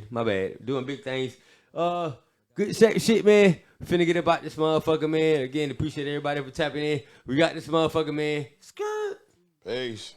my bad. Doing big things. Good Shape shit, man. Finna get about this motherfucker, man. Again, appreciate everybody for tapping in. We got this motherfucker, man. Skirt. Peace.